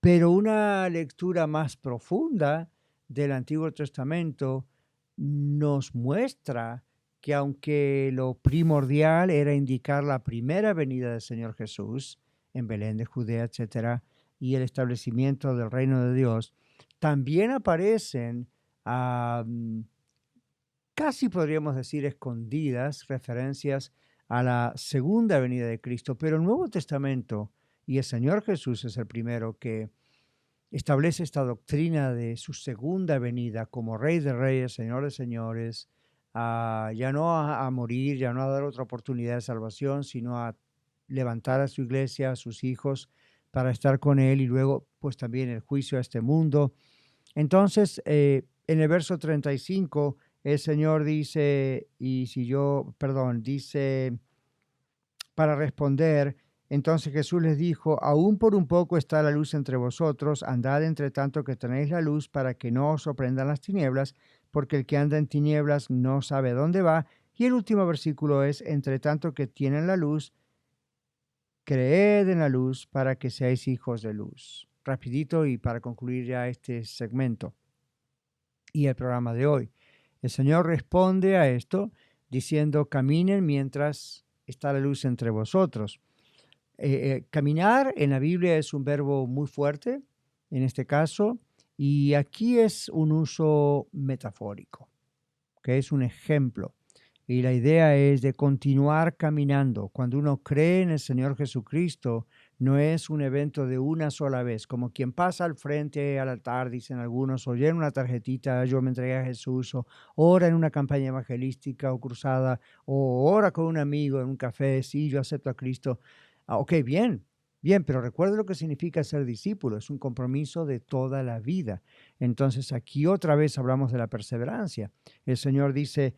Pero una lectura más profunda del Antiguo Testamento nos muestra que aunque lo primordial era indicar la primera venida del Señor Jesús en Belén de Judea, etc., y el establecimiento del reino de Dios, también aparecen casi podríamos decir escondidas referencias a la segunda venida de Cristo. Pero el Nuevo Testamento y el Señor Jesús es el primero que establece esta doctrina de su segunda venida como Rey de Reyes, Señor de Señores, ya no a morir, ya no a dar otra oportunidad de salvación, sino a levantar a su iglesia, a sus hijos, para estar con Él y luego pues también el juicio a este mundo. Entonces, en el verso 35, el Señor dice, dice para responder, entonces Jesús les dijo, aún por un poco está la luz entre vosotros, andad entre tanto que tenéis la luz para que no os sorprendan las tinieblas, porque el que anda en tinieblas no sabe dónde va. Y el último versículo es, entre tanto que tienen la luz, creed en la luz para que seáis hijos de luz. Rapidito y para concluir ya este segmento y el programa de hoy. El Señor responde a esto diciendo, caminen mientras está la luz entre vosotros. Caminar en la Biblia es un verbo muy fuerte en este caso y aquí es un uso metafórico, que es un ejemplo. Y la idea es de continuar caminando. Cuando uno cree en el Señor Jesucristo, no es un evento de una sola vez, como quien pasa al frente al altar, dicen algunos, o llena una tarjetita, yo me entregué a Jesús, o ora en una campaña evangelística o cruzada, o ora con un amigo en un café, sí, yo acepto a Cristo. Ok, bien, pero recuerda lo que significa ser discípulo, es un compromiso de toda la vida. Entonces aquí otra vez hablamos de la perseverancia. El Señor dice,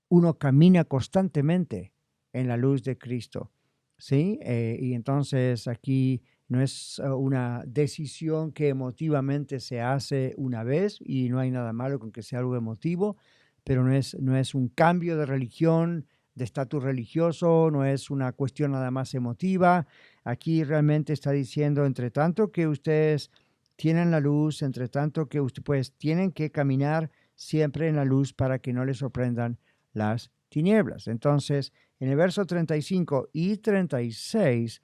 uno camina constantemente en la luz de Cristo, ¿sí? Y entonces aquí no es una decisión que emotivamente se hace una vez y no hay nada malo con que sea algo emotivo, pero no es un cambio de religión, de estatus religioso, no es una cuestión nada más emotiva. Aquí realmente está diciendo, entre tanto que ustedes tienen la luz, entre tanto que ustedes pues tienen que caminar siempre en la luz para que no les sorprendan las tinieblas. Entonces, en el verso 35 y 36,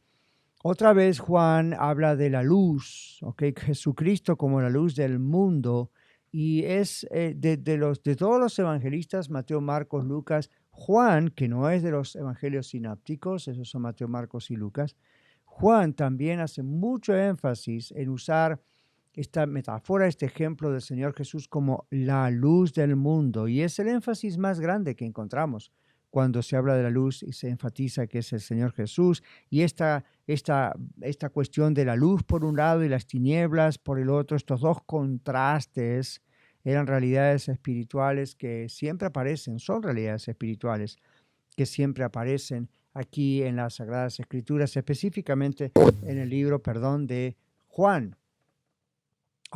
otra vez Juan habla de la luz, ¿okay? Jesucristo como la luz del mundo, y es de todos los evangelistas, Mateo, Marcos, Lucas, Juan, que no es de los evangelios sinápticos, esos son Mateo, Marcos y Lucas, Juan también hace mucho énfasis en usar esta metáfora, este ejemplo del Señor Jesús como la luz del mundo. Y es el énfasis más grande que encontramos cuando se habla de la luz y se enfatiza que es el Señor Jesús. Y esta cuestión de la luz por un lado y las tinieblas por el otro, estos dos contrastes eran realidades espirituales que siempre aparecen, son realidades espirituales que siempre aparecen aquí en las Sagradas Escrituras, específicamente en el libro, de Juan.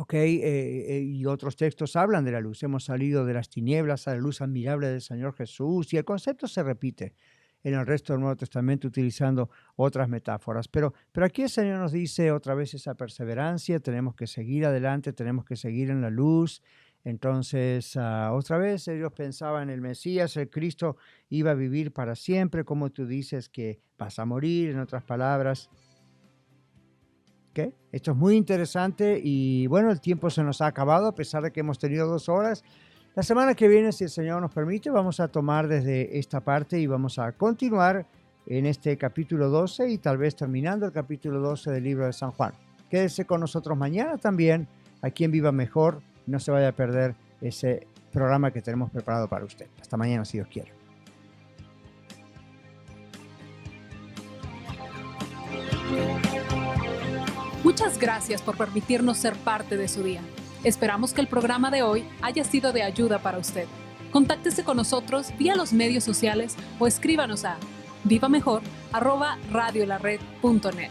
Y otros textos hablan de la luz. Hemos salido de las tinieblas a la luz admirable del Señor Jesús. Y el concepto se repite en el resto del Nuevo Testamento utilizando otras metáforas. Pero aquí el Señor nos dice otra vez esa perseverancia. Tenemos que seguir adelante, tenemos que seguir en la luz. Entonces, otra vez ellos pensaban el Mesías, el Cristo iba a vivir para siempre, como tú dices que vas a morir, en otras palabras. ¿Okay? Esto es muy interesante y bueno, el tiempo se nos ha acabado a pesar de que hemos tenido 2 horas. La semana que viene, si el Señor nos permite, vamos a tomar desde esta parte y vamos a continuar en este capítulo 12 y tal vez terminando el capítulo 12 del libro de San Juan. Quédese con nosotros mañana también, aquí en Viva Mejor. No se vaya a perder ese programa que tenemos preparado para usted. Hasta mañana, si Dios quiere. Muchas gracias por permitirnos ser parte de su día. Esperamos que el programa de hoy haya sido de ayuda para usted. Contáctese con nosotros vía los medios sociales o escríbanos a vivamejor@radiolared.net.